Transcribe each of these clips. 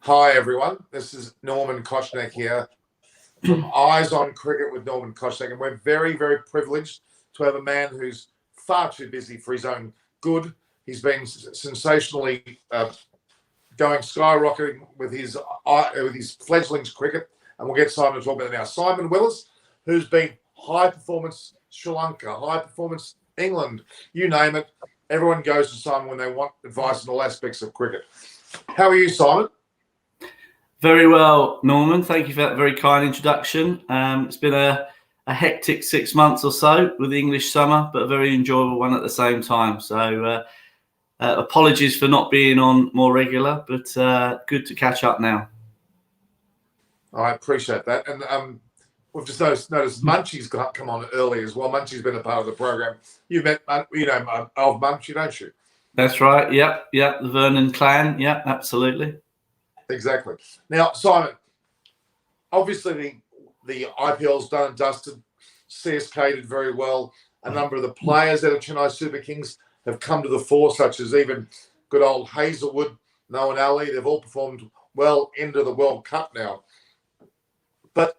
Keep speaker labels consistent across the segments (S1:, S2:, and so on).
S1: Hi, everyone. This is Norman Koshnek here from Eyes on Cricket with Norman Koshnek. And we're very, very privileged to have a man who's far too busy for his own good. He's been sensationally going skyrocketing with his fledglings cricket. And we'll get Simon to talk about it now. Simon Willis, who's been high performance Sri Lanka, high performance England, you name it. Everyone goes to Simon when they want advice on all aspects of cricket. How are you, Simon?
S2: Very well, Norman. Thank you for that very kind introduction. It's been a hectic 6 months or so with the English summer, but a very enjoyable one at the same time. So apologies for not being on more regular, but good to catch up now.
S1: I appreciate that. And we've just noticed Munchie's come on early as well. Munchie's been a part of the program. You met, of Munchie, don't you?
S2: That's right. Yep. The Vernon clan. Yep, absolutely.
S1: Exactly. Now, Simon, obviously the IPL's done and dusted. CSK did very well. A number of the players out of Chennai Super Kings have come to the fore, such as even good old Hazelwood, Noah Ali. They've all performed well into the World Cup now. But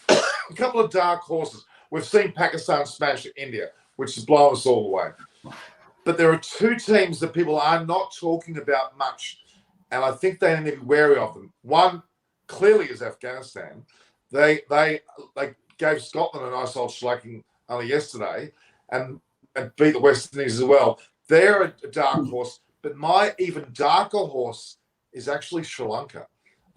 S1: a couple of dark horses. We've seen Pakistan smash India, which has blown us all away. But there are two teams that people are not talking about much, and I think they need to be wary of them. One clearly is Afghanistan. They gave Scotland a nice old shellacking only yesterday, and beat the West Indies as well. They're a dark horse, but my even darker horse is actually Sri Lanka.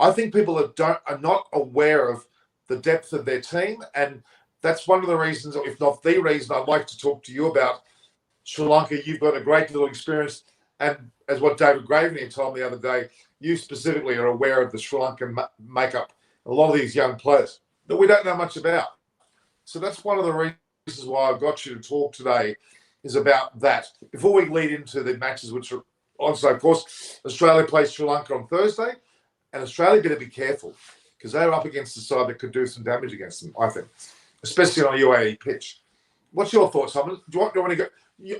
S1: I think people are not aware of the depth of their team, and that's one of the reasons, if not the reason, I'd like to talk to you about Sri Lanka. You've got a great little experience, and as what David Graveney told me the other day, you specifically are aware of the Sri Lankan makeup. A lot of these young players that we don't know much about. So that's one of the reasons why I've got you to talk today, is about that. Before we lead into the matches, which are also, of course, Australia plays Sri Lanka on Thursday, and Australia better be careful because they're up against a side that could do some damage against them, I think, especially on a UAE pitch. What's your thoughts, Simon? Do you want to go?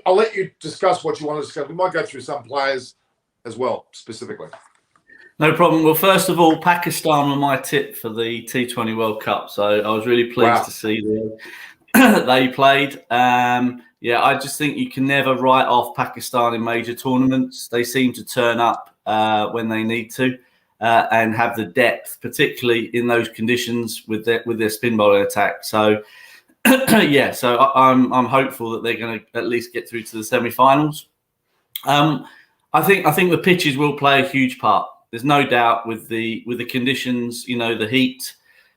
S1: I'll let you discuss what you want to discuss. We might go through some players as well, specifically.
S2: No problem. Well, first of all, Pakistan were my tip for the T20 World Cup, so I was really pleased to see that they played. I just think you can never write off Pakistan in major tournaments. They seem to turn up when they need to and have the depth, particularly in those conditions with their spin bowling attack. So. So I'm hopeful that they're going to at least get through to the semi-finals. I think the pitches will play a huge part. There's no doubt with the conditions, the heat,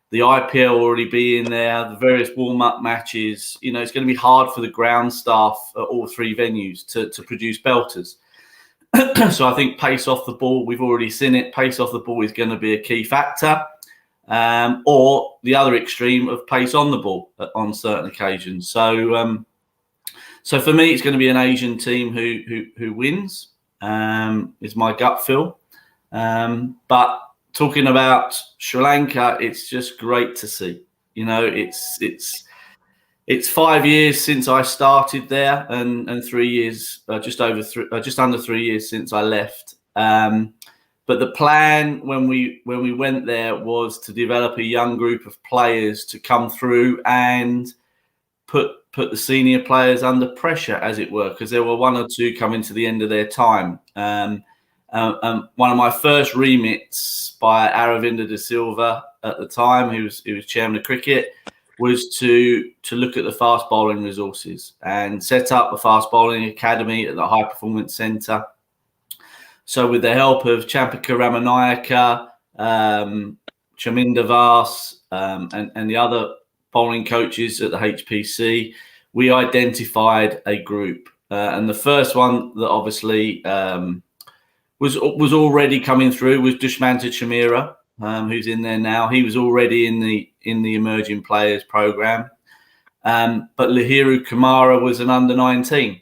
S2: the IPL already being there, the various warm-up matches. It's going to be hard for the ground staff at all three venues to produce belters. So I think pace off the ball, we've already seen it. Pace off the ball is going to be a key factor. Or the other extreme of pace on the ball on certain occasions. So for me, it's going to be an Asian team who wins. Is my gut feel. But talking about Sri Lanka, it's just great to see. It's 5 years since I started there, and 3 years, just under 3 years since I left. But the plan when we went there was to develop a young group of players to come through and put the senior players under pressure, as it were, because there were one or two coming to the end of their time. One of my first remits by Aravinda de Silva at the time, who was chairman of cricket, was to look at the fast bowling resources and set up a fast bowling academy at the High Performance Centre. So with the help of Champaka Ramanayaka, Chaminda Vas, and the other bowling coaches at the HPC, we identified a group. And the first one that obviously was already coming through was Dushmanta Chamira, who's in there now. He was already in the emerging players program. But Lahiru Kumara was an under-19.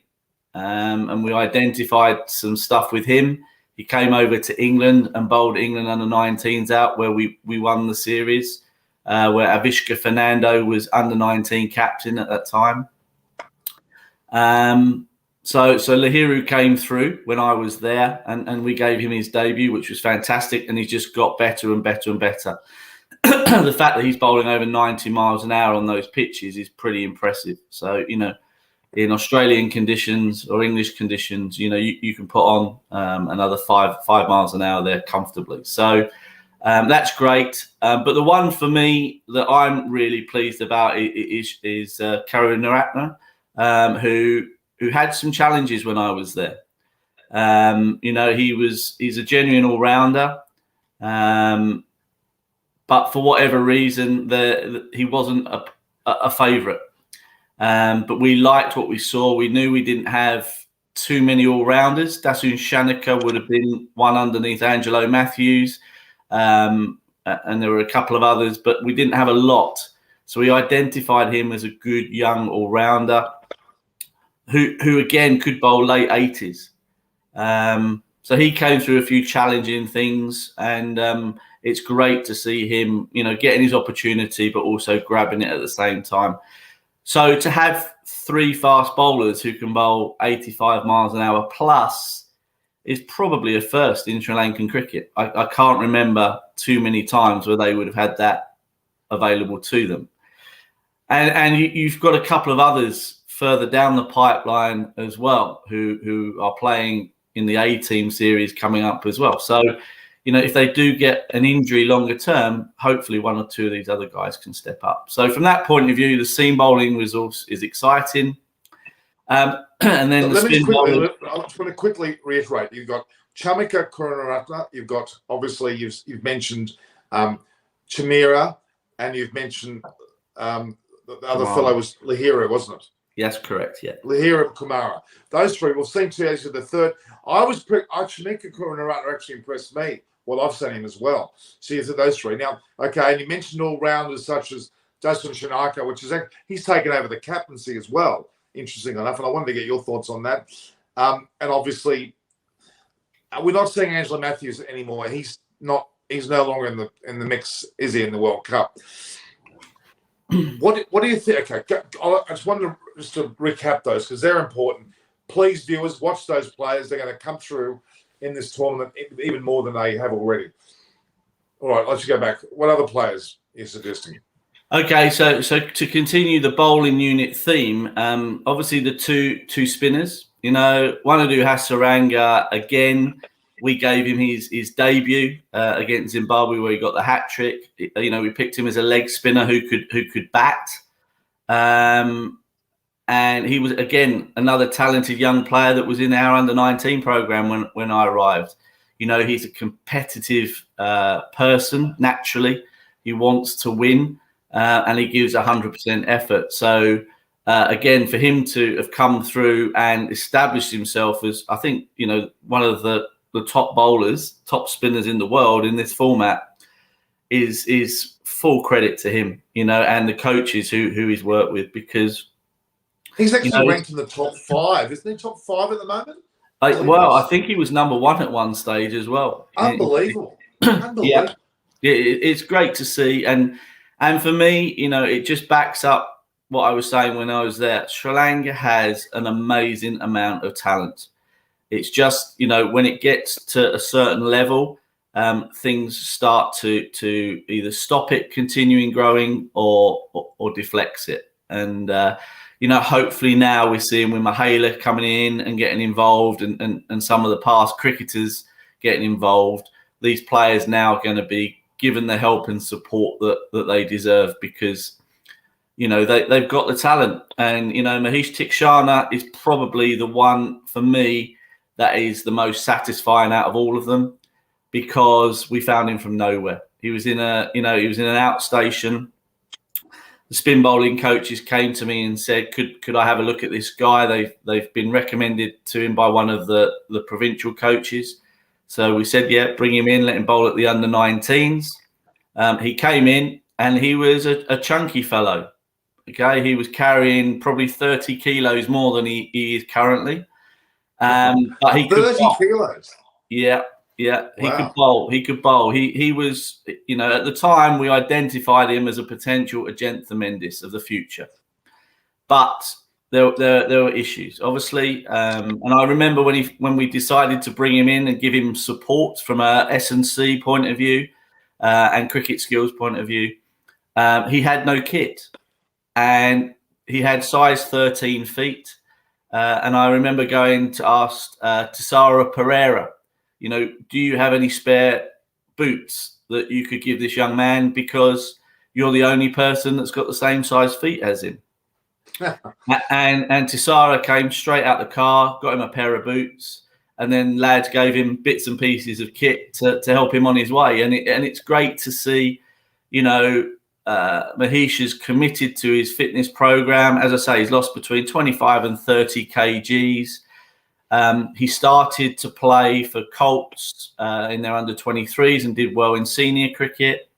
S2: And we identified some stuff with him. He came over to England and bowled England under-19s out, where we won the series, where Avishka Fernando was under-19 captain at that time. So Lahiru came through when I was there, and we gave him his debut, which was fantastic, and he just got better and better and better. The fact that he's bowling over 90 miles an hour on those pitches is pretty impressive. So, in Australian conditions or English conditions, you can put on another five miles an hour there comfortably. So that's great. But the one for me that I'm really pleased about is Karunaratne, who had some challenges when I was there. He's a genuine all-rounder. But for whatever reason, he wasn't a favourite. But we liked what we saw. We knew we didn't have too many all-rounders. Dasun Shanaka would have been one underneath Angelo Matthews. And there were a couple of others, but we didn't have a lot. So we identified him as a good young all-rounder who again could bowl late 80s. So he came through a few challenging things, and it's great to see him, getting his opportunity, but also grabbing it at the same time. So to have 3 fast bowlers who can bowl 85 miles an hour plus is probably a first in Sri Lankan cricket. I can't remember too many times where they would have had that available to them. And you've got a couple of others further down the pipeline as well who are playing in the A-team series coming up as well. So, if they do get an injury longer term, hopefully 1 or 2 of these other guys can step up. So from that point of view, the seam bowling resource is exciting. And then
S1: I just want to quickly reiterate. You've got Chamika Karunaratne. You've got, obviously, you've mentioned Chamira, and you've mentioned the other fellow was Lahiru, wasn't it?
S2: Yes, correct. Yeah,
S1: Lahiru Kumara. Those 3. We'll see to the third. Chamika Karunaratne actually impressed me. Well, I've seen him as well. So you've those 3. Now, okay, and you mentioned all-rounders such as Dasun Shanaka, which is he's taken over the captaincy as well, interesting enough, and I wanted to get your thoughts on that. And obviously, we're not seeing Angelo Matthews anymore. He's no longer in the mix, is he, in the World Cup? What do you think? Okay, I just wanted to recap those because they're important. Please, viewers, watch those players. They're going to come through in this tournament even more than they have already. All right, let's go back. What other players are you suggesting?
S2: Okay, so to continue the bowling unit theme, obviously the two spinners. Wanadu Hasaranga, again, we gave him his debut against Zimbabwe where he got the hat trick. We picked him as a leg spinner who could bat. And he was, again, another talented young player that was in our under-19 program when I arrived. He's a competitive person, naturally. He wants to win, and he gives 100% effort. So, again, for him to have come through and established himself as, I think, one of the top bowlers, top spinners in the world in this format is full credit to him, and the coaches who he's worked with, because
S1: he's actually ranked in the top 5. Isn't he top 5 at the moment?
S2: I think he was number 1 at one stage as well.
S1: Unbelievable. Unbelievable.
S2: Yeah, it's great to see. And for me, it just backs up what I was saying when I was there. Sri Lanka has an amazing amount of talent. It's just, when it gets to a certain level, things start to either stop it continuing growing or deflects it. And, hopefully now we're seeing with Mahela coming in and getting involved and some of the past cricketers getting involved, these players now are going to be given the help and support that they deserve because, they've got the talent. And, Mahesh Tikshana is probably the one for me that is the most satisfying out of all of them because we found him from nowhere. He was in an outstation. The spin bowling coaches came to me and said, could I have a look at this guy? They've been recommended to him by one of the provincial coaches. So we said, yeah, bring him in, let him bowl at the under-19s. He came in and he was a chunky fellow. Okay, he was carrying probably 30 kilos more than he is currently. But he
S1: 30 kilos.
S2: Yeah.
S1: Wow.
S2: He could bowl. He was, at the time we identified him as a potential Ajantha Mendis of the future. But there were issues, obviously, and I remember when we decided to bring him in and give him support from a S&C point of view and cricket skills point of view. He had no kit, and he had size 13 feet. And I remember going to ask Tisara Pereira, do you have any spare boots that you could give this young man, because you're the only person that's got the same size feet as him. and Tisara came straight out the car, got him a pair of boots, and then lads gave him bits and pieces of kit to help him on his way. And it's great to see, Mahesh is committed to his fitness program. As I say, he's lost between 25 and 30 kgs. He started to play for Colts in their under-23s and did well in senior cricket.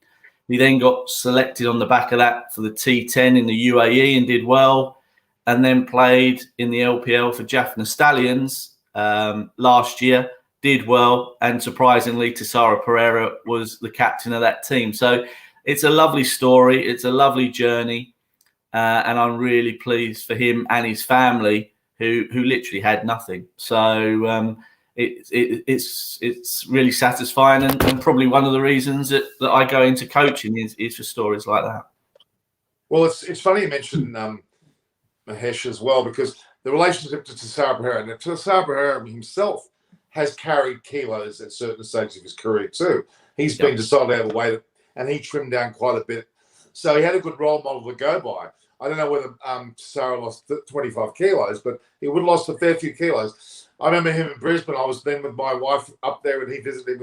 S2: He then got selected on the back of that for the T10 in the UAE and did well, and then played in the LPL for Jaffna Stallions last year, did well, and surprisingly, Tisara Pereira was the captain of that team. So it's a lovely story. It's a lovely journey, and I'm really pleased for him and his family, who literally had nothing. So it's really satisfying, and probably one of the reasons that I go into coaching is for stories like that.
S1: Well, it's funny you mentioned Mahesh as well, because the relationship to Tisara Pereira, and Tisara Pereira himself has carried kilos at certain stages of his career too. He's been decided overweight, and he trimmed down quite a bit. So he had a good role model to go by. I don't know whether Tisara lost 25 kilos, but he would have lost a fair few kilos. I remember him in Brisbane. I was then with my wife up there, and he visited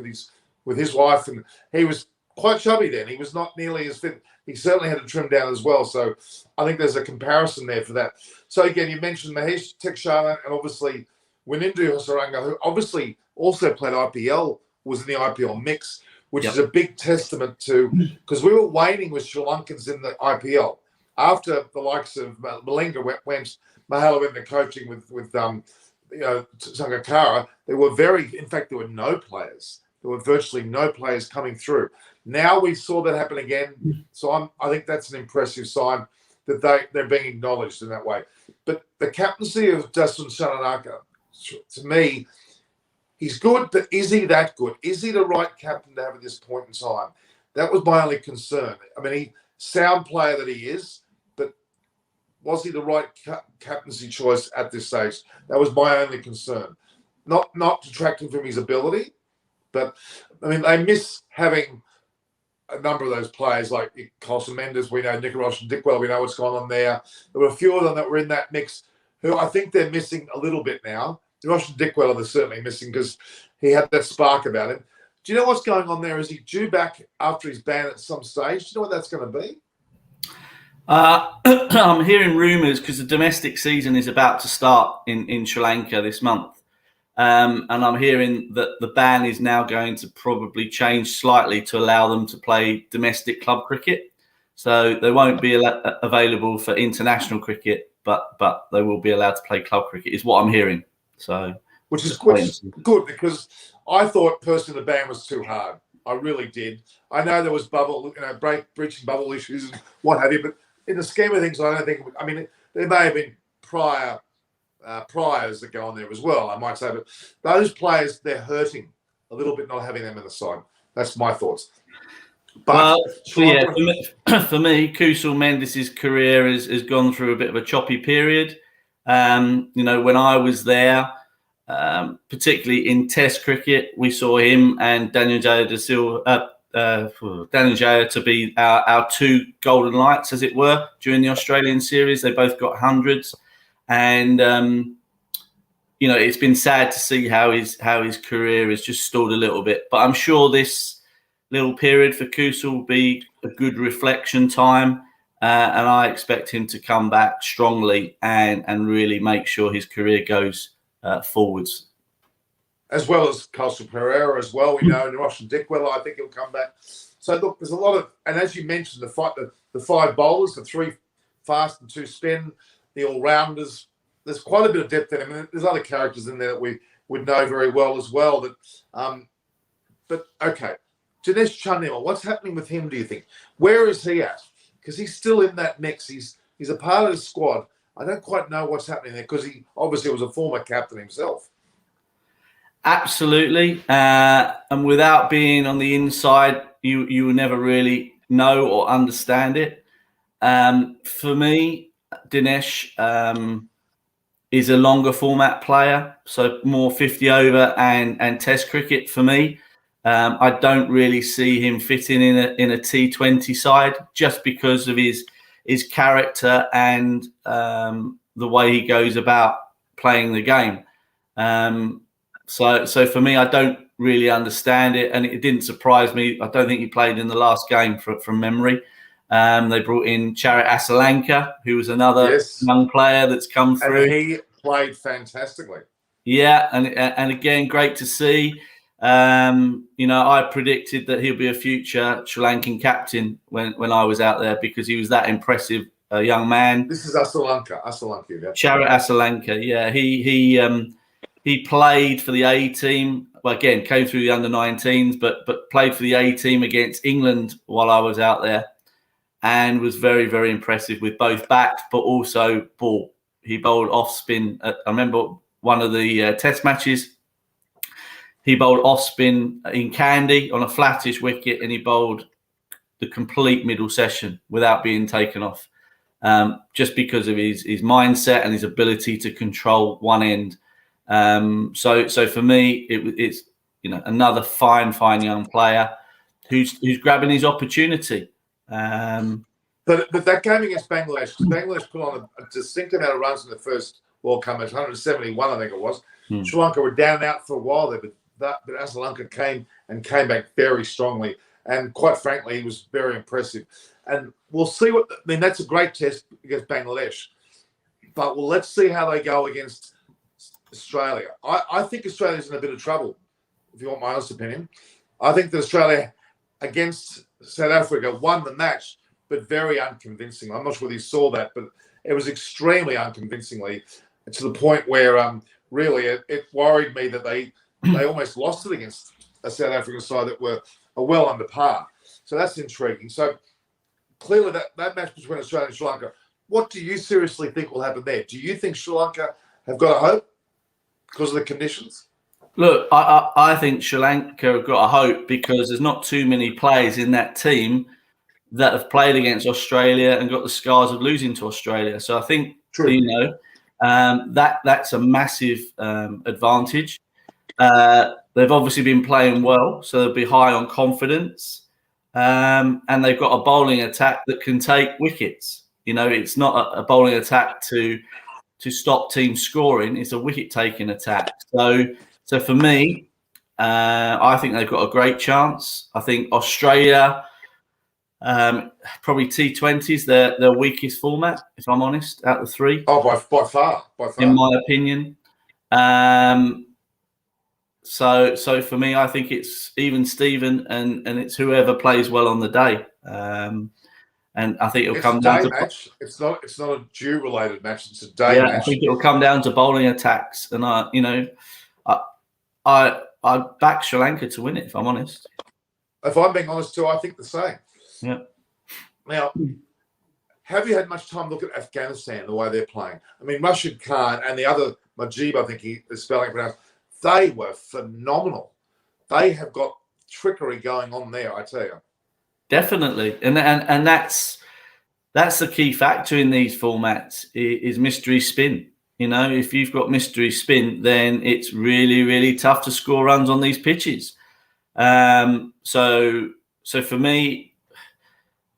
S1: with his wife, and he was quite chubby then. He was not nearly as fit. He certainly had to trim down as well. So I think there's a comparison there for that. So again, you mentioned Mahesh Tekshana, and obviously Winindu Hasaranga, who obviously also played IPL, was in the IPL mix, which is a big testament to, because we were waning with Sri Lankans in the IPL. After the likes of Malinga went Mahala went into coaching with Sangakkara, there were no players. There were virtually no players coming through. Now we saw that happen again. So I think that's an impressive sign that they're being acknowledged in that way. But the captaincy of Dasun Shananaka, to me, he's good, but is he that good? Is he the right captain to have at this point in time? That was my only concern. I mean, sound player that he is, but was he the right captaincy choice at this stage? That was my only concern. Not detracting from his ability, but I mean, they miss having a number of those players like Colson Mendes. We know Nicholas and Dickwell. We know what's going on there. There were a few of them that were in that mix who I think they're missing a little bit now. Rosh and Dickwell are certainly missing because he had that spark about him. Do you know what's going on there? Is he due back after his ban at some stage? Do you know what that's going to be?
S2: I'm hearing rumours because the domestic season is about to start in Sri Lanka this month. And I'm hearing that the ban is now going to probably change slightly to allow them to play domestic club cricket. So they won't be available for international cricket, but they will be allowed to play club cricket, is what I'm hearing. So,
S1: which is good, because I thought personally the ban was too hard. I really did. I know there was breaching bubble issues and what have you, but in the scheme of things, I don't think. I mean, there may have been priors that go on there as well, I might say, but those players, they're hurting a little bit not having them in the side. That's my thoughts. But
S2: for me, Kusal Mendes' career has gone through a bit of a choppy period. When I was there, particularly in Test cricket, we saw him and Daniel Jaya to be our two golden lights, as it were, during the Australian series. They both got hundreds, and it's been sad to see how his career has just stalled a little bit. But I'm sure this little period for Kusal will be a good reflection time. And I expect him to come back strongly and really make sure his career goes forwards. As
S1: well as Colson Pereira as well. We know Rosh and Dickwell, I think he'll come back. So look, there's a lot of, and as you mentioned, the five bowlers, the three fast and two spin, the all-rounders, there's quite a bit of depth in. I mean, there's other characters in there that we would know very well as well. But okay, Dinesh Chandimal, what's happening with him, do you think? Where is he at? Because he's still in that mix. He's a part of the squad. I don't quite know what's happening there because he obviously was a former captain himself.
S2: Absolutely. And without being on the inside, you will never really know or understand it. For me, Dinesh is a longer format player, so more 50 over and Test cricket for me. I don't really see him fitting in a T20 side just because of his character and the way he goes about playing the game. So for me, I don't really understand it, and it didn't surprise me. I don't think he played in the last game from memory. They brought in Charit Asalanka, who was another young player that's come through.
S1: And he played fantastically.
S2: Yeah, and again, great to see. I predicted that he'll be a future Sri Lankan captain when I was out there because he was that impressive young man.
S1: This is Asalanka, yeah.
S2: Charit Asalanka, yeah. He played for the A team. Well, again, came through the under-19s, but played for the A team against England while I was out there, and was very, very impressive with both bat but also ball. He bowled off spin. I remember one of the Test matches. He bowled off spin in Kandy on a flattish wicket, and he bowled the complete middle session without being taken off, just because of his mindset and his ability to control one end. So for me, it's another fine young player who's grabbing his opportunity.
S1: But that game against Bangladesh put on a distinct amount of runs in the first World Cup match, 171, I think it was. Sri Lanka were down and out for a while there, but Asalanka came back very strongly, and quite frankly, he was very impressive. And we'll see that's a great test against Bangladesh, but let's see how they go against Australia. I think Australia's in a bit of trouble, if you want my honest opinion. I think that Australia against South Africa won the match, but very unconvincingly. I'm not sure whether you saw that, but it was extremely unconvincingly, to the point where really it worried me that they almost lost it against a South African side that were well under par. So that's intriguing. So clearly that match between Australia and Sri Lanka, what do you seriously think will happen there? Do you think Sri Lanka have got a hope because of the conditions?
S2: Look, I think Sri Lanka have got a hope because there's not too many players in that team that have played against Australia and got the scars of losing to Australia. So I think, that's a massive advantage. They've obviously been playing well, so they'll be high on confidence. And they've got a bowling attack that can take wickets. It's not a bowling attack to stop teams scoring. It's a wicket-taking attack. So for me, I think they've got a great chance. I think Australia, probably T20s, their weakest format, if I'm honest, out of the three.
S1: Oh, by far.
S2: In my opinion. So for me, I think it's even Steven and it's whoever plays well on the day. And I think it'll come down to
S1: match. It's not a due related match. It's a day match.
S2: I think it'll come down to bowling attacks, and I back Sri Lanka to win it. If I'm honest.
S1: If I'm being honest too, I think the same.
S2: Yeah.
S1: Now, have you had much time to look at Afghanistan, the way they're playing? I mean, Rashid Khan and the other Majib, I think he is spelling pronounced. They were phenomenal. They have got trickery going on there, I tell you.
S2: Definitely, and that's the key factor in these formats is mystery spin. If you've got mystery spin, then it's really, really tough to score runs on these pitches. So for me,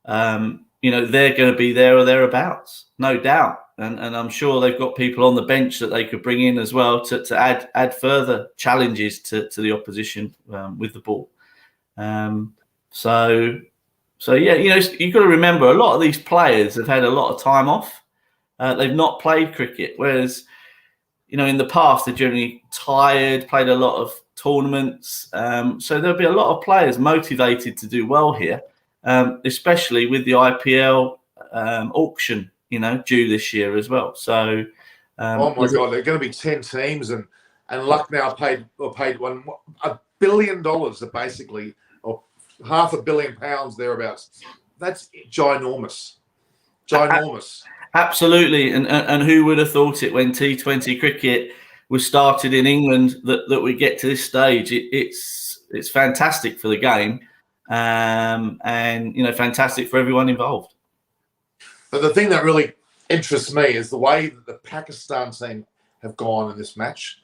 S2: they're going to be there or thereabouts, no doubt. And I'm sure they've got people on the bench that they could bring in as well to add further challenges to the opposition with the ball. So yeah, you've got to remember a lot of these players have had a lot of time off. They've not played cricket, whereas in the past they're generally tired, played a lot of tournaments. So there'll be a lot of players motivated to do well here, especially with the IPL auction, due this year as well. So,
S1: oh my God, there are going to be 10 teams, and Lucknow paid $1 billion, basically, or £500 million thereabouts. That's ginormous.
S2: Absolutely, and who would have thought it when T20 cricket was started in England that we get to this stage? It's fantastic for the game, and fantastic for everyone involved.
S1: But the thing that really interests me is the way that the Pakistan team have gone in this match,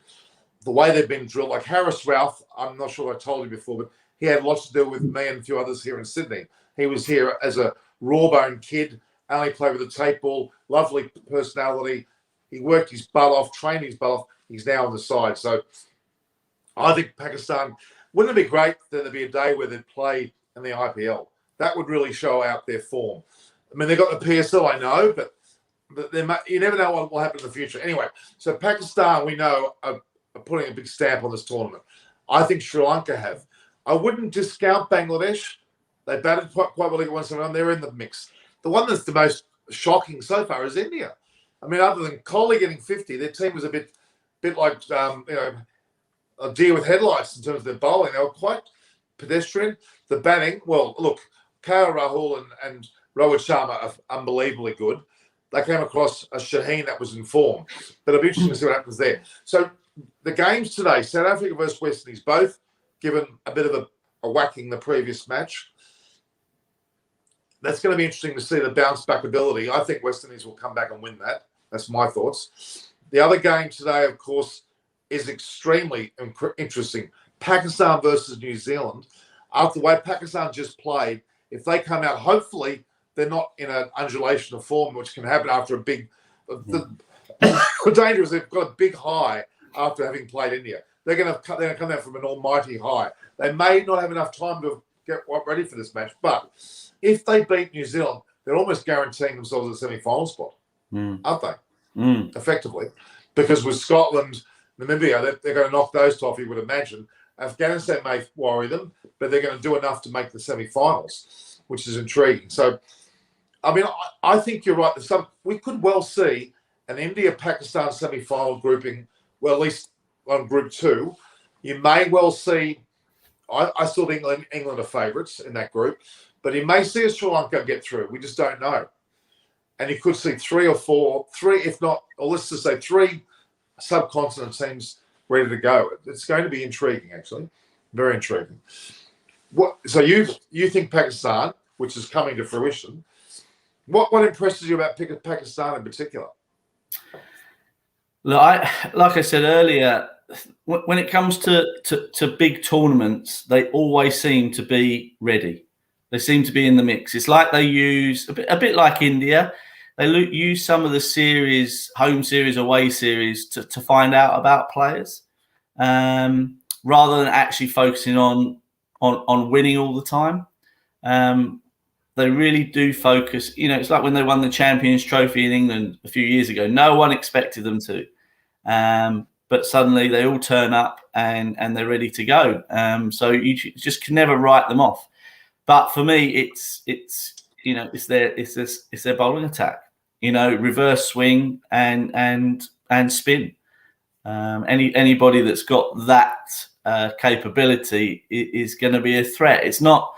S1: the way they've been drilled. Like Harris Ralph, I'm not sure I told you before, but he had lots to do with me and a few others here in Sydney. He was here as a raw-bone kid, only played with a tape ball, lovely personality. He worked his butt off, trained his butt off. He's now on the side. So I think Pakistan, wouldn't it be great that there'd be a day where they'd play in the IPL? That would really show out their form. I mean, they've got the PSL, I know, but you never know what will happen in the future. Anyway, so Pakistan, we know, are putting a big stamp on this tournament. I think Sri Lanka have. I wouldn't discount Bangladesh. They batted quite well against 171. They're in the mix. The one that's the most shocking so far is India. I mean, other than Kohli getting 50, their team was a bit like a deer with headlights in terms of their bowling. They were quite pedestrian. The batting, well, look, KL Rahul and Rohit Sharma are unbelievably good. They came across a Shaheen that was in form. But it'll be interesting to see what happens there. So the games today, South Africa versus West Indies, both given a bit of a whacking the previous match. That's going to be interesting to see the bounce back ability. I think West Indies will come back and win that. That's my thoughts. The other game today, of course, is extremely interesting. Pakistan versus New Zealand. After the way Pakistan just played, if they come out, hopefully they're not in an undulation of form, which can happen after a big. The danger is they've got a big high after having played India. They're going to come out from an almighty high. They may not have enough time to get ready for this match, but if they beat New Zealand, they're almost guaranteeing themselves a semi-final spot, aren't they? Effectively, because with Scotland, Namibia, they're going to knock those two off, you would imagine. Afghanistan may worry them, but they're going to do enough to make the semi-finals, which is intriguing. So, I mean, I think you're right. We could well see an India-Pakistan semi-final grouping, well, at least on Group 2. You may well see, I still think England are favourites in that group, but you may see a Sri Lanka get through. We just don't know. And you could see three, if not, or let's just say 3 subcontinent teams ready to go. It's going to be intriguing, actually. Very intriguing. So you think Pakistan, which is coming to fruition, what impresses you about Pakistan in particular?
S2: Look, like I said earlier, when it comes to big tournaments, they always seem to be ready. They seem to be in the mix. It's like they use a bit like India. They use some of the series, home series, away series, to find out about players, rather than actually focusing on winning all the time. They really do focus. It's like when they won the Champions Trophy in England a few years ago. No one expected them to, but suddenly they all turn up and they're ready to go. So you just can never write them off. But for me, it's their bowling attack. Reverse swing and spin. Anybody that's got that capability is going to be a threat. It's not.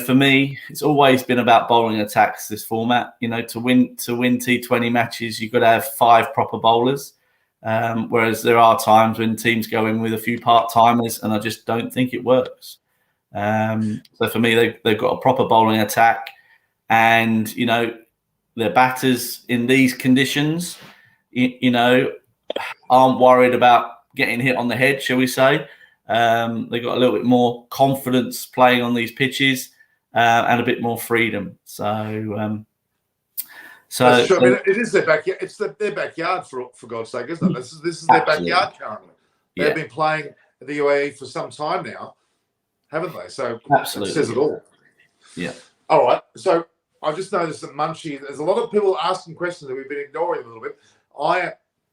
S2: For me, it's always been about bowling attacks, this format. To win T20 matches, you've got to have 5 proper bowlers. Whereas there are times when teams go in with a few part-timers, and I just don't think it works. So for me, they've got a proper bowling attack, and their batters in these conditions, aren't worried about getting hit on the head, shall we say. They've got a little bit more confidence playing on these pitches, and a bit more freedom. So
S1: That's true. I mean, it is their backyard. It's their backyard, for God's sake, isn't it? This is their backyard currently. They've been playing the UAE for some time now, haven't they? So
S2: absolutely,
S1: it says it all.
S2: Yeah.
S1: All right. So I've just noticed that Munchie, there's a lot of people asking questions that we've been ignoring a little bit.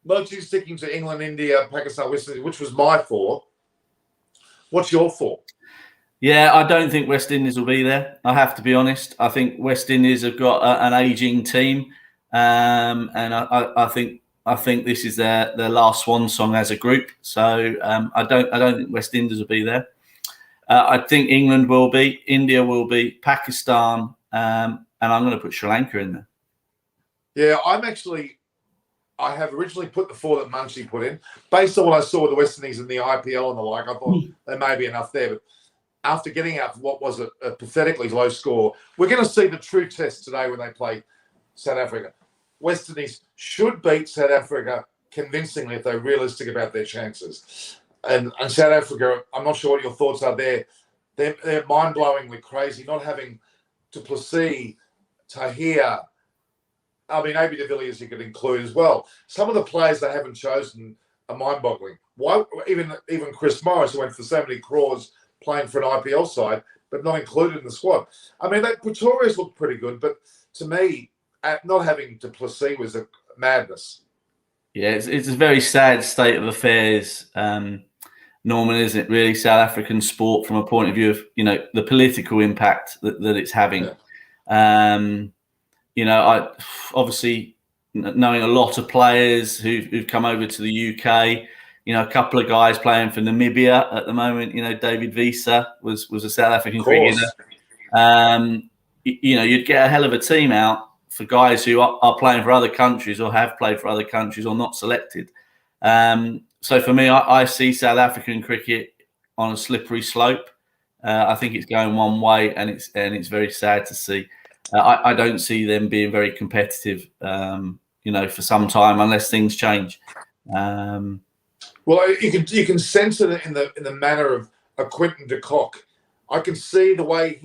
S1: Munchie sticking to England, India, Pakistan, West Indies, which was my 4. What's your 4?
S2: Yeah, I don't think West Indies will be there. I have to be honest. I think West Indies have got an ageing team, and I think this is their last swan song as a group. So I don't think West Indies will be there. I think England will be, India will be, Pakistan, and I'm going to put Sri Lanka in there.
S1: Yeah, I have originally put the 4 that Munchie put in. Based on what I saw with the West Indies in the IPL and the like, I thought there may be enough there. But after getting out what was a pathetically low score, we're going to see the true test today when they play South Africa. West Indies should beat South Africa convincingly if they're realistic about their chances. And South Africa, I'm not sure what your thoughts are there. They're mind-blowingly crazy, not having du Plessis, Tahir. I mean, AB de Villiers you could include as well. Some of the players they haven't chosen are mind-boggling. Why even Chris Morris, who went for so many crores playing for an IPL side, but not included in the squad. I mean, Pretorius looked pretty good, but to me, not having du Plessis was a madness.
S2: Yeah, it's a very sad state of affairs, Norman, isn't it? Really, South African sport from a point of view of the political impact that it's having. Yeah. I obviously knowing a lot of players who've come over to the UK. A couple of guys playing for Namibia at the moment. David Visa was a South African cricketer. You'd get a hell of a team out for guys who are playing for other countries or have played for other countries or not selected. So for me, I see South African cricket on a slippery slope. I think it's going one way, and it's very sad to see. I don't see them being very competitive, for some time unless things change.
S1: Well, you can sense it in the manner of a Quinton de Kock. I can see the way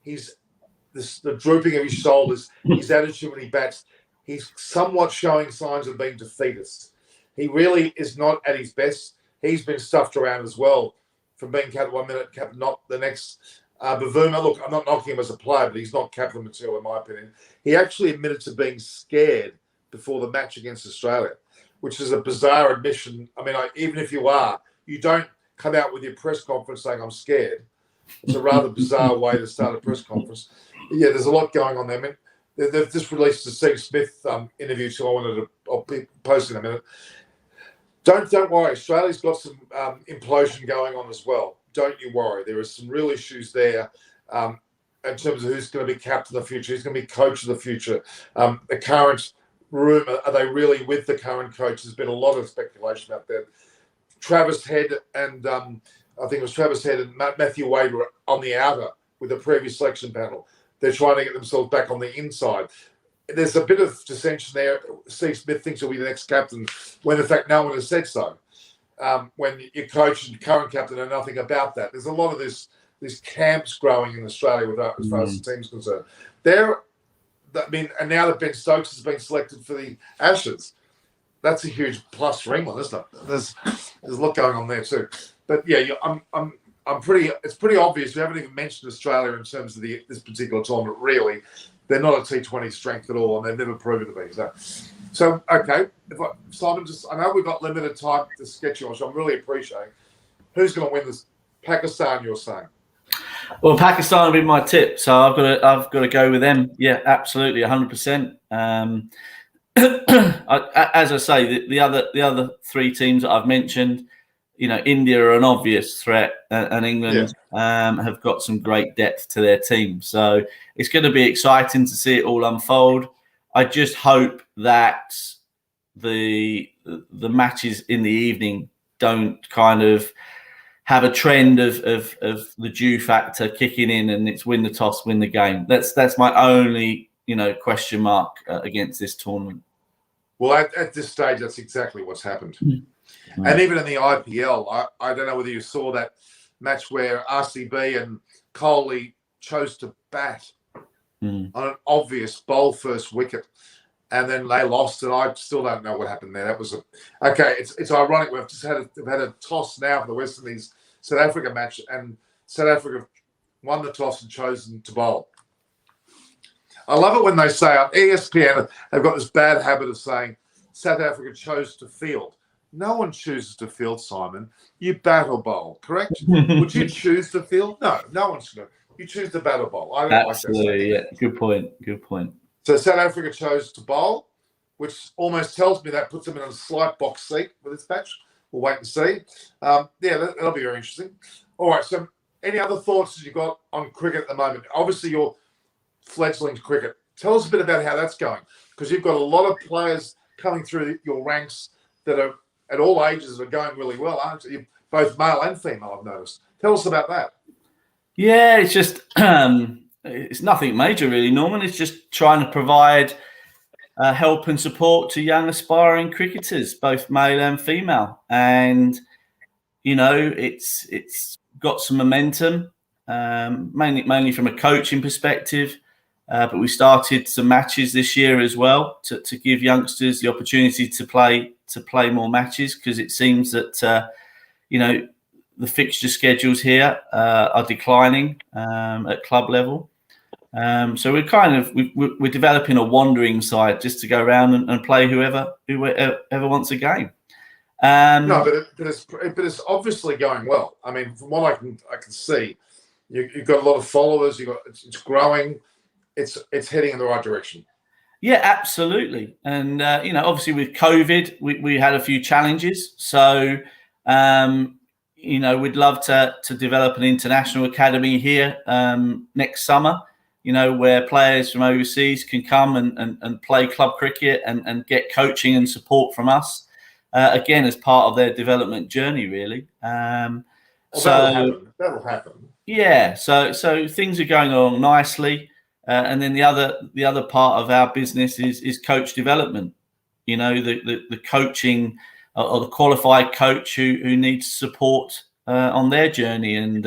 S1: the drooping of his shoulders, his attitude when he bats. He's somewhat showing signs of being defeatist. He really is not at his best. He's been stuffed around as well from being captain 1 minute, captain not the next. Bavuma, look, I'm not knocking him as a player, but he's not captain material in my opinion. He actually admitted to being scared before the match against Australia, which is a bizarre admission. I mean, even if you are, you don't come out with your press conference saying, I'm scared. It's a rather bizarre way to start a press conference. Yeah, there's a lot going on there. I mean, they've just released the Steve Smith interview, so I'll post in a minute. Don't worry. Australia's got some implosion going on as well. Don't you worry. There are some real issues there in terms of who's going to be captain of the future, who's going to be coach of the future. The current rumour, are they really with the current coach? There's been a lot of speculation about that. Travis Head and I think it was Travis Head and Matthew Wade were on the outer with the previous selection panel. They're trying to get themselves back on the inside. There's a bit of dissension there. Steve Smith thinks he'll be the next captain when, in fact, no one has said so. When your coach and current captain know nothing about that. There's a lot of these camps growing in Australia as far as the team's concerned. And now that Ben Stokes has been selected for the Ashes, that's a huge plus for England, isn't it? There's a lot going on there too. But yeah, it's pretty obvious. We haven't even mentioned Australia in terms of this particular tournament. Really, they're not a T20 strength at all, and they've never proven to be. So okay, Simon, I know we've got limited time to sketch you, which I'm really appreciating. Who's going to win this? Pakistan, you're saying?
S2: Well, Pakistan will be my tip, so I've got to go with them. Yeah, absolutely, 100%. As I say, the other three teams that I've mentioned, India are an obvious threat, and England have got some great depth to their team. So it's going to be exciting to see it all unfold. I just hope that the matches in the evening don't kind of have a trend of the Jew factor kicking in, and it's win the toss, win the game. That's my only question mark against this tournament.
S1: Well, at this stage, that's exactly what's happened. Mm-hmm. And even in the IPL, I don't know whether you saw that match where RCB and Kohli chose to bat on an obvious bowl first wicket, and then they lost, and I still don't know what happened there. That was okay. It's ironic. We've had a toss now for the West Indies South Africa match, and South Africa won the toss and chosen to bowl. I love it when they say on ESPN, they've got this bad habit of saying South Africa chose to field. No one chooses to field, Simon. You bat or bowl, correct? Would you choose to field? No one's going to. You choose to bat or bowl. I don't
S2: Absolutely,
S1: like that.
S2: Yeah. Good point.
S1: So South Africa chose to bowl, which almost tells me that puts them in a slight box seat for this match. We'll wait and see. That'll be very interesting. All right, so any other thoughts that you got on cricket at the moment? Obviously, you're fledgling cricket. Tell us a bit about how that's going. because you've got a lot of players coming through your ranks that are at all ages are going really well, aren't you? Both male and female, I've noticed. Tell us about that.
S2: Yeah, it's just it's nothing major really, Norman. It's just trying to provide help and support to young aspiring cricketers, both male and female. And you know, it's got some momentum, mainly from a coaching perspective. But we started some matches this year as well to give youngsters the opportunity to play more matches, because it seems that you know, the fixture schedules here are declining at club level. So we're developing a wandering side just to go around and play whoever wants a game.
S1: No, but it's obviously going well. I mean, from what I can see, you've got a lot of followers. It's growing. It's heading in the right direction.
S2: Yeah, absolutely. And you know, obviously with COVID, we had a few challenges. So you know, we'd love to develop an international academy here next summer. You know, where players from overseas can come and play club cricket and get coaching and support from us. Again, as part of their development journey, really.
S1: That'll happen.
S2: Yeah, so things are going along nicely, and then the other part of our business is coach development. You know, the coaching or the qualified coach who needs support on their journey, and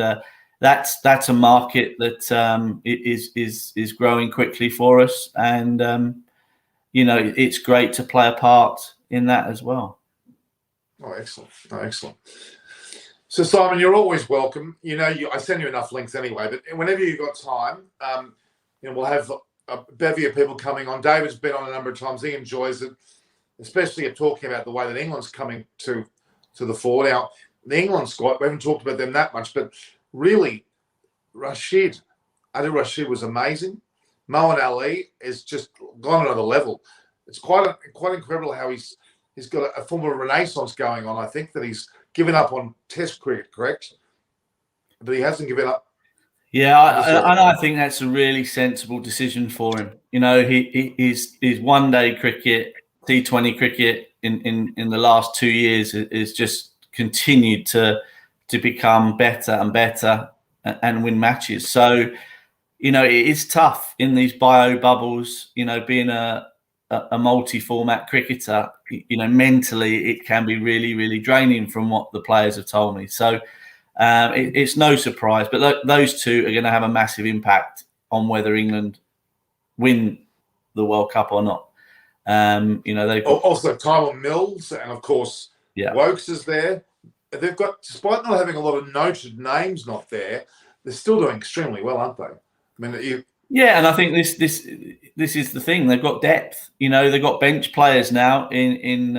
S2: that's a market that is growing quickly for us, and you know, it's great to play a part in that as well.
S1: Oh, excellent. Oh, excellent. So, Simon, you're always welcome. You know, I send you enough links anyway, but whenever you've got time, you know, we'll have a bevy of people coming on. David's been on a number of times. He enjoys it, especially talking about the way that England's coming to the fore. Now, the England squad, we haven't talked about them that much, but really, Adil Rashid was amazing. Moeen Ali is just gone another level. It's quite incredible how he's got a form of renaissance going on. I think that he's given up on Test cricket, correct? But he hasn't given up.
S2: Yeah, and I think that's a really sensible decision for him. You know, his one-day cricket, T20 cricket in the last 2 years is just continued to become better and better and win matches. So, you know, it is tough in these bio bubbles. You know, being a multi-format cricketer, you know, mentally it can be really, really draining from what the players have told me. So it's no surprise, but those two are going to have a massive impact on whether England win the World Cup or not. You know, they've got
S1: also Tyler Mills, and of course, Wokes is there. They've got, despite not having a lot of noted names not there, they're still doing extremely well, aren't they? I mean,
S2: yeah, and I think this is the thing. They've got depth. You know, they've got bench players now in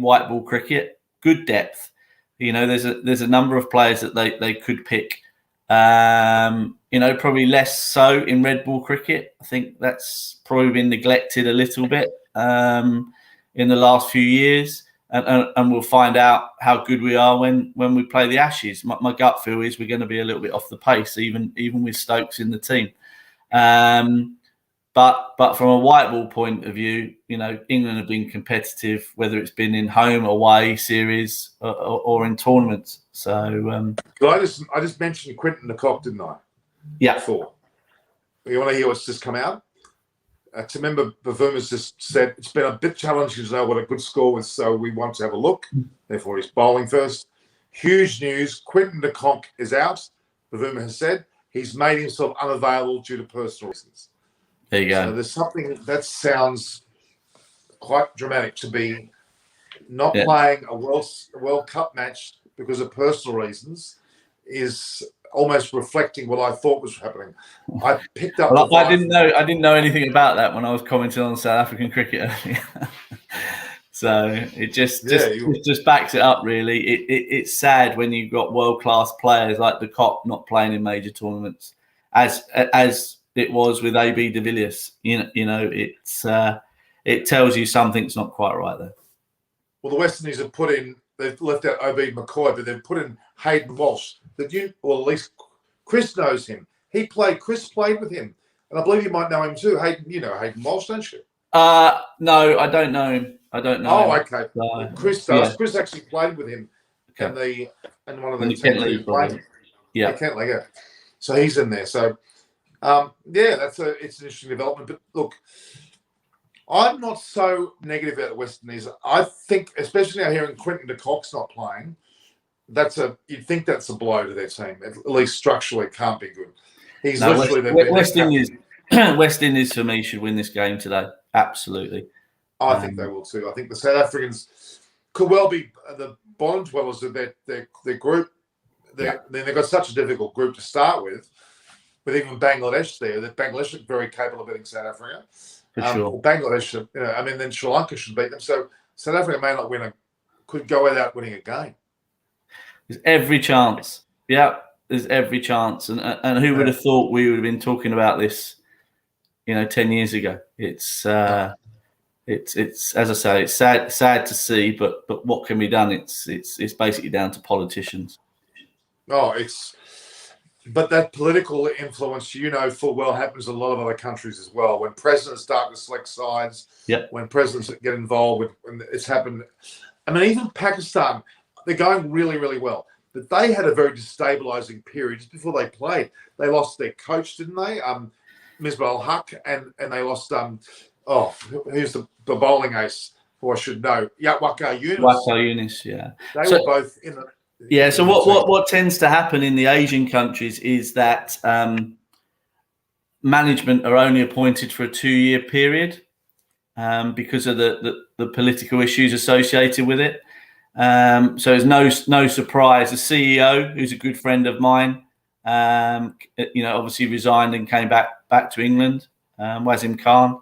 S2: white ball cricket. Good depth. You know, there's a number of players that they could pick. You know, probably less so in red ball cricket. I think that's probably been neglected a little bit in the last few years. And we'll find out how good we are when we play the Ashes. My gut feel is we're going to be a little bit off the pace, even with Stokes in the team. But from a white ball point of view, you know, England have been competitive, whether it's been in home, away series, or in tournaments. So,
S1: I just mentioned Quinton de Kock, didn't I?
S2: Yeah.
S1: Before. You want to hear what's just come out? Tememba Bavuma's just said it's been a bit challenging to know what a good score was, so we want to have a look. Therefore, he's bowling first. Huge news: Quinton de Kock is out. Bavuma has said he's made himself unavailable due to personal reasons.
S2: There you go.
S1: So there's something that sounds quite dramatic to be not playing a World Cup match because of personal reasons is almost reflecting what I thought was happening. I picked up.
S2: Well, I didn't know anything about that when I was commenting on South African cricket earlier. So it just backs it up. Really, it's sad when you've got world class players like de Kock not playing in major tournaments, as it was with AB de Villiers. You know, it tells you something's not quite right there.
S1: Well, the West Indies have put in. They've left out Obed McCoy, but they've put in Hayden Walsh. Well, at least Chris knows him. Chris played with him, and I believe you might know him too. Hayden, you know Hayden Walsh, don't you?
S2: No, I don't know him. I don't know
S1: Oh,
S2: him.
S1: okay.
S2: So,
S1: Chris
S2: yeah.
S1: does. Chris actually played with him
S2: Okay.
S1: in one of
S2: In
S1: the
S2: the Kent
S1: teams he
S2: League,
S1: played
S2: probably.
S1: in.
S2: Yeah.
S1: Kent League, yeah. So he's in there. So, yeah, it's an interesting development. But look, I'm not so negative about the West Indies. I think, especially now hearing Quinton de Kock's not playing, you'd think that's a blow to their team. At least structurally, it can't be good. He's
S2: No,
S1: literally
S2: West Indies. West Indies for me should win this game today. Absolutely.
S1: I think they will too. I think the South Africans could well be the bottom dwellers of their group. They've got such a difficult group to start with even Bangladesh there. That Bangladesh are very capable of beating South Africa.
S2: For sure.
S1: Or Bangladesh, then Sri Lanka should beat them. So South Africa may not could go without winning a game.
S2: There's every chance. Yeah, there's every chance. And who would have thought we would have been talking about this, 10 years ago? It's as I say, it's sad to see, but what can be done? It's basically down to politicians.
S1: But that political influence, full well, happens in a lot of other countries as well. When presidents start to select sides, when presidents get involved, when it's happened. I mean, even Pakistan, they're going really, really well. But they had a very destabilising period just before they played. They lost their coach, didn't they? Misbah al-Haq, and they lost, who's the bowling ace, who I should know? Waqar Younis.
S2: Waqar Younis, yeah.
S1: They were both in the...
S2: Yeah, so what tends to happen in the Asian countries is that management are only appointed for a 2-year period because of the political issues associated with it. So it's no surprise. The CEO, who's a good friend of mine, obviously resigned and came back to England, Wasim Khan.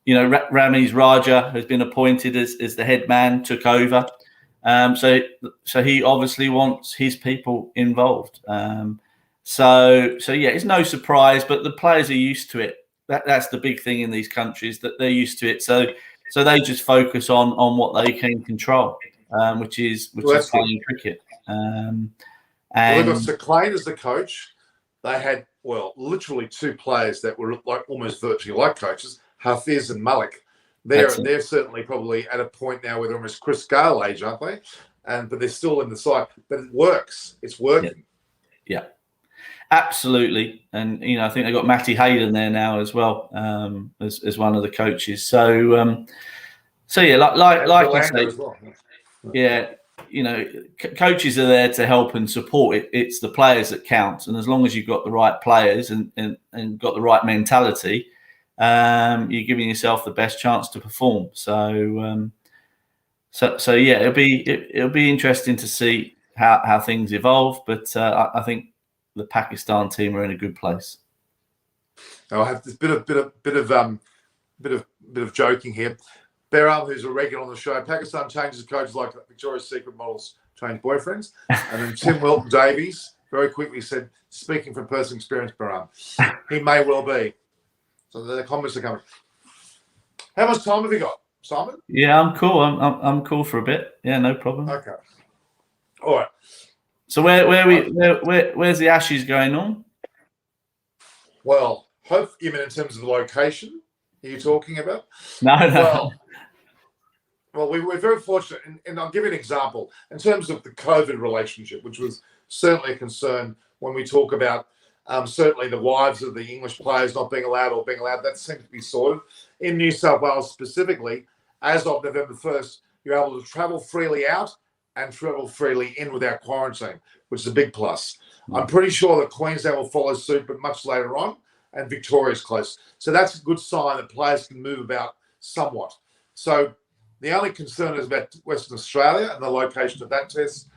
S2: Ramiz Raja has been appointed as the head man, took over. So he obviously wants his people involved. So yeah, it's no surprise, but the players are used to it. That's the big thing in these countries, that they're used to it. So they just focus on what they can control, which is playing cricket. And
S1: they've got Sir Clay as the coach. They had literally 2 players that were almost virtually like coaches, Hafiz and Malik. They're certainly probably at a point now where they're almost Chris Gale age, aren't they? But they're still in the side. But it works. It's working.
S2: Yeah. Absolutely. And I think they've got Matty Hayden there now as well, as one of the coaches. So yeah, like you say, as well. Yeah, coaches are there to help and support it. It's the players that count, and as long as you've got the right players and got the right mentality, you're giving yourself the best chance to perform. So yeah, it'll be interesting to see how things evolve. But I think the Pakistan team are in a good place.
S1: I'll have this bit of joking here. Behram, who's a regular on the show, Pakistan changes coaches like Victoria's Secret models change boyfriends. And then Tim Wilton Davies very quickly said, speaking from personal experience, Behram, he may well be. So the comments are coming. How much time have you got, Simon?
S2: Yeah, I'm cool. I'm cool for a bit. Yeah, no problem.
S1: Okay. All right.
S2: So where's the Ashes going on?
S1: Well, you mean in terms of the location? Are you talking about?
S2: No.
S1: Well, we're very fortunate, and I'll give you an example in terms of the COVID relationship, which was certainly a concern when we talk about certainly the wives of the English players not being allowed or being allowed. That seems to be sorted. In New South Wales specifically, as of November 1st, you're able to travel freely out and travel freely in without quarantine, which is a big plus. I'm pretty sure that Queensland will follow suit, but much later on, and Victoria's close. So that's a good sign that players can move about somewhat. So the only concern is about Western Australia and the location of that test,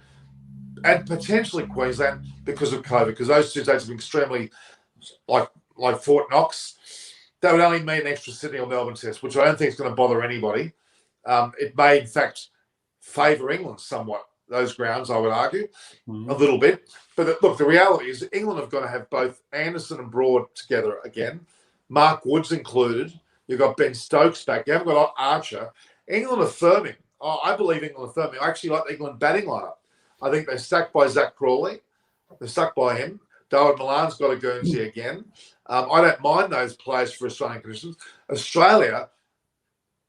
S1: and potentially Queensland because of COVID, because those 2 states have been extremely, like Fort Knox. That would only mean an extra Sydney or Melbourne test, which I don't think is going to bother anybody. It may, in fact, favour England somewhat, those grounds, I would argue, a little bit. But look, the reality is England have got to have both Anderson and Broad together again. Mark Wood's included. You've got Ben Stokes back. You haven't got Archer. England are firming. I believe England are firming. I actually like the England batting lineup. I think they're stuck by Zach Crawley. They're stuck by him. David Milan's got a Guernsey again. I don't mind those players for Australian conditions. Australia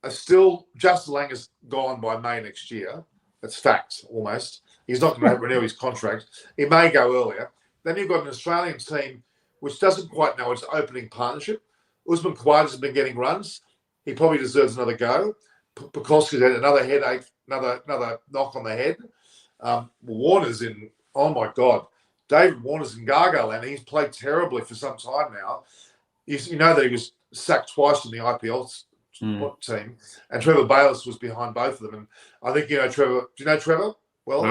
S1: are still, Justin Langer's gone by May next year. That's fact, almost. He's not going to renew his contract. He may go earlier. Then you've got an Australian team which doesn't quite know its opening partnership. Usman Khawaja's been getting runs. He probably deserves another go. Pekoski's had another headache, another knock on the head. Warner's in, oh my God. David Warner's in Gargoyle, and he's played terribly for some time now. You know that he was sacked twice in the IPL team, and Trevor Bayliss was behind both of them. And I think you know Trevor. Do you know Trevor? Well,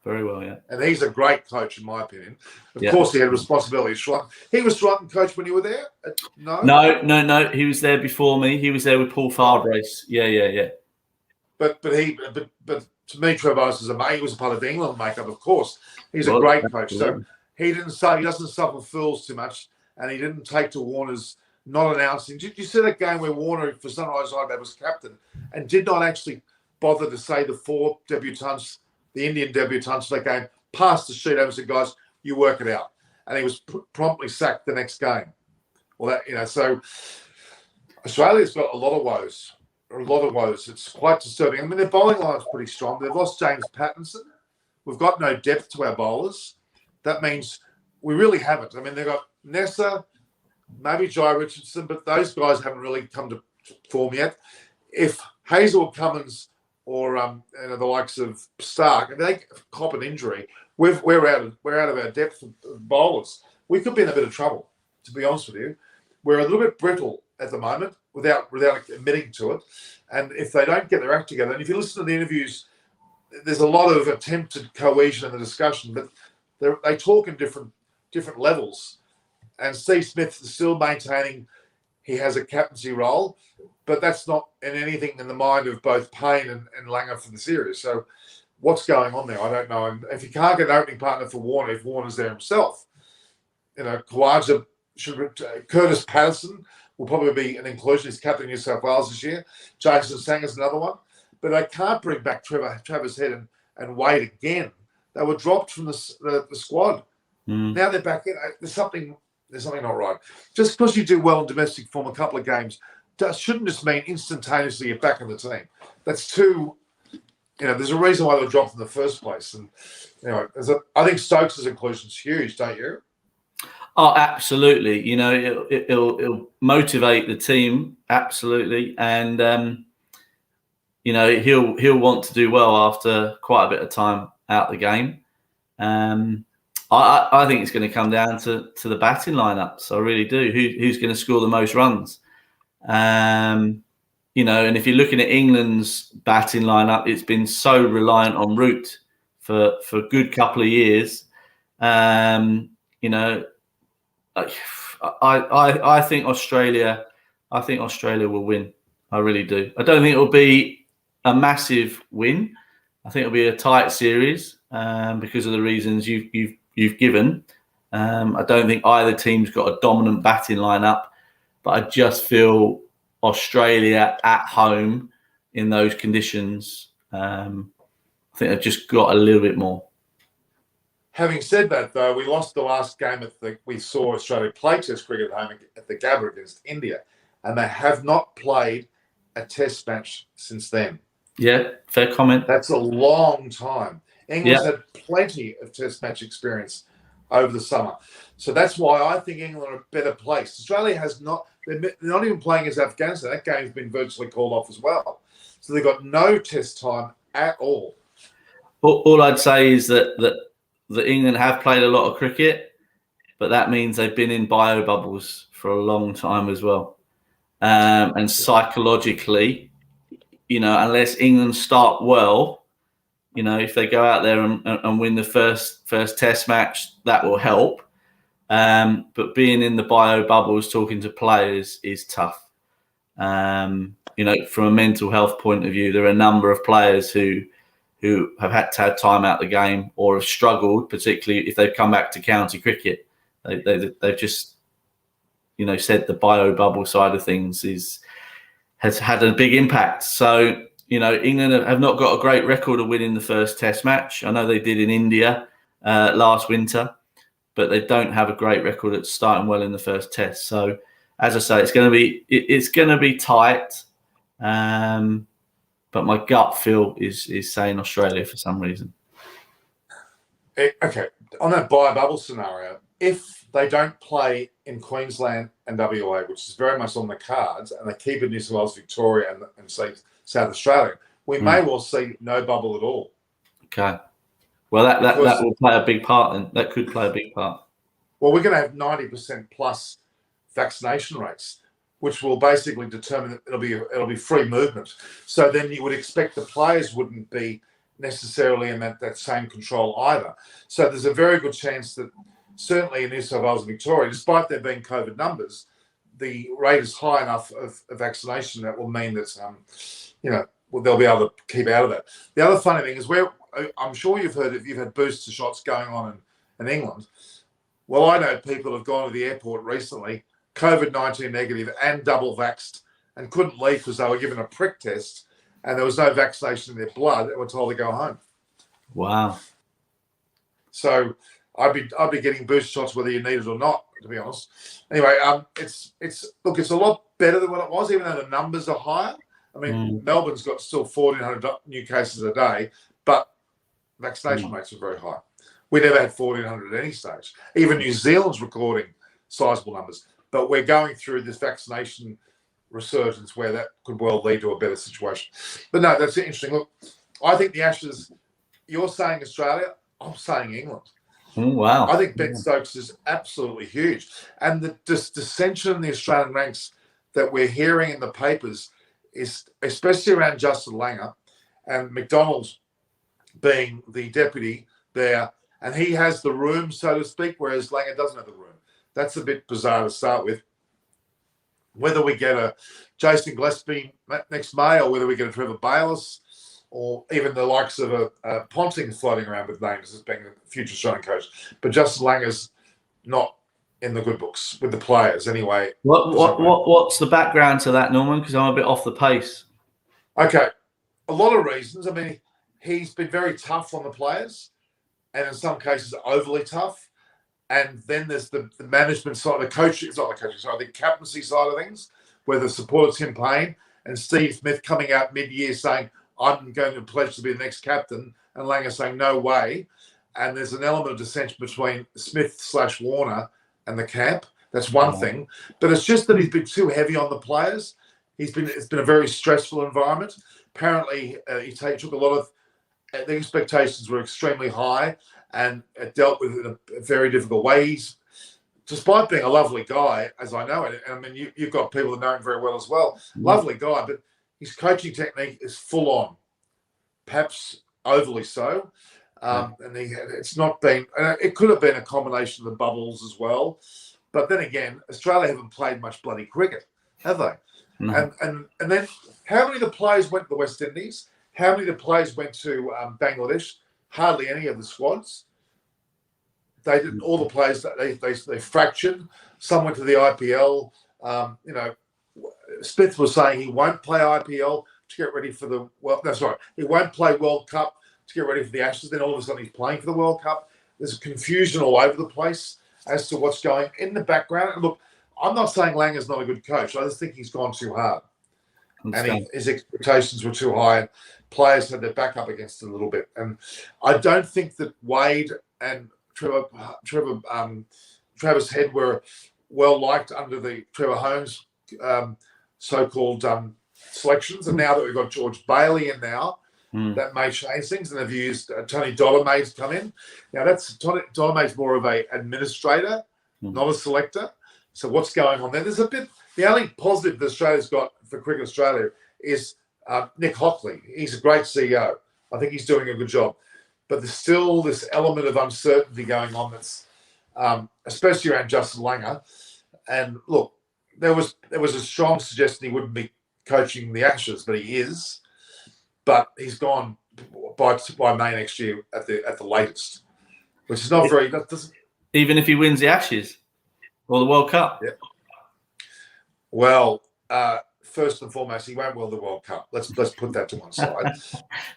S2: very well, yeah.
S1: And he's a great coach, in my opinion. Of course, he had responsibility. He was Sri Lankan coach when you were there.
S2: No. He was there before me. He was there with Paul Farbrace. Yeah.
S1: But to me, Trevor Bayliss is he was a part of the England makeup, of course. He's a great coach. So he doesn't suffer fools too much, and he didn't take to Warner's not announcing. Did you see that game where Warner for Sunrise Hyderabad was captain and did not actually bother to say the four debutants, the Indian debutants for that game, passed the sheet over and said, guys, you work it out. And he was promptly sacked the next game. Well, so Australia's got a lot of woes. It's quite disturbing. I mean, their bowling line's pretty strong. They've lost James Pattinson. We've got no depth to our bowlers. That means we really haven't. I mean, they've got Nessa, maybe Jai Richardson, but those guys haven't really come to form yet. If Hazel Cummins or the likes of Stark, if they cop an injury, we're out of our depth of bowlers. We could be in a bit of trouble, to be honest with you. We're a little bit brittle at the moment without admitting to it. And if they don't get their act together, and if you listen to the interviews, there's a lot of attempted cohesion in the discussion, but they talk in different levels. And Steve Smith is still maintaining he has a captaincy role, but that's not in anything in the mind of both Payne and Langer for the series. So what's going on there? I don't know. And if you can't get an opening partner for Warner, if Warner's there himself, Khawaja Curtis Patterson will probably be an inclusion. He's captain of New South Wales this year. Jason Sanger's another one. But they can't bring back Travis Head and Wade again. They were dropped from the squad. Now they're back in. There's something not right. Just because you do well in domestic form a couple of games shouldn't just mean instantaneously you're back in the team. That's too, there's a reason why they were dropped in the first place. And I think Stokes' inclusion is huge, don't you?
S2: Oh, absolutely. It'll motivate the team, absolutely. And, he'll want to do well after quite a bit of time out the game. I think it's going to come down to the batting lineups. I really do. Who's going to score the most runs? And if you're looking at England's batting lineup, it's been so reliant on Root for a good couple of years. I think Australia will win. I really do. I don't think it'll be a massive win. I think it'll be a tight series because of the reasons you've given. I don't think either team's got a dominant batting lineup, but I just feel Australia at home in those conditions. I think they've just got a little bit more.
S1: Having said that, though, we lost the last game we saw Australia play Test cricket at home at the Gabba against India, and they have not played a Test match since then.
S2: Yeah, fair comment.
S1: That's a long time. England's had plenty of Test match experience over the summer. So that's why I think England are a better place. Australia has not, they're not even playing as Afghanistan. That game's been virtually called off as well. So they've got no Test time at all.
S2: All I'd say is that England have played a lot of cricket, but that means they've been in bio bubbles for a long time as well. And psychologically, unless England start well, if they go out there and win the first Test match, that will help. But being in the bio bubbles, talking to players is tough. From a mental health point of view, there are a number of players who have had to have time out the game or have struggled, particularly if they've come back to county cricket. They've just, said the bio bubble side of things has had a big impact. So, England have not got a great record of winning the first Test match. I know they did in India last winter. but they don't have a great record at starting well in the first test. So, as I say, it's going to be tight. But my gut feel is saying Australia for some reason.
S1: Okay, on that bubble scenario, if they don't play in Queensland and WA, which is very much on the cards, and they keep it New South Wales, Victoria, and say South Australia, we may well see no bubble at all.
S2: Okay. Well, that will play a big part, and that could play a big part.
S1: Well, we're going to have 90% plus vaccination rates, which will basically determine that it'll be free movement. So then you would expect the players wouldn't be necessarily in that same control either. So there's a very good chance that certainly in New South Wales and Victoria, despite there being COVID numbers, the rate is high enough of vaccination that will mean that they'll be able to keep out of that. The other funny thing is I'm sure you've heard if you've had booster shots going on in England. Well, I know people have gone to the airport recently, COVID-19 negative and double vaxxed, and couldn't leave because they were given a prick test and there was no vaccination in their blood and were told to go home.
S2: Wow.
S1: So I'd be getting booster shots whether you need it or not, to be honest. Anyway, it's a lot better than what it was, even though the numbers are higher. I mean, Melbourne's got still 1,400 new cases a day, but vaccination rates are very high. We never had 1,400 at any stage. Even New Zealand's recording sizable numbers. But we're going through this vaccination resurgence where that could well lead to a better situation. But no, that's interesting. Look, I think the Ashes, you're saying Australia, I'm saying England.
S2: Wow.
S1: I think Ben Stokes is absolutely huge. And the dissension in the Australian ranks that we're hearing in the papers is especially around Justin Langer and McDonald's being the deputy there. And he has the room, so to speak, whereas Langer doesn't have the room. That's a bit bizarre to start with. Whether we get a Jason Gillespie next May or whether we get a Trevor Bayliss or even the likes of a Ponting floating around with names as being a future Australian coach. But Justin Langer's not in the good books with the players anyway.
S2: What's the background to that, Norman? Because I'm a bit off the pace.
S1: Okay. A lot of reasons. I mean, he's been very tough on the players and in some cases overly tough. And then there's the management side, the coaching, it's not the coaching side, the captaincy side of things, where the supporters him playing and Steve Smith coming out mid-year saying, I'm going to pledge to be the next captain, and Langer saying, no way. And there's an element of dissension between Smith/Warner and the camp. That's one thing. But it's just that he's been too heavy on the players. It's been a very stressful environment. Apparently, he took a lot of, the expectations were extremely high, and it dealt with it in a very difficult way. He's, despite being a lovely guy, as I know it, and I mean, you've got people that know him very well as well. Lovely guy, but his coaching technique is full on, perhaps overly so. And it's not been, it could have been a combination of the bubbles as well. But then again, Australia haven't played much bloody cricket, have they? No. And then how many of the players went to the West Indies? How many of the players went to Bangladesh? Hardly any of the squads. They didn't. All the players that they fractured. Some went to the IPL. Smith was saying he won't play IPL to get ready for the he won't play World Cup to get ready for the Ashes. Then all of a sudden he's playing for the World Cup. There's confusion all over the place as to what's going in the background. And look, I'm not saying Langer's not a good coach. I just think he's gone too hard, and his expectations were too high. And players had their back up against it a little bit. And I don't think that Wade and Travis Head were well liked under the Trevor Holmes so-called selections. And now that we've got George Bailey in now, that may change things. And they've used Tony Dolomay's come in. Now Tony Dolomay's more of an administrator, not a selector. So what's going on there? There's a bit. The only positive that Australia's got for Cricket Australia is Nick Hockley. He's a great CEO. I think he's doing a good job. But there's still this element of uncertainty going on that's especially around Justin Langer. And look, there was a strong suggestion he wouldn't be coaching the Ashes, but he is. But he's gone by May next year at the latest, which is not very. That doesn't.
S2: Even if he wins the Ashes or the World Cup.
S1: Yeah. Well, first and foremost, he won't win the World Cup. Let's put that to one side.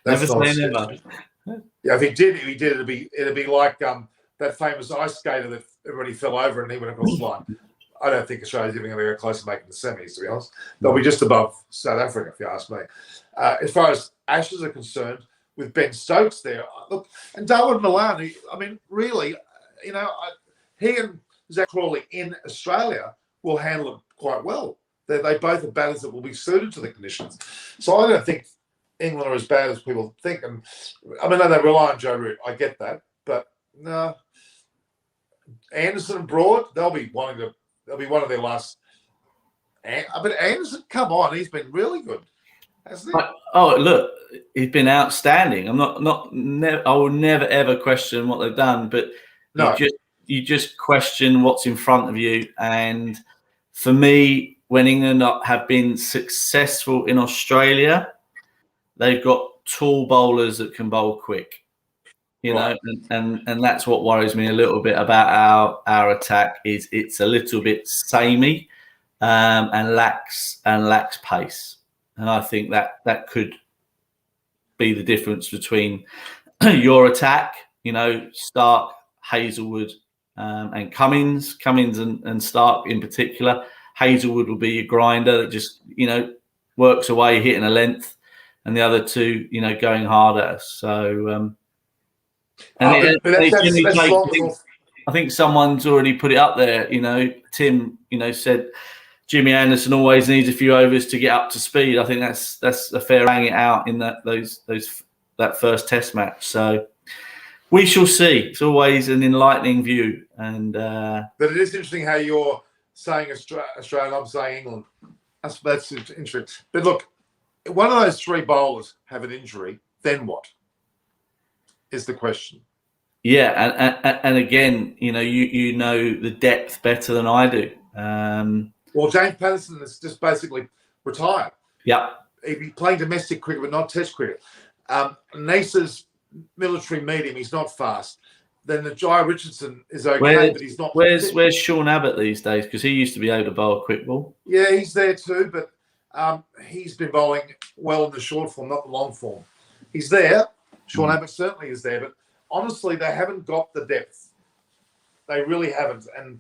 S2: Never say never.
S1: Yeah, if he did, it'd be like that famous ice skater that everybody fell over and he went across the line. I don't think Australia's even going to go close to making the semis, to be honest. They'll be just above South Africa, if you ask me. As far as Ashes are concerned, with Ben Stokes there, look, and Darwin Milan, I mean, really, you know, he and Zach Crawley in Australia will handle it quite well. They both are batters that will be suited to the conditions. So I don't think England are as bad as people think. And I mean, they rely on Joe Root. I get that. But no, Anderson and Broad, they'll be one of their last. But Anderson, come on, he's been really good, hasn't he?
S2: Oh, look, he's been outstanding. I will never ever question what they've done, but
S1: no.
S2: you just question what's in front of you. And for me, when England have been successful in Australia, they've got tall bowlers that can bowl quick. You know, and that's what worries me a little bit about our attack. Is it's a little bit samey and lacks pace, and I think that could be the difference between your attack. You know, Stark, Hazelwood, and Cummins and Stark in particular. Hazelwood will be your grinder that just, you know, works away hitting a length, and the other two, you know, going hard at us. So. I think someone's already put it up there. You know, Tim, you know, said Jimmy Anderson always needs a few overs to get up to speed. I think that's a fair hang it out in that first Test match. So we shall see. It's always an enlightening view, and
S1: but it is interesting how you're saying Australia, I'm saying England. That's interesting. But look, one of those three bowlers have an injury. Then what? Is the question.
S2: Yeah, and again, you know, you know the depth better than I do.
S1: Well, James Patterson is just basically retired.
S2: Yeah,
S1: He'd be playing domestic cricket, but not Test cricket. Nasa's military medium. He's not fast. Then the Jai Richardson is okay, but he's not.
S2: Where's Sean Abbott these days? Because he used to be able to bowl a quick ball.
S1: Yeah, he's there too, but he's been bowling well in the short form, not the long form. He's there. Sean Abbott certainly is there, but honestly, they haven't got the depth. They really haven't, and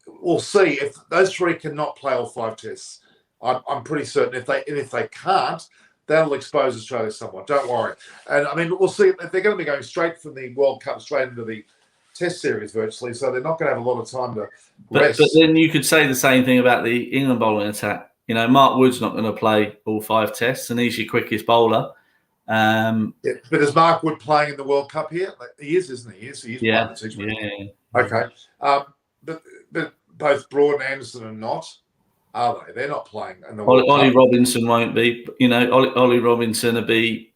S1: we'll see if those three cannot play all 5 tests. I'm pretty certain if they can't, that'll expose Australia somewhat. Don't worry. And I mean, we'll see if they're going to be going straight from the World Cup straight into the Test series virtually, so they're not going to have a lot of time to rest.
S2: But then you could say the same thing about the England bowling attack. You know, Mark Wood's not going to play all 5 tests, and he's your quickest bowler.
S1: Yeah, but is Mark Wood playing in the World Cup here? He is, isn't he? He is playing the T20. Okay. But both Broad and Anderson are not, are they? They're not playing in the World Cup.
S2: Ollie Robinson won't be. You know, Ollie Robinson will be.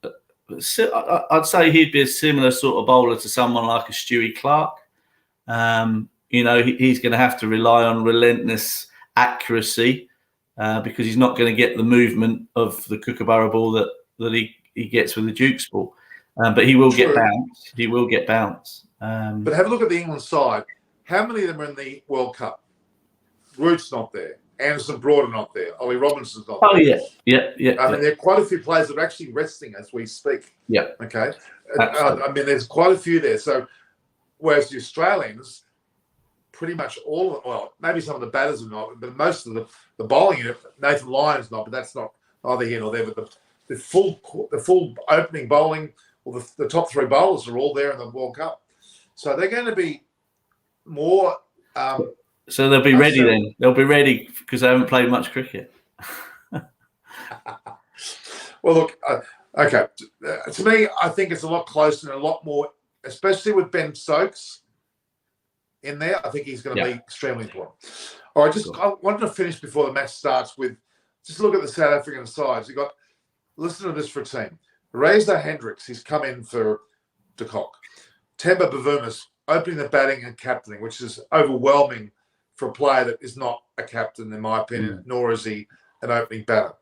S2: I'd say he'd be a similar sort of bowler to someone like a Stewie Clark. You know, he's going to have to rely on relentless accuracy because he's not going to get the movement of the Kookaburra ball that he gets with the Duke's ball. But he will get bounced. He will get bounced.
S1: But have a look at the England side. How many of them are in the World Cup? Root's not there. Anderson, Broad are not there. Ollie Robinson's not there.
S2: Oh, yeah.
S1: I mean, there are quite a few players that are actually resting as we speak.
S2: Yeah.
S1: Okay. I mean, there's quite a few there. So, whereas the Australians, pretty much all, well, maybe some of the batters are not, but most of the bowling unit, Nathan Lyon's not, but that's not either here nor there. But the full opening bowling, or the top 3 bowlers are all there in the World Cup. So they're going to be more.
S2: So they'll be ready then. They'll be ready because they haven't played much cricket.
S1: Well, look, okay. To me, I think it's a lot closer and a lot more, especially with Ben Stokes in there. I think he's going to be extremely important. All right, I wanted to finish before the match starts with just look at the South African sides. You got, listen to this for a team. Reza Hendricks, he's come in for de Kock. Temba Bavumas opening the batting and captaining, which is overwhelming for a player that is not a captain, in my opinion, nor is he an opening batter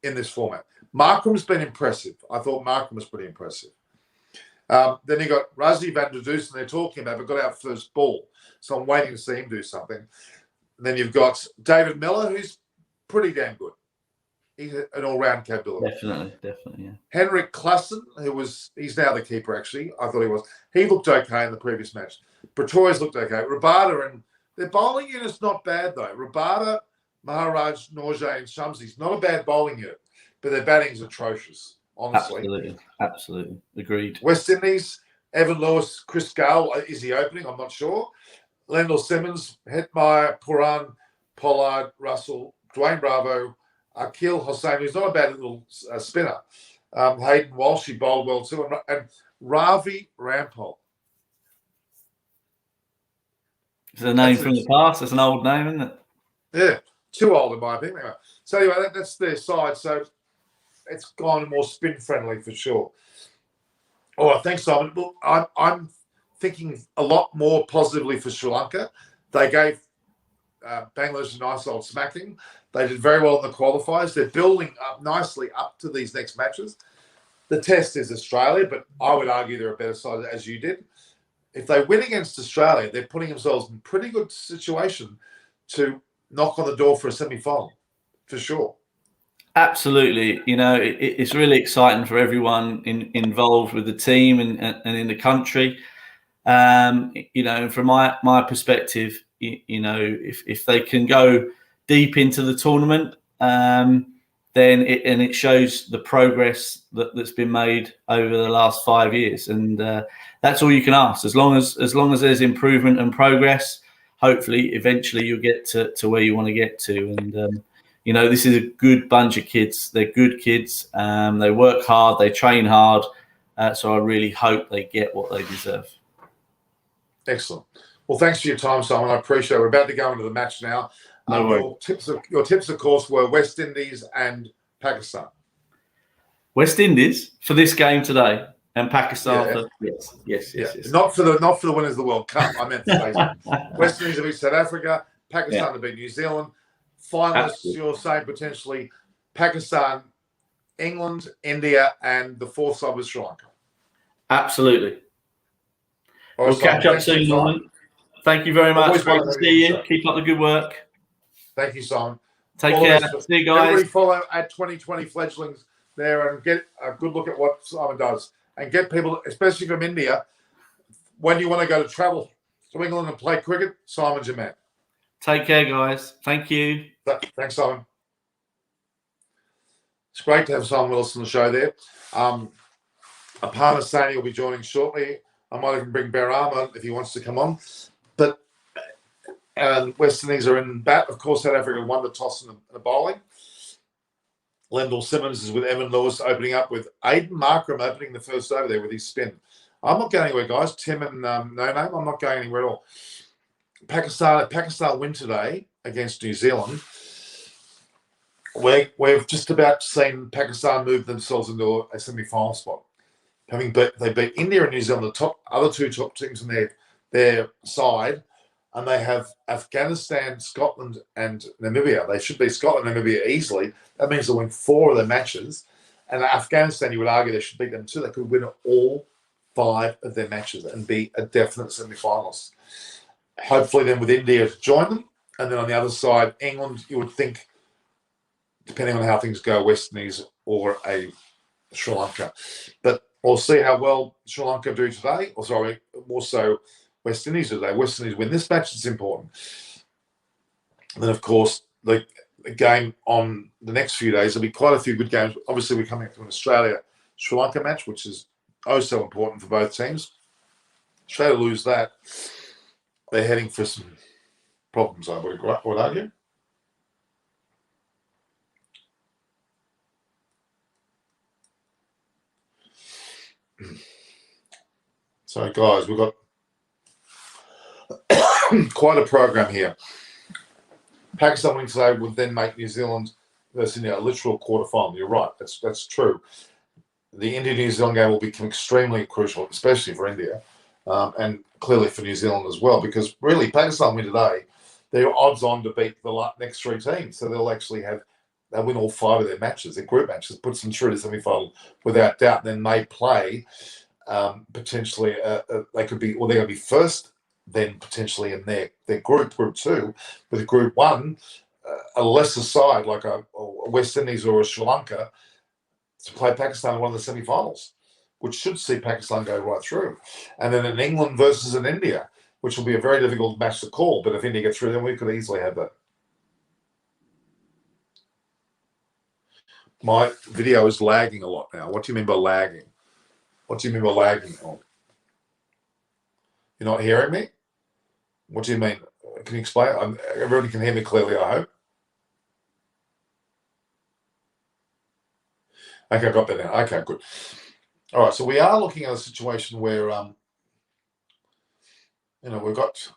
S1: in this format. Markram's been impressive. I thought Markram was pretty impressive. Then you got Rasdi van der Dusen they're talking about, but got out first ball. So I'm waiting to see him do something. And then you've got David Miller, who's pretty damn good. he's an all-round capability.
S2: Definitely, yeah.
S1: Henrik Klassen, he's now the keeper, actually. I thought he was. He looked okay in the previous match. Pretorius looked okay. Rabada, and their bowling unit's not bad, though. Rabada, Maharaj, Norjay, and Shamsi's not a bad bowling unit, but their batting's atrocious, honestly.
S2: Absolutely. Agreed.
S1: West Indies, Evan Lewis, Chris Gale, is he opening? I'm not sure. Lendl Simmons, Hetmeyer, Puran, Pollard, Russell, Dwayne Bravo, Akil Hossain, who's not a bad little spinner. Hayden Walsh, he bowled well too. And Ravi Rampal.
S2: It's a name from the past. It's an old name, isn't it?
S1: Yeah, too old in my opinion. Anyway. So anyway, that's their side. So it's gone more spin friendly for sure. All right, thanks, Simon. Well, I'm thinking a lot more positively for Sri Lanka. They gave Bangladesh a nice old smacking. They did very well in the qualifiers. They're building up nicely up to these next matches. The test is Australia, but I would argue they're a better side, as you did. If they win against Australia, they're putting themselves in a pretty good situation to knock on the door for a semi-final, for sure.
S2: Absolutely. You know, it's really exciting for everyone involved with the team and in the country. You know, from my perspective, you know, if they can go deep into the tournament, then it shows the progress that's been made over the last 5 years, and that's all you can ask. As long as there's improvement and progress, hopefully, eventually you'll get to where you want to get to. And you know, this is a good bunch of kids. They're good kids. They work hard. They train hard. So I really hope they get what they deserve.
S1: Excellent. Well, thanks for your time, Simon. I appreciate it. We're about to go into the match now. Your tips, of course, were West Indies and Pakistan.
S2: West Indies for this game today, and Pakistan. Yes.
S1: Not for the winners of the World Cup. I meant to say West Indies to beat South Africa, Pakistan to beat New Zealand. Finalists, you're saying potentially Pakistan, England, India, and the fourth side was Sri Lanka.
S2: Absolutely. We'll catch up soon, Norman. Thank you very much. Great to see you. Keep up the good work.
S1: Thank you, Simon.
S2: Take care. See you guys.
S1: Everybody follow at 2020 Fledglings there and get a good look at what Simon does. And get people, especially from India, when you want to go to travel to England and play cricket, Simon's your man.
S2: Take care, guys. Thank you.
S1: Thanks, Simon. It's great to have Simon Willis on the show there. Aparna Sani will be joining shortly. I might even bring Barama if he wants to come on. But West Indies are in bat. Of course, South Africa won the toss and the bowling. Lendl Simmons is with Evan Lewis opening up, with Aiden Markram opening the first over there with his spin. I'm not going anywhere, guys. Tim and No Name, I'm not going anywhere at all. Pakistan win today against New Zealand. We've just about seen Pakistan move themselves into a semi-final spot. They beat India and New Zealand, the other two top teams in their side, and they have Afghanistan, Scotland, and Namibia. They should beat Scotland and Namibia easily. That means they'll win 4 of their matches. And Afghanistan, you would argue they should beat them too. They could win all 5 of their matches and be a definite semi-finalist. Hopefully then with India to join them. And then on the other side, England, you would think, depending on how things go, West Indies or a Sri Lanka. But we'll see how well Sri Lanka do today. Or sorry, more so West Indies do today. West Indies win this match, it's important. And then, of course, the game on the next few days, there'll be quite a few good games. Obviously, we're coming up to an Australia-Sri Lanka match, which is so important for both teams. Australia lose that, they're heading for some problems, I would argue. So, guys, we've got quite a program here. Pakistan winning today would then make New Zealand versus India a literal quarterfinal. You're right. That's true. The India-New Zealand game will become extremely crucial, especially for India, and clearly for New Zealand as well, because really Pakistan win today, they're odds on to beat the next 3 teams. So they'll win all 5 of their matches, their group matches, puts them through to semi-final without doubt. Then they play potentially. They're going to be first. Then potentially in their group 2, with Group 1, a lesser side like a West Indies or a Sri Lanka to play Pakistan in one of the semi-finals, which should see Pakistan go right through. And then in England versus in India, which will be a very difficult match to call. But if India get through, then we could easily have that. My video is lagging a lot now. What do you mean by lagging? What do you mean by lagging? Oh. You're not hearing me? What do you mean? Can you explain? Everybody can hear me clearly, I hope. Okay, I got that now. Okay, good. All right, so we are looking at a situation where, we've got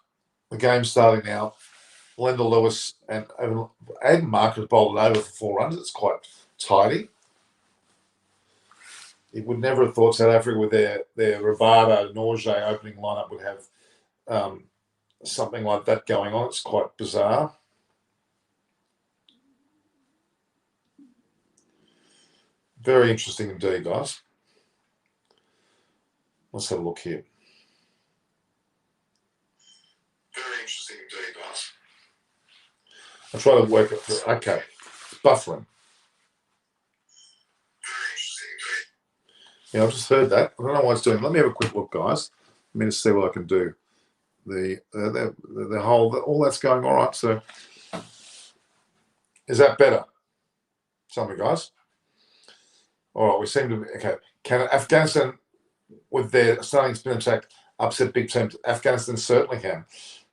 S1: the game starting now. Linda Lewis and Aiden Marcus bowled it over for 4 runs. It's quite tidy. You would never have thought South Africa with their Rabada, Norgay opening lineup would have something like that going on. It's quite bizarre. Very interesting indeed, guys. Let's have a look here. Very interesting indeed, guys. I'll try to work it through. Okay. Buffering. Very interesting indeed. Yeah, I've just heard that. I don't know what it's doing. Let me have a quick look, guys. Let me just see what I can do. The whole, all that's going all right. So is that better? Tell me, guys. All right, we seem to be, okay. Can Afghanistan, with their starting spin attack, upset big teams? Afghanistan certainly can.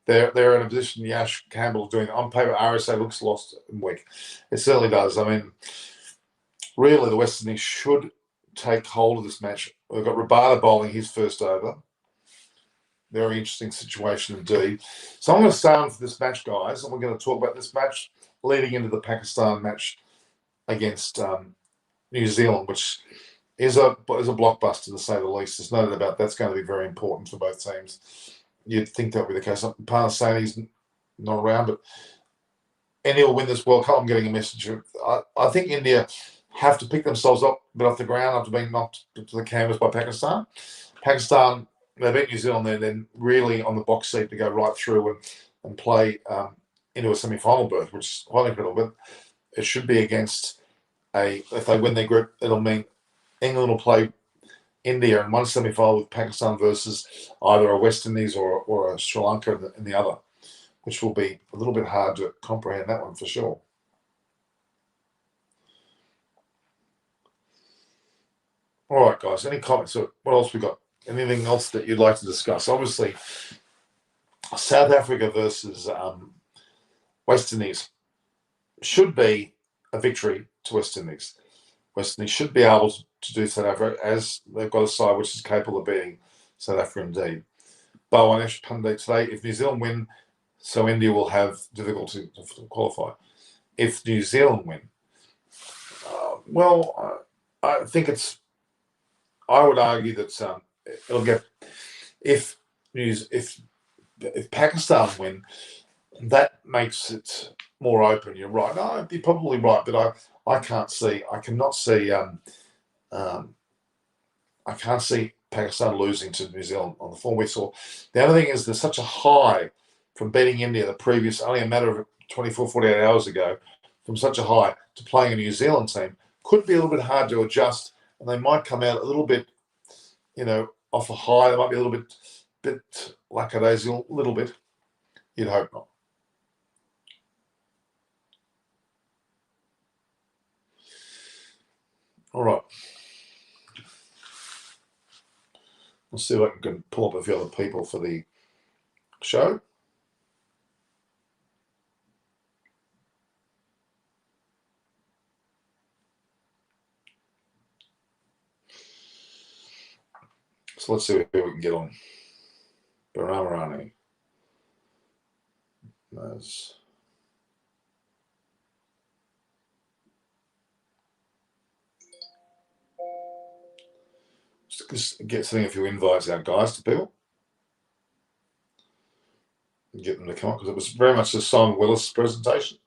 S1: They're in a position. Yash Campbell doing it. On paper, RSA looks lost and weak. It certainly does. I mean, really, the West Indies should take hold of this match. We've got Rabada bowling his first over. Very interesting situation indeed. So I'm going to stay on for this match, guys, and we're going to talk about this match leading into the Pakistan match against New Zealand, which is a blockbuster to say the least. There's no doubt about that's going to be very important for both teams. You'd think that would be the case. Parnasani's not around, but India will win this World Cup. I'm getting a message. I think India have to pick themselves up a bit off the ground after being knocked to the canvas by Pakistan. Pakistan, they beat New Zealand there, then really on the box seat to go right through and play into a semi-final berth, which is highly critical. But it should be against if they win their group, it'll mean England will play India in one semi-final with Pakistan versus either a West Indies or a Sri Lanka in the other, which will be a little bit hard to comprehend that one for sure. All right, guys, any comments? So what else we got? Anything else that you'd like to discuss? Obviously, South Africa versus West Indies should be a victory to West Indies. West Indies should be able to do South Africa as they've got a side which is capable of beating South Africa indeed. Bhawanesh Pandey today, if New Zealand win, so India will have difficulty to qualify. If New Zealand win, I think I would argue that it'll get if Pakistan win, that makes it more open. You're right. No, you're probably right, but I cannot see Pakistan losing to New Zealand on the form we saw. The other thing is there's such a high from beating India the previous, only a matter of 24, 48 hours ago, from such a high to playing a New Zealand team. Could be a little bit hard to adjust, and they might come out a little bit, off a high. They might be a little bit lackadaisical, a little bit. You'd hope not. All right. Let's see if I can pull up a few other people for the show. So let's see who we can get on. Baramarani. Nice. Just sending a few invites out, guys, to people. Get them to come up because it was very much a Simon Willis presentation.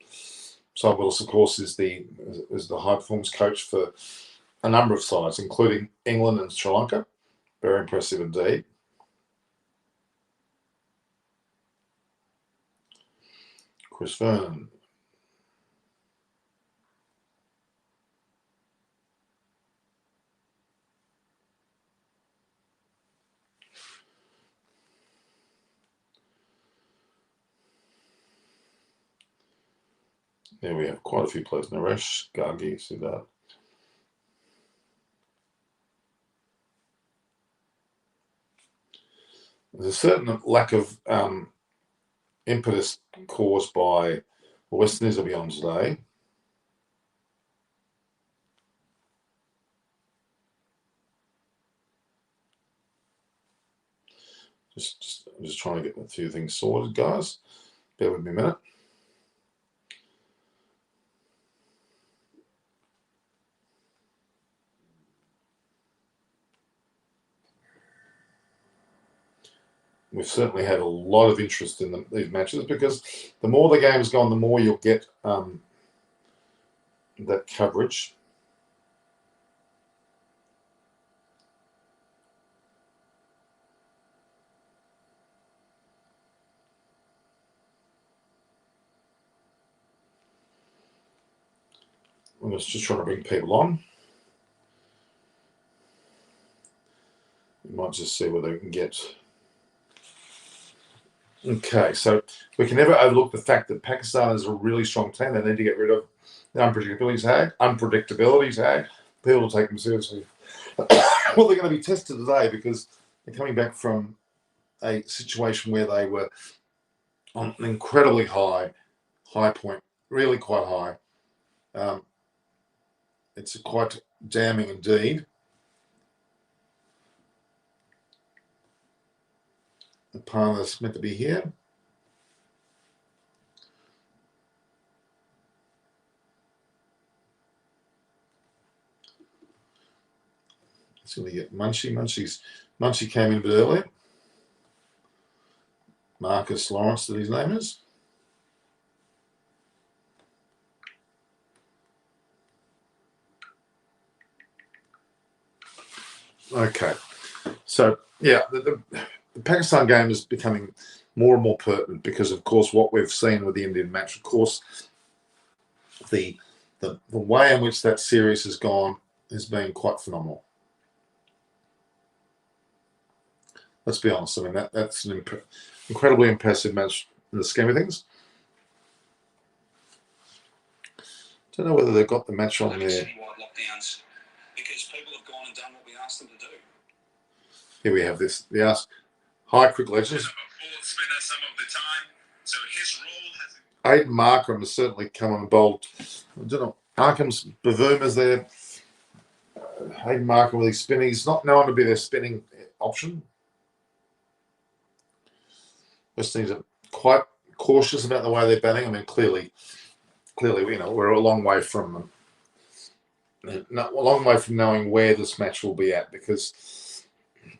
S1: Simon Willis, of course, is the high performance coach for a number of sides, including England and Sri Lanka. Very impressive indeed. Chris Vernon. There we have quite a few players. Naresh, Gargi, see that. There's a certain lack of impetus caused by the West Indies will be on today. I'm just trying to get a few things sorted, guys. Bear with me a minute. We've certainly had a lot of interest in these matches because the more the game's gone, the more you'll get that coverage. I'm just trying to bring people on. We might just see whether we can get. Okay, so we can never overlook the fact that Pakistan is a really strong team. They need to get rid of the unpredictability tag. People will take them seriously. Well, they're going to be tested today because they're coming back from a situation where they were on an incredibly high point, really quite high. It's quite damning indeed. The partner that's meant to be here. So we get Munchie. Munchie came in a bit earlier. Marcus Lawrence, that his name is. Okay, so yeah, the Pakistan game is becoming more and more pertinent because, of course, what we've seen with the Indian match, of course, the way in which that series has gone has been quite phenomenal. Let's be honest. I mean, that's an incredibly impressive match in the scheme of things. Don't know whether they've got the match on there. Because people have gone and done what we asked them to do. Here we have this. The ask. Hi, Quick Legends. Hayden Markham has certainly come on bold. I don't know. Arkham's Bavoom is there. Hayden Markham with his spinning. He's not known to be their spinning option. West Indies are quite cautious about the way they're batting. I mean, clearly, you know, we're a long way from them. A long way from knowing where this match will be at, because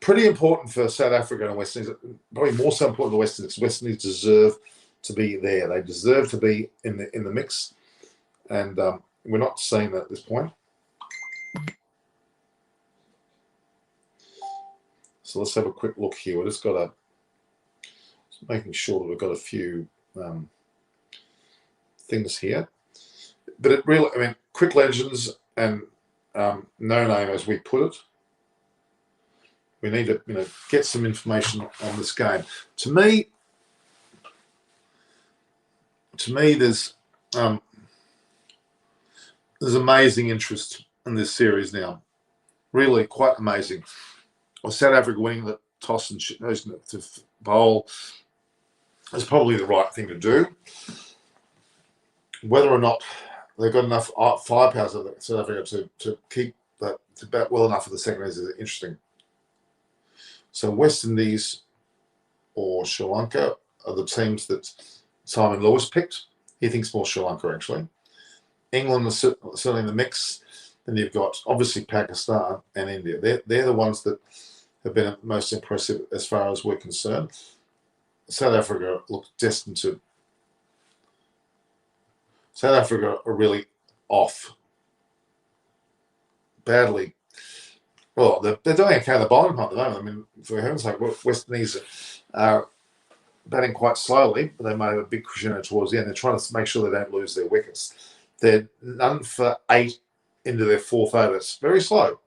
S1: pretty important for South Africa and West Indies, probably more so important for West Indies. West Indies deserve to be there. They deserve to be in the mix, and we're not seeing that at this point. So let's have a quick look here. We've just got making sure that we've got a few things here. But it really, I mean, Quick Legends and No Name, as we put it, we need to, you know, get some information on this game. To me, there's amazing interest in this series now. Really, quite amazing. Well, South Africa winning the toss and to bowl is probably the right thing to do. Whether or not they've got enough firepower of South Africa to keep that to bat well enough for the second is interesting. So West Indies or Sri Lanka are the teams that Simon Lewis picked. He thinks more Sri Lanka, actually. England is certainly in the mix. Then you've got, obviously, Pakistan and India. They're the ones that have been most impressive as far as we're concerned. South Africa looks destined to. South Africa are really off badly. Well, they're doing okay at the bottom at the moment. I mean, for heaven's sake, West Indies are batting quite slowly, but they might have a big crescendo towards the end. They're trying to make sure they don't lose their wickets. They're none for 8 into their 4th over. It's very slow.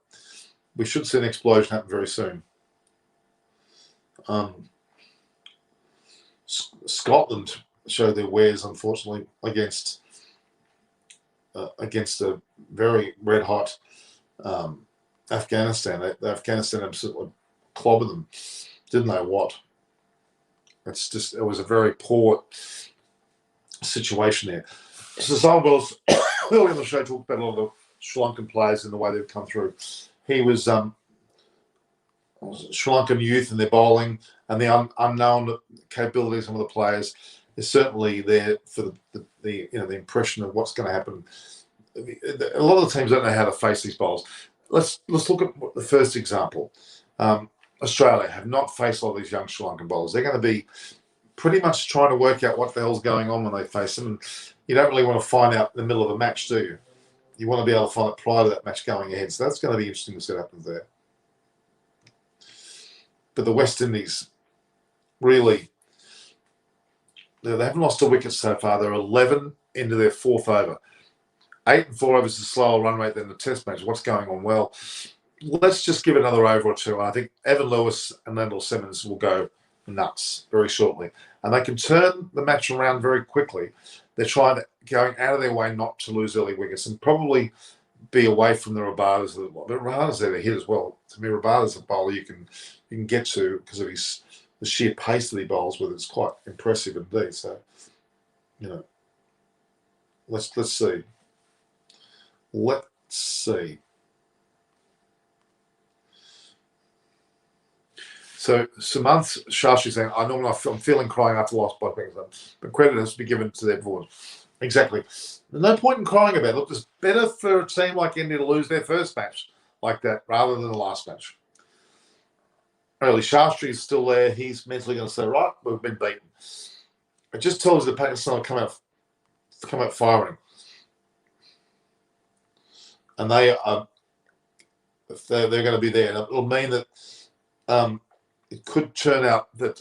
S1: We should see an explosion happen very soon. Scotland showed their wares, unfortunately, against against a very red hot Afghanistan. Afghanistan absolutely clobbered them. Didn't know what. It was a very poor situation there. So Simon Willis, earlier in the show, talked about a lot of the Sri Lankan players and the way they've come through. He was Sri Lankan youth and their bowling and the unknown capabilities of some of the players is certainly there for the impression of what's going to happen. A lot of the teams don't know how to face these bowlers. Let's look at the first example. Australia have not faced all these young Sri Lankan bowlers. They're going to be pretty much trying to work out what the hell's going on when they face them. And you don't really want to find out in the middle of a match, do you? You want to be able to find it prior to that match going ahead. So that's going to be interesting to see what happens there. But the West Indies, really, they haven't lost a wicket so far. They're 11 into their fourth over. 8 and 4 overs is a slower run rate than the Test match. What's going on? Well, let's just give it another over or two. I think Evan Lewis and Lendl Simmons will go nuts very shortly. And they can turn the match around very quickly. They're going out of their way not to lose early wickets and probably be away from the Rabadas. But Rabada's there to hit as well. To me, Rabada's a bowler you can get to because of the sheer pace that he bowls with. It's quite impressive indeed. So, let's see. Let's see. So Sumanth Shastri saying, I'm feeling crying after loss by Pakistan, but credit has to be given to their board. Exactly. There's no point in crying about it. Look, it's better for a team like India to lose their first match like that rather than the last match. Really, Shastri is still there. He's mentally going to say, right, we've been beaten. It just tells you that Pakistan will come out firing. And they're going to be there. And it'll mean that it could turn out that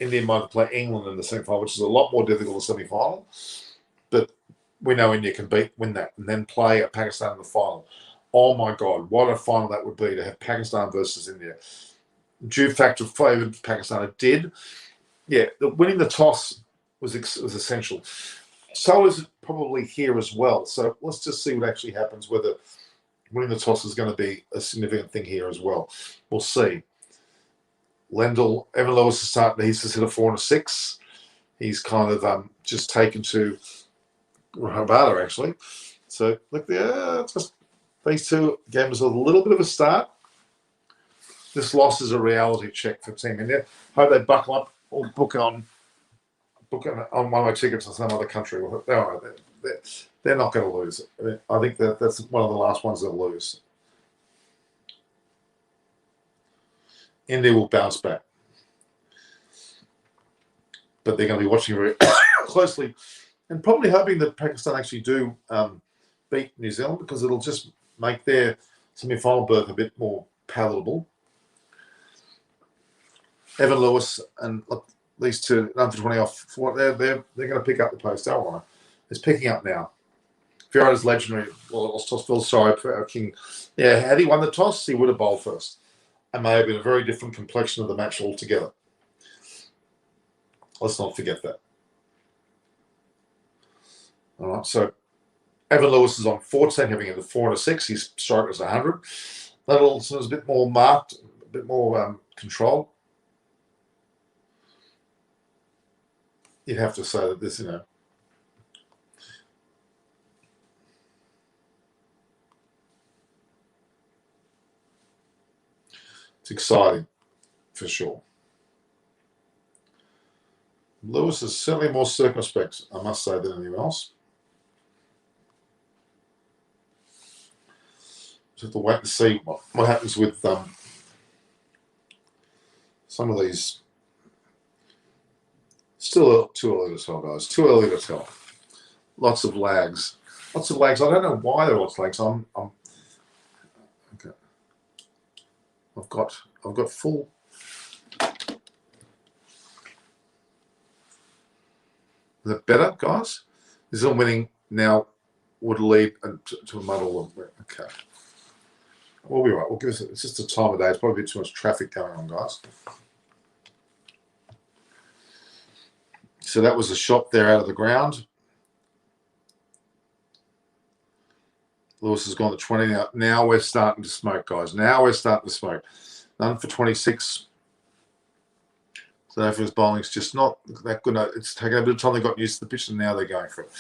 S1: India might play England in the semi-final, which is a lot more difficult than semi-final. But we know India can win that and then play at Pakistan in the final. Oh my God, what a final that would be to have Pakistan versus India. Due factor favoured Pakistan. It did. Yeah, winning the toss was essential. So is it probably here as well. So let's just see what actually happens, whether winning the toss is going to be a significant thing here as well. We'll see. Evan Lewis is starting. He's just hit a 4 and a 6. He's kind of just taken to Rabada actually. So look there, just these two games a little bit of a start. This loss is a reality check for Team India. Hope they buckle up or book on one-way tickets to some other country. They're not going to lose. I think that's one of the last ones they'll lose. India will bounce back. But they're going to be watching very closely and probably hoping that Pakistan actually do beat New Zealand because it'll just make their semi-final berth a bit more palatable. Evan Lewis and these two, under 20 off, they're going to pick up the post. It's picking up now. Virat's legendary. Well, let's feel sorry for our king. Yeah, had he won the toss, he would have bowled first. And may have been a very different complexion of the match altogether. Let's not forget that. All right, so Evan Lewis is on 14, having hit a 4 and a 6. His strike is 100. Little is a bit more marked, a bit more controlled. You'd have to say that this, it's exciting for sure. Lewis is certainly more circumspect, I must say, than anyone else. Just have to wait and see what happens with some of these. Still too early to tell, guys. Too early to tell. Lots of lags. I don't know why there are lots of lags. I'm okay. I've got full. Is that better, guys? This is winning now would lead to a muddle. Okay. We'll be right. It's just the time of day. It's probably a bit too much traffic going on, guys. So that was a shot there out of the ground. Lewis has gone to 20 now. Now we're starting to smoke, guys. Now we're starting to smoke. None for 26. So Africa's bowling's just not that good. It's taken a bit of time. They got used to the pitch, and now they're going for it.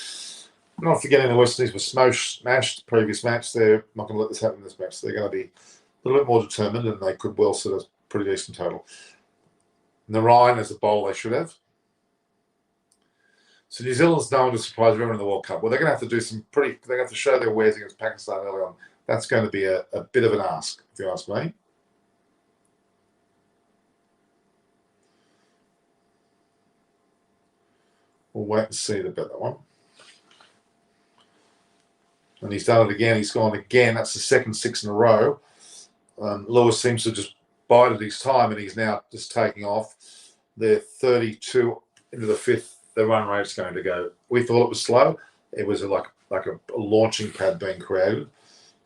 S1: Not forgetting the West Indies were smashed the previous match. They're not going to let this happen in this match. They're going to be a little bit more determined, and they could well set a pretty decent total. Narayan as a bowler, they should have. So New Zealand's known to surprise everyone in the World Cup. Well, they're going to have to do some pretty. They're going to have to show their wares against Pakistan early on. That's going to be a bit of an ask, if you ask me. We'll wait and see about that one. And he's done it again. He's gone again. That's the second 6 in a row. Lewis seems to just bided his time, and he's now just taking off. They're 32 into the 5th. The run rate's going to go. We thought it was slow. It was like a launching pad being created.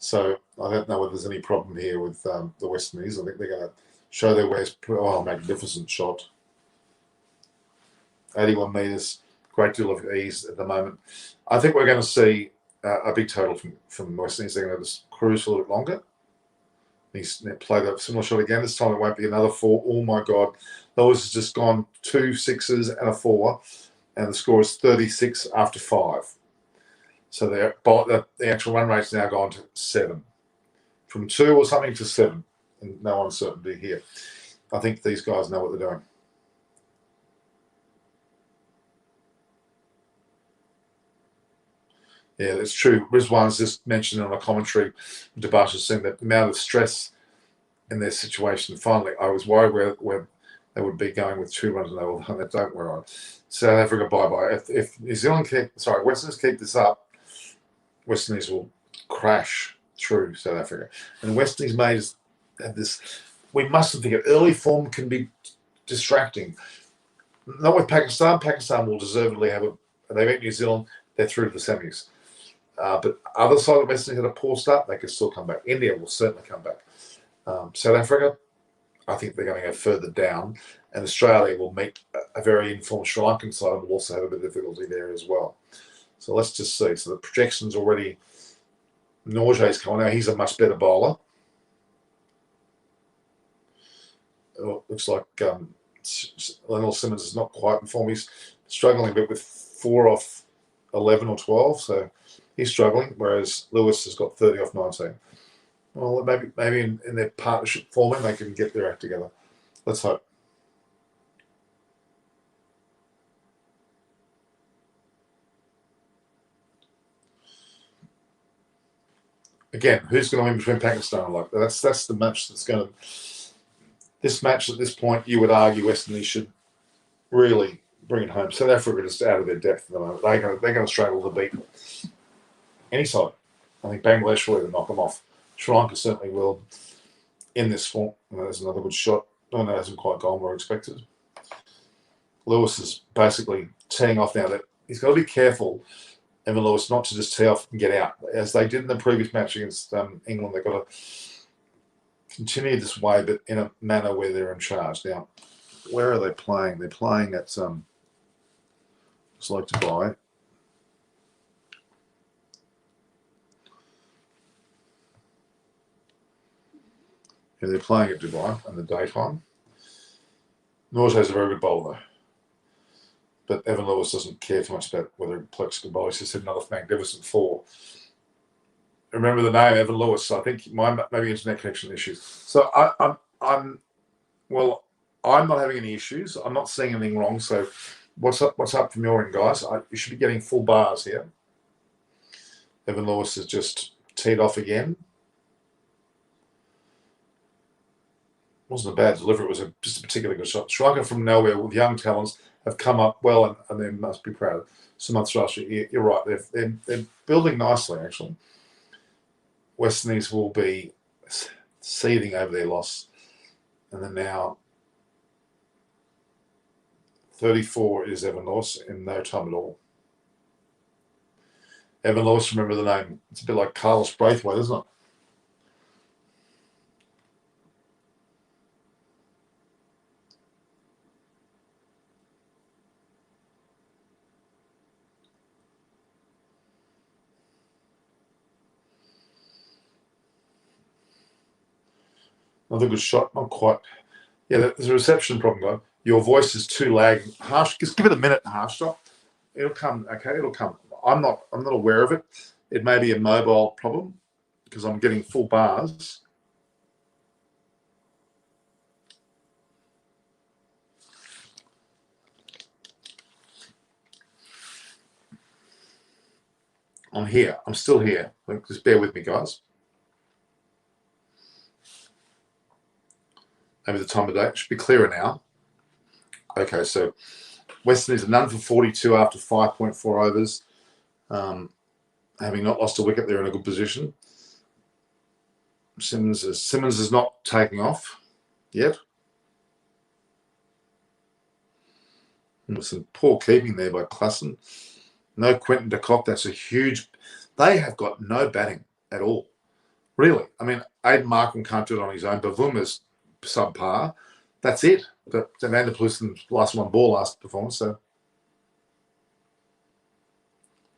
S1: So I don't know whether there's any problem here with the West Indies. I think they're going to show their ways. Oh, magnificent shot. 81 metres. Great deal of ease at the moment. I think we're going to see a big total from West Indies. They're going to just cruise for a little bit longer. He's played a similar shot again. This time it won't be another 4. Oh, my God. Lewis has just gone 2 6s and a 4, and the score is 36 after 5. So the actual run rate's now gone to 7. From 2 or something to 7. And no uncertainty here. I think these guys know what they're doing. Yeah, it's true. Rizwan's just mentioned on a commentary, Debash saying that the amount of stress in their situation. Finally, I was worried where they would be going with 2 runs and they will that don't worry on. South Africa, bye-bye. If New Zealand West Indies keep this up, West Indies will crash through South Africa. And West Indies may have this. We mustn't forget, early form can be distracting. Not with Pakistan. Pakistan will deservedly have they beat New Zealand, they're through to the semis. But other side of West Indies had a poor start, they could still come back. India will certainly come back. South Africa, I think they're going to go further down. And Australia will meet a very informed Sri Lankan side and will also have a bit of difficulty there as well. So let's just see. So the projections already, Norgay's coming out. He's a much better bowler. Looks like Lionel Simmons is not quite in form. He's struggling a bit with 4 off 11 or 12. So he's struggling, whereas Lewis has got 30 off 19. Well, maybe in their partnership forming, they can get their act together. Let's hope. Again, who's going to win between Pakistan and like that? That's the match that's going to. This match at this point, you would argue West Indies should really bring it home. South Africa is out of their depth at the moment. They're going to struggle to beat any side. I think Bangladesh will either knock them off. Sri Lanka certainly will in this form. There's another good shot. No, it hasn't quite gone where expected. Lewis is basically teeing off now. That he's got to be careful, Evan Lewis, not to just tee off and get out. As they did in the previous match against England, they've got to continue this way, but in a manner where they're in charge. Now, where are they playing? They're playing at Select Dubai. Yeah, they're playing at Dubai in the daytime. Norgay's a very good bowler, but Evan Lewis doesn't care too much about whether he plays good bowler. He's just had another magnificent 4. Remember the name, Evan Lewis. I think maybe internet connection issues. So I'm not having any issues. I'm not seeing anything wrong. So what's up from your end, guys? You should be getting full bars here. Evan Lewis has just teed off again. Wasn't a bad delivery. It was just a particularly good shot. Sri Lanka from nowhere with young talents have come up well, and they must be proud. Sumanth Rashid, you're right. They're building nicely, actually. West Indies will be seething over their loss, and then now 34 is Evan Lewis in no time at all. Evan Lewis, remember the name. It's a bit like Carlos Braithwaite, isn't it? Another good shot. Not quite. Yeah, there's a reception problem, guys. Your voice is too lagging. Harsh, just give it a minute, Harsh. Stop. It'll come. Okay, it'll come. I'm not aware of it. It may be a mobile problem because I'm getting full bars. I'm here. I'm still here. Just bear with me, guys. Maybe the time of day should be clearer now. Okay, so Western is a none for 42 after 5.4 overs. Having not lost a wicket, they're in a good position. Simmons is not taking off yet. And some poor keeping there by Klassen. No Quentin de Kock. That's a huge. They have got no batting at all. Really. I mean, Aiden Markham can't do it on his own. Bavum is subpar. That's it. But Van der Plussen last one ball last performance. So,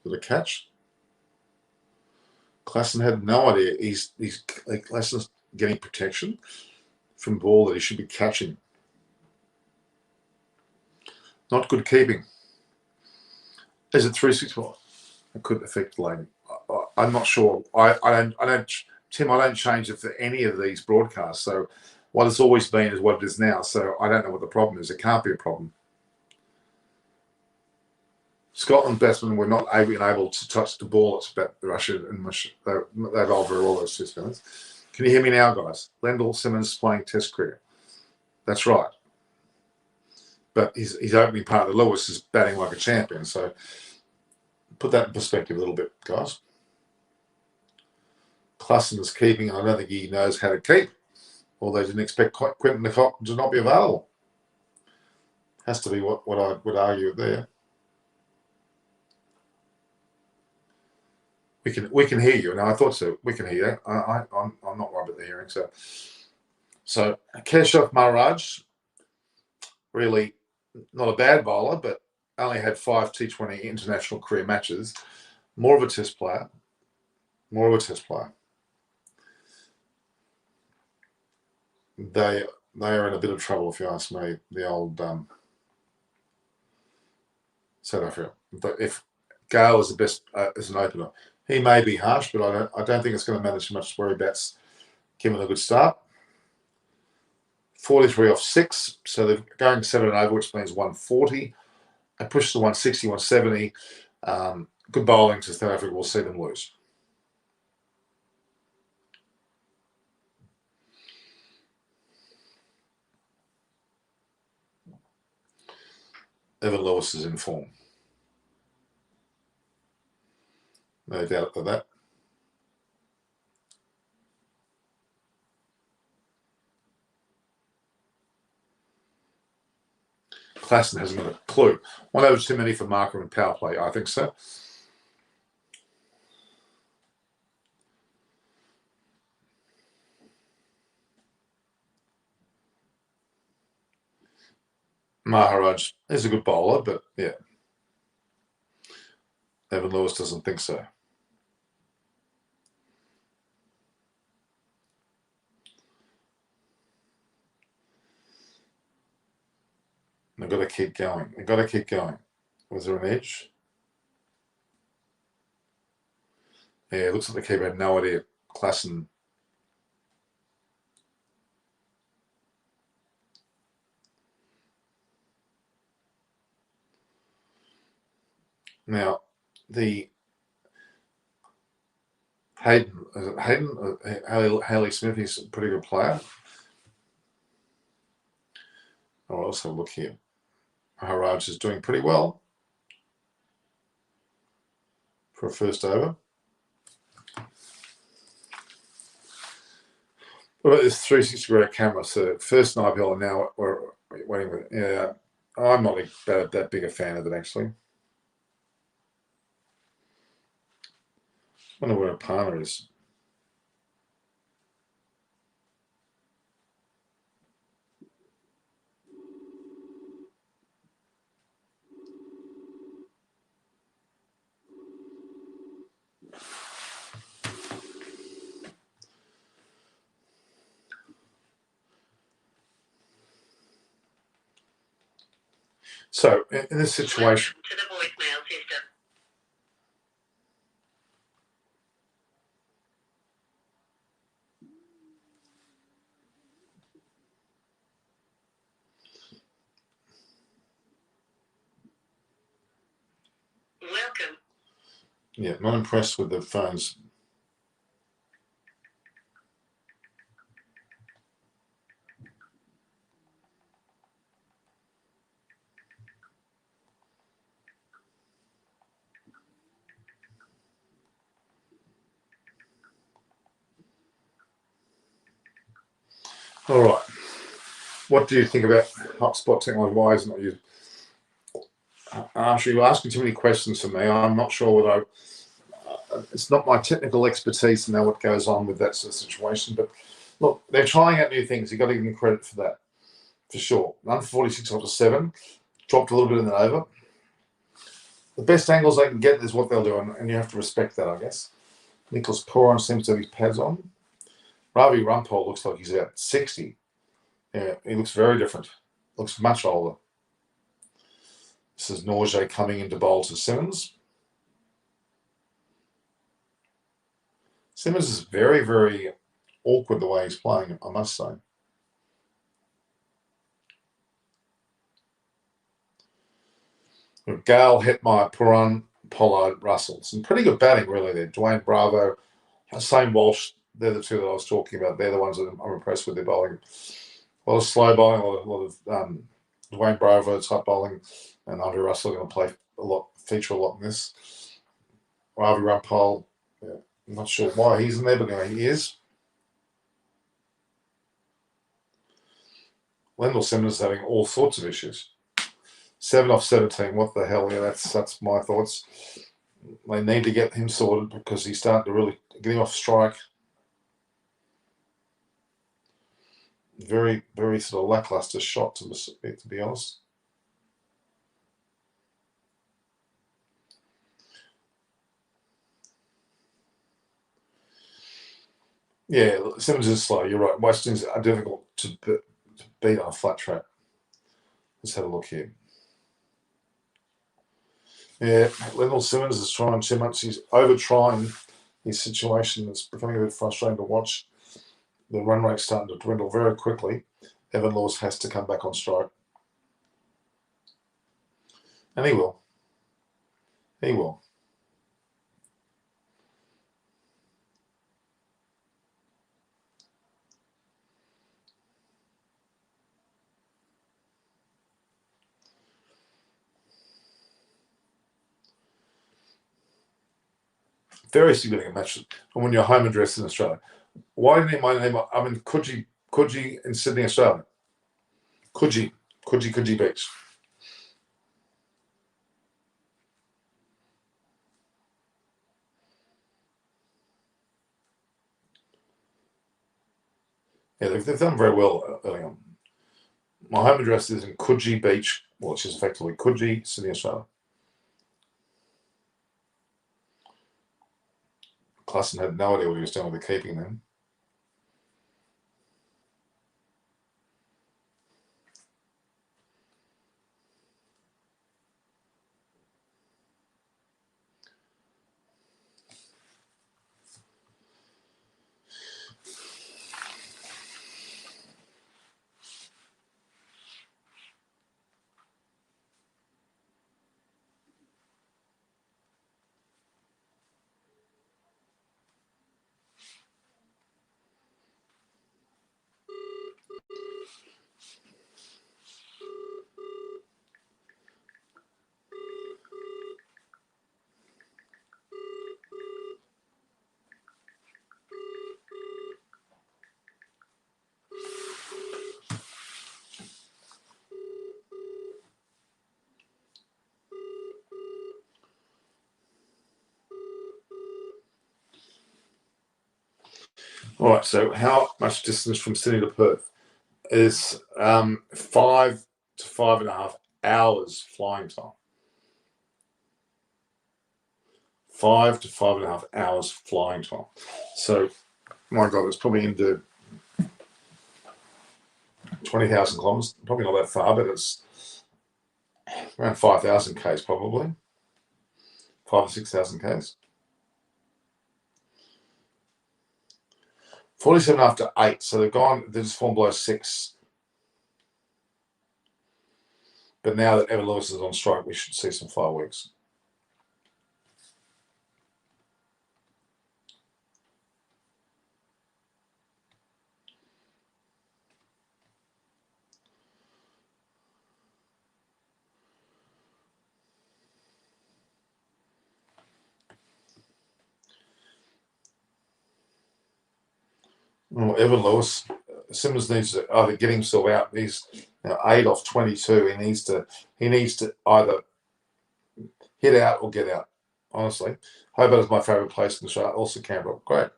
S1: did a catch? Klassen had no idea. Klassen's getting protection from ball that he should be catching. Not good keeping. Is it 3-6? It could affect the lane. I'm not sure. I don't, Tim. I don't change it for any of these broadcasts. So what it's always been is what it is now. So I don't know what the problem is. It can't be a problem. Scotland batsmen were not able to touch the ball. It's about Russia and they've over all those systems. Can you hear me now, guys? Lendl Simmons playing Test cricket. That's right. But his opening part of Lewis is batting like a champion. So put that in perspective a little bit, guys. Klassen is keeping. I don't think he knows how to keep. Although they didn't expect Quentin de Kock to not be available. Has to be what I would argue there. We can hear you, and I thought so. We can hear you. I'm not worried about the hearing. So Keshov Maharaj, really not a bad bowler, but only had 5 T20 international career matches. More of a test player. They are in a bit of trouble, if you ask me. The old South Africa. But if Gale is the best as an opener, he may be harsh, but I don't think it's going to matter too much to worry about. Given a good start. 43 off 6, so they're going 7 and over, which means 140. They push to 160, 170. Good bowling to South Africa. We'll see them lose. Evan Lewis is in form. No doubt about that. Klassen hasn't got a clue. 1 over too many for Marker and power play. I think so. Maharaj is a good bowler, but yeah. Evan Lewis doesn't think so. They've got to keep going. Was there an edge? Yeah, it looks like the keeper had no idea. Klassen. Now, the Haley Smith, he's a pretty good player. I'll also look here. Maharaj is doing pretty well for a first over. What about this 360-degree camera? So first IPL, and now we're waiting with it. Yeah, I'm not that big a fan of it, actually. I wonder where a partner is. So in this situation,
S3: to the voicemail system. Welcome.
S1: yeah, not impressed with the phones. All right. What do you think about hotspot technology? Why isn't it used? Actually, you're asking too many questions for me. I'm not sure whether it's not my technical expertise to know what goes on with that sort of situation. But look, they're trying out new things. You've got to give them credit for that, for sure. 146 to 7, dropped a little bit in the over. The best angles they can get is what they'll do, and you have to respect that, I guess. Nicholas Poran seems to have his pads on. Ravi Rumpole looks like he's about 60. Yeah, he looks very different. Looks much older. This is Norgay coming into bowl to Simmons. Simmons is very, very awkward the way he's playing, I must say. Gale, Hetmeyer, Puran, Pollard, Russell. Some pretty good batting, really, there. Dwayne Bravo, Hayden Walsh, they're the two that I was talking about. They're the ones that I'm impressed with their bowling. A lot of slow bowling, a lot of Dwayne Bravo type bowling, and Andrew Russell are going to play feature a lot in this. Ravi Rumpole, yeah, I'm not sure why he's in there, but he is. Wendell Simmons is having all sorts of issues. 7 off 17, what the hell? Yeah, that's my thoughts. They need to get him sorted because he's starting to really get him off strike. Very, very sort of lackluster shot, to be honest. Yeah, Simmons is slow. You're right. Westings are difficult to beat on a flat track. Let's have a look here. Yeah, Wendell Simmons is trying too much. He's over-trying his situation. It's becoming a bit frustrating to watch. The run rate's starting to dwindle very quickly. Evan Lewis has to come back on strike. And he will. He will. Very significant match. And when you're home address in Australia. Why didn't my name? I'm in Coogee in Sydney, Australia. Coogee Beach. Yeah, they've done very well early on. My home address is in Coogee Beach, which is effectively Coogee, Sydney, Australia. Klassen had no idea what he was doing with the keeping then. All right, so how much distance from Sydney to Perth is 5 to 5.5 hours flying time. 5 to 5.5 hours flying time. So, my God, it's probably into 20,000 kilometers. Probably not that far, but it's Around 5,000 Ks probably. 5 or 6,000 Ks. 47 after 8, so they've just fallen below 6. But now that Evan Lewis is on strike, we should see some fireworks. Well, Evan Lewis, Simmons needs to either get himself out. He's 8 off 22. He needs to either hit out or get out. Honestly, Hobart is my favourite place in the show. Also Canberra, great.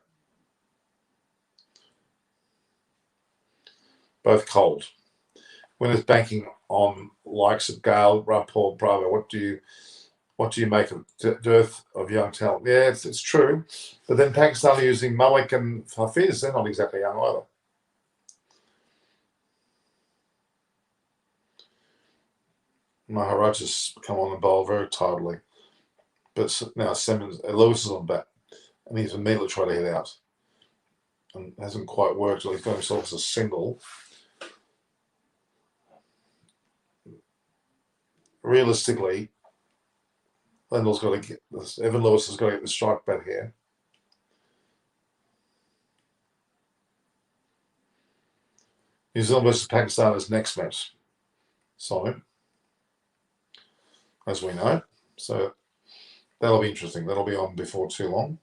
S1: Both cold. Winners banking on likes of Gale, Rapport, Bravo. What do you make of dearth of young talent? Yeah, it's true. But then Pakistan are using Malik and Hafiz. They're not exactly young either. Maharaj has come on and bowl very tidily. But now Lewis is on bat. And he's immediately trying to hit out. And it hasn't quite worked. He's got himself as a single. Realistically, Evan Lewis has got to get the strike bat here. New Zealand versus Pakistan is next match, Simon, as we know. So that'll be interesting. That'll be on before too long.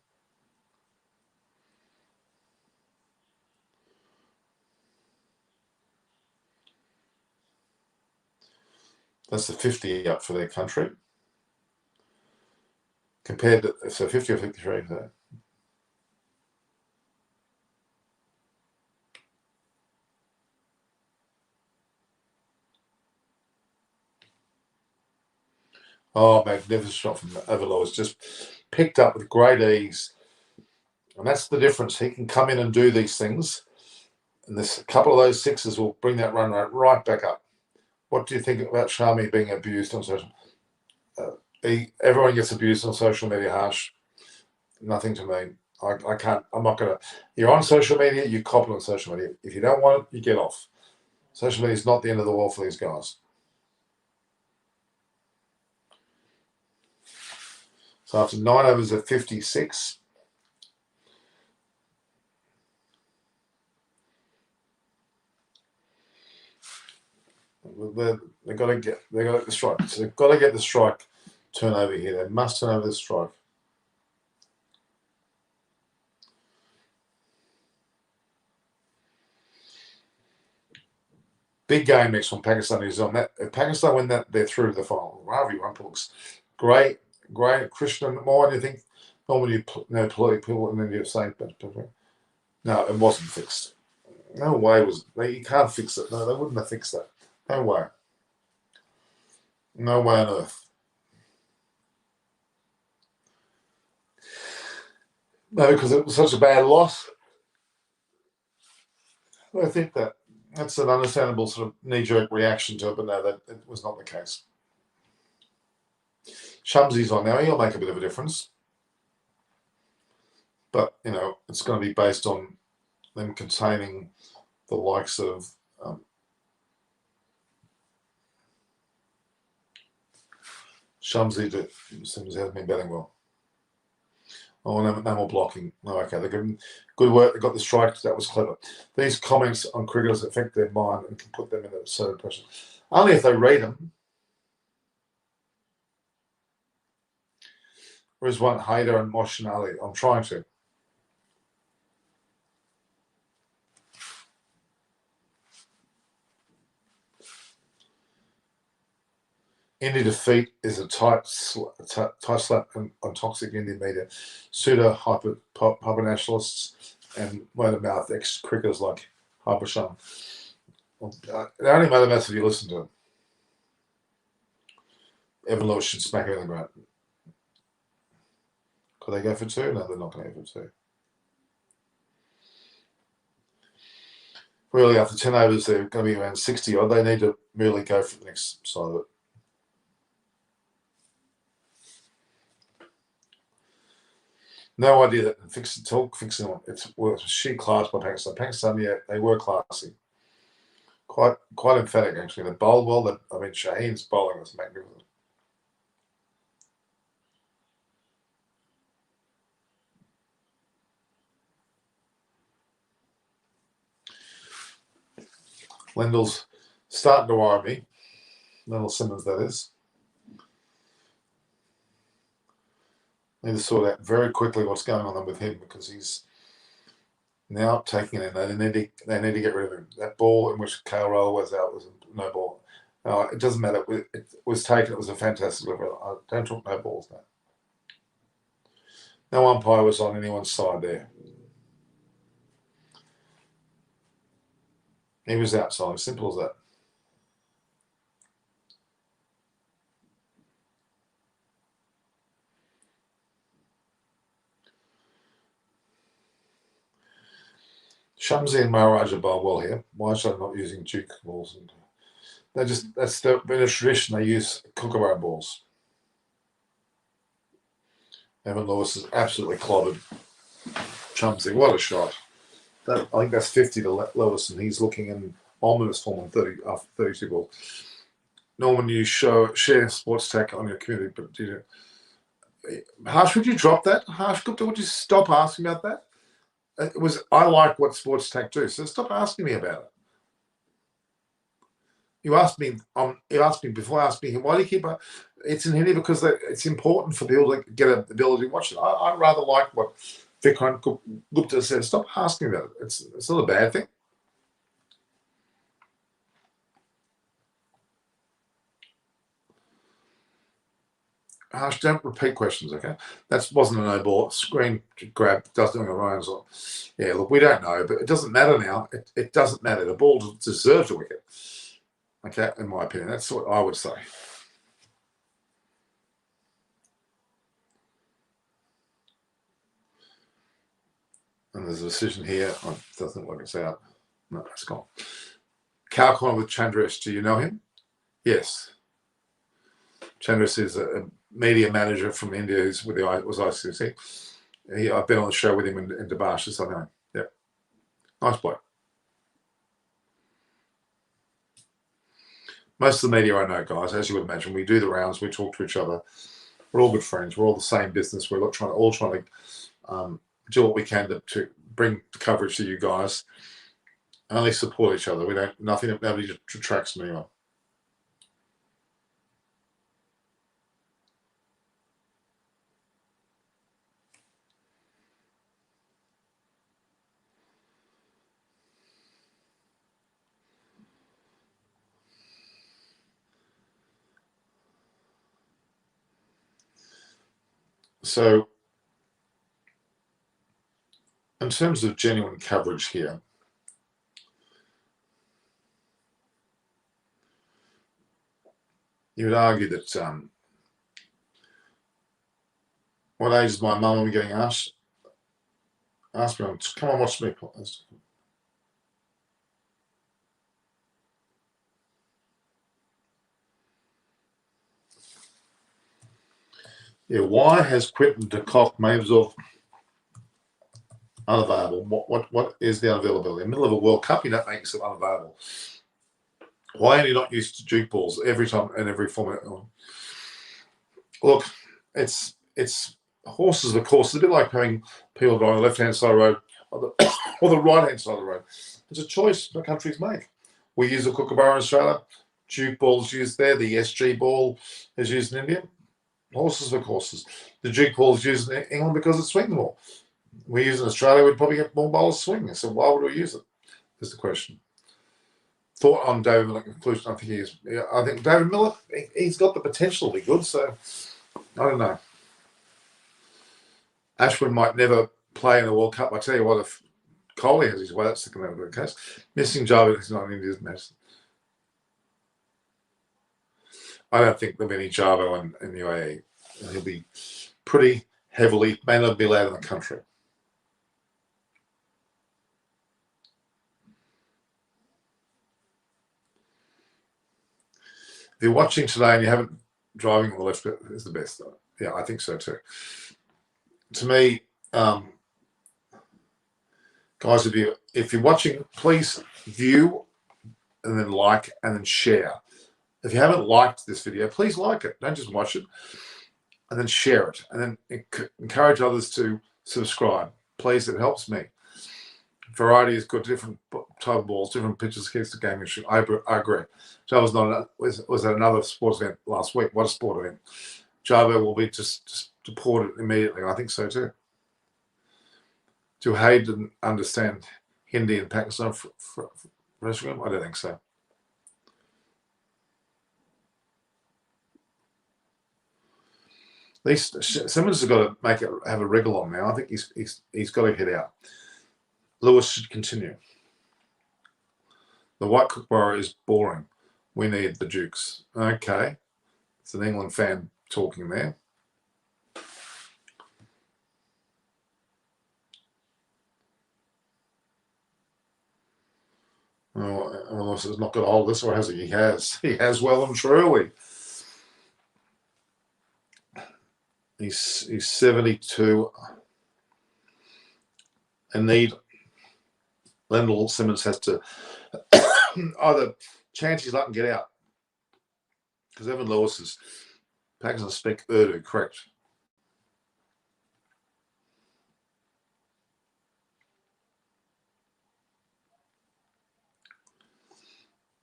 S1: That's the 50 up for their country. Compared to, so 50 or 53 there. Oh, magnificent shot from Overlow. It's just picked up with great ease. And that's the difference. He can come in and do these things. And a couple of those sixes will bring that run rate right back up. What do you think about Shami being abused on social media? Everyone gets abused on social media, Harsh. Nothing to me. I can't. I'm not going to. You're on social media, you cop it on social media. If you don't want it, you get off. Social media is not the end of the world for these guys. So after 9 overs at 56. They've got to get the strike. So they've got to get the strike turn over here. They must turn over the strike. Big game next one, Pakistan, New Zealand. If Pakistan win that, they're through to the final. Ravi Rumpel looks great. Christian, more do you think? Normally, people in India say, but no, it wasn't fixed. No way you can't fix it. No, they wouldn't have fixed that. No way. No way on earth. No, because it was such a bad loss. I think that's an understandable sort of knee-jerk reaction to it, but no, that it was not the case. Shumsey's on now. He'll make a bit of a difference. But, it's going to be based on them containing the likes of Shumsey hasn't been batting well. Oh, no more blocking. Oh, okay, they're giving good work. They got the strike. That was clever. These comments on cricketers affect their mind and can put them in a certain pressure. Only if they read them. Whereas one Hayden and Mosh and Ali. I'm trying to. India defeat is a tight slap on toxic Indian media, pseudo hyper nationalists and word of mouth ex cricketers like Harper Shah. They only made a mess if you listen to them. Evan Lewis should smack him in the ground. Could they go for 2? No, they're not going to go for 2. Really, after 10 overs, they're going to be around 60 odd. They need to really go for the next side of it. No idea that fixing on it's sheer class by Pakistan. Pakistan, yeah, they were classy. Quite emphatic actually. They bowled well. Shaheen's bowling was magnificent. Lendl's starting to worry me. Little Simmons, that is. Need to sort out very quickly what's going on with him because he's now taking it in. They need to get rid of him. That ball in which KL was out was no ball. It doesn't matter. It was taken. It was a fantastic delivery. I don't talk no balls now. No umpire was on anyone's side there. He was outside. Simple as that. Shamsi and Maharaj are bowled well here. Why should I not using Duke balls? That's been a tradition. They use Kookaburra balls. Evan Lewis is absolutely clobbered Shamsi. What a shot. I think that's 50 to Lewis, and he's looking in ominous form on 32 balls. Norman, you share sports tech on your community, but Harsh, would you drop that? Harsh Gupta, would you stop asking about that? I like what sports tech do, so stop asking me about it. You asked me before. Asked me why do you keep it? It's in Hindi because it's important for people to get an ability to watch it. I rather like what Vikrant Gupta said. Stop asking about it. It's not a bad thing. Harsh, don't repeat questions, okay? That wasn't a no ball. Screen grab does doing a Ryan's on. Yeah, look, we don't know, but it doesn't matter now. It doesn't matter. The ball deserves a wicket. Okay, in my opinion, that's what I would say. And there's a decision here. Oh, it doesn't work it's out. No, it's gone. Kalkon with Chandris. Do you know him? Yes. Chandris is a media manager from India who's with was ICC. I've been on the show with him in Dabash, so I know him. Yeah. Nice bloke. Most of the media I know, guys, as you would imagine, we do the rounds, we talk to each other. We're all good friends. We're all the same business. We're all trying to do what we can to bring coverage to you guys. Only support each other. Nobody detracts from anyone. So, in terms of genuine coverage here, you would argue that what age is my mum when we're getting asked? Ask me, come on, watch me. Yeah, why has Quinton de Kock Mavesov unavailable? What is the unavailability? In the middle of a World Cup, you don't make yourself unavailable. Why are you not used to Duke balls every time in every format? Look, it's horses of course. It's a bit like having people on the left-hand side of the road or the right-hand side of the road. It's a choice the countries make. We use a Kookaburra in Australia. Duke ball is used there. The SG ball is used in India. Horses for courses. The Duke ball is used in England because it's swing ball. We use it in Australia, we'd probably get more bowlers swinging. So why would we use it? Is the question. Thought on David Miller conclusion. I think David Miller, he's got the potential to be good. So I don't know. Ashwin might never play in the World Cup. I tell you what, if Kohli has his way, that's going to be the case. Missing Javed is not in India's match. I don't think there'll be any Javo in the UAE. He'll be pretty heavily, may not be allowed in the country. If you're watching today and you haven't, driving on the left is the best. Yeah, I think so too. To me, Guys, if you're watching, please view and then like and then share. If you haven't liked this video, please like it. Don't just watch it. And then share it. And then encourage others to subscribe. Please, it helps me. Variety has got different type of balls, different pitches against the gaming issue. I agree. Java was at another sports event last week. What a sport event. Java will be just deported immediately. I think so too. Do Hayden understand Hindi and Pakistan for Instagram? I don't think so. At least Simmons has got to have a wriggle on now. I think he's got to get out. Lewis should continue. The White Kookaburra is boring. We need the Dukes. Okay. It's an England fan talking there. Oh, Lewis has not got a hold of this, or has he? He has. He has well and truly. He's 72. And Lendl Simmons has to either chance his luck and get out. Because Evan Lewis is Pakistan speak Urdu, correct?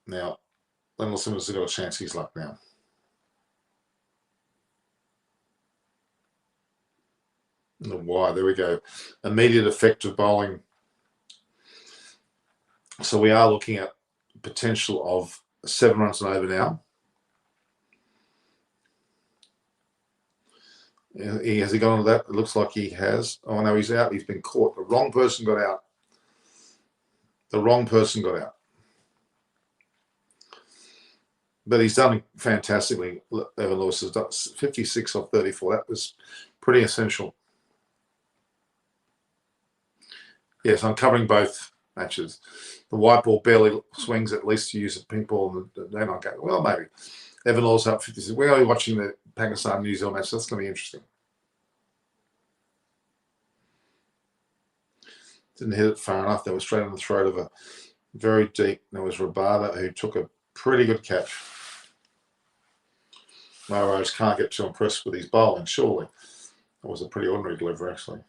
S1: Now, Lendl Simmons has got a chance his luck now. Why? There we go. Immediate effect of bowling. So we are looking at potential of 7 runs and over now. Has he gone on that? It looks like he has. Oh no, he's out. He's been caught. The wrong person got out. The wrong person got out. But he's done fantastically. Evan Lewis has done 56 off 34. That was pretty essential. Yes, I'm covering both matches. The white ball barely swings, at least you use a pink ball, and they're not going. Well, maybe. Evan Lewis up 56. We're only watching the Pakistan-New Zealand match. So that's going to be interesting. Didn't hit it far enough. They were straight on the throat of a very deep. There was Rabada, who took a pretty good catch. Maharaj can't get too impressed with his bowling, surely. That was a pretty ordinary delivery, actually.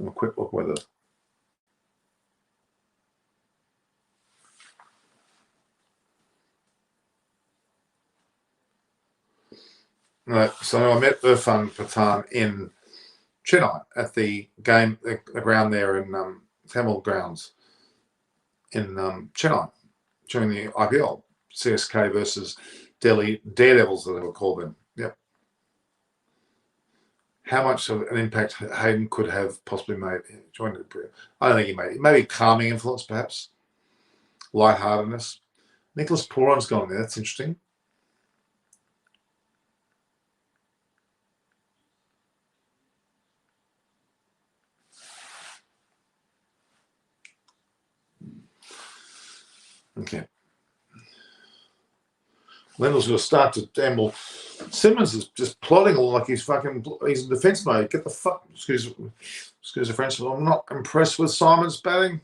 S1: A quick look with it. Right, so I met Irfan Pathan in Chennai at the game, the ground there in Tamil grounds in Chennai during the IPL, CSK versus Delhi Daredevils, that they were called then. Yep. How much of an impact Hayden could have possibly made? Joined it. I don't think he made it. Maybe calming influence, perhaps. Lightheartedness. Nicholas Puran's gone there. That's interesting. Okay. Lendl's going to start to gamble. Simmons is just plodding along like he's in defense mode. Get the fuck, excuse the French. I'm not impressed with Simon's batting.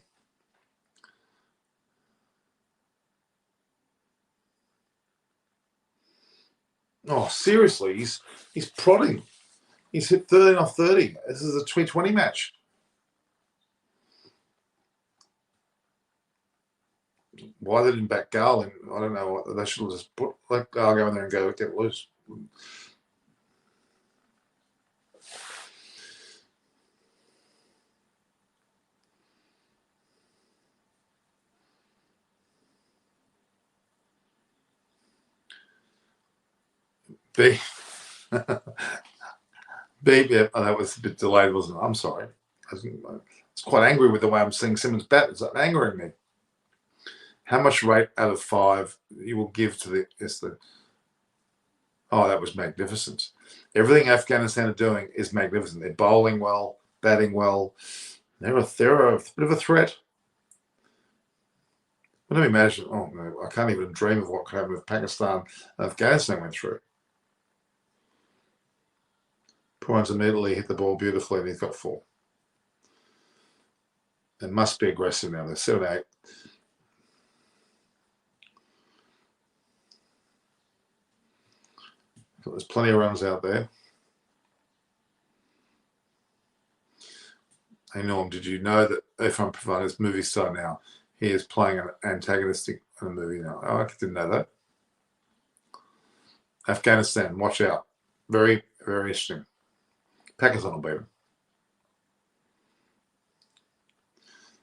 S1: Oh, seriously, he's prodding. He's hit 13 off 30. This is a T20 match. Why they didn't back Garland? I don't know. They should have just let Garl go in there and go get loose. B. Yeah, oh, that was a bit delayed, wasn't it? I'm sorry. I was quite angry with the way I'm seeing Simmons bat. It's angering me. How much rate out of 5 you will give to the Oh, that was magnificent. Everything Afghanistan are doing is magnificent. They're bowling well, batting well. They're a bit of a threat. Let me imagine. Oh no, I can't even dream of what could happen if Pakistan and Afghanistan went through. Puraan's immediately hit the ball beautifully, and he's got 4. It must be aggressive now. They're 7-8. There's plenty of runs out there. Hey Norm, did you know that Irfan Provine is movie star now? He is playing an antagonistic in a movie now. Oh, I didn't know that. Afghanistan, watch out. Very, very interesting. Pakistan will beat him.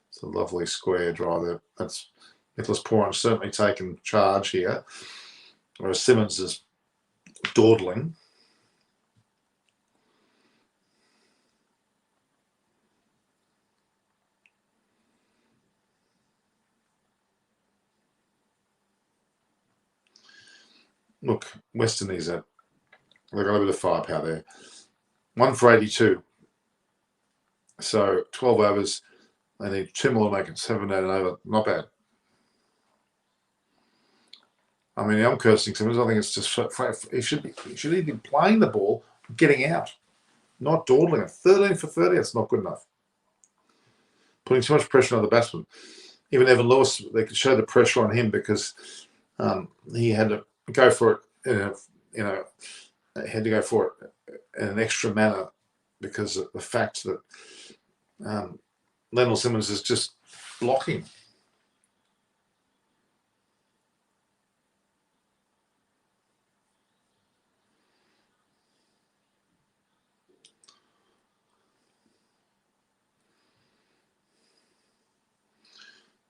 S1: It's a lovely square draw there. That's Nicholas Puraan certainly taken charge here, whereas Simmons is dawdling. Look, West Indies, they've got a bit of firepower there. 1 for 82. So 12 overs. They need 2 more to make it 7-8 and over. Not bad. I mean, I'm cursing Simmons. I think it's just he should either be playing the ball, getting out, not dawdling it. 13 for 30. That's not good enough. Putting too much pressure on the batsman. Even Evan Lewis, they could show the pressure on him because he had to go for it. Had to go for it in an extra manner because of the fact that Lionel Simmons is just blocking.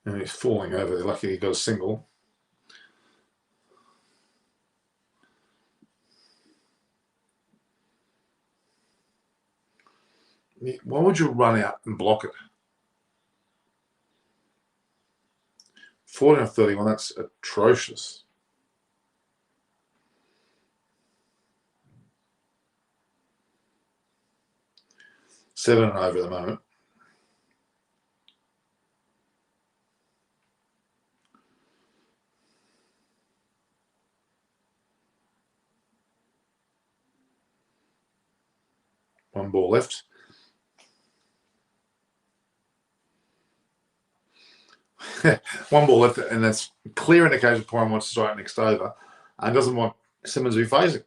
S1: And he's falling over. They're lucky he got a single. Why would you run out and block it? 14 of 31, that's atrocious. Seven and over at the moment. One ball left. One ball left, and that's clear indication Puraan wants to strike next over and doesn't want Simmons to be phasing.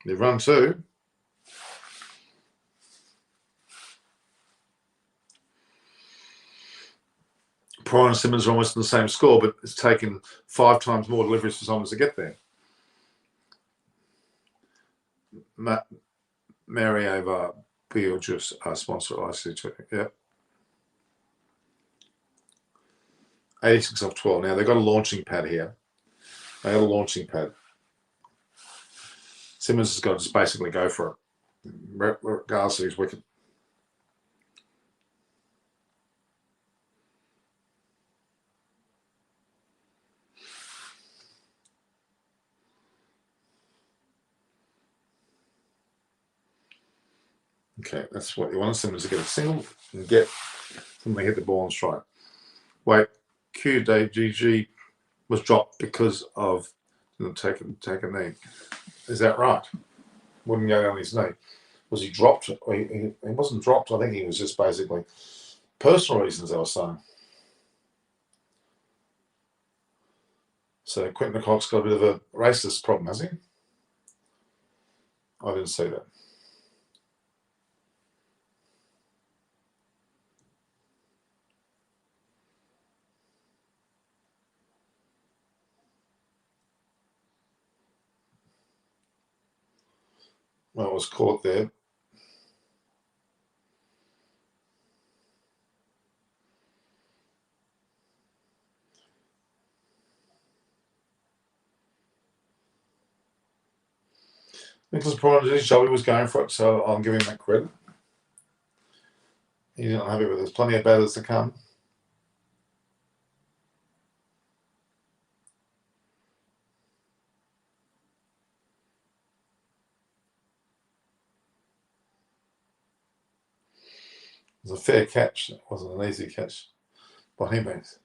S1: They've run 2. Puraan and Simmons are almost in the same score, but it's taken 5 times more deliveries for Simmons to get there. Mariova Biojuice, sponsor at ICT. Yeah. 86 off 12. Now they've got a launching pad here. They got a launching pad. Simmons has got to just basically go for it, regardless of his wicket. Okay, that's what you want. Simmons to get a single and get somebody hit the ball and strike. Wait, QDGG was dropped because of take a knee. Is that right? Wouldn't go on his knee. Was he dropped? He wasn't dropped. I think he was just basically personal reasons, I was saying. So Quinton Cox got a bit of a racist problem, has he? I didn't see that. Well, it was caught there. Nicholas Puraan did his job. He was going for it, so I'll give him that credit. He's not happy with it. There's plenty of batters to come. was a fair catch. It wasn't an easy catch by any means.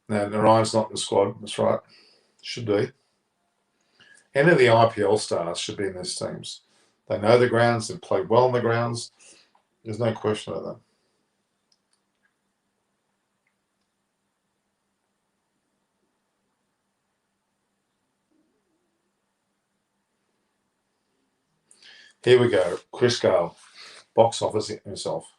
S1: Now, Narayan's not in the squad. That's right. Should be. Any of the IPL stars should be in these teams. They know the grounds. They play well on the grounds. There's no question about that. Here we go. Chris Gale, box office himself.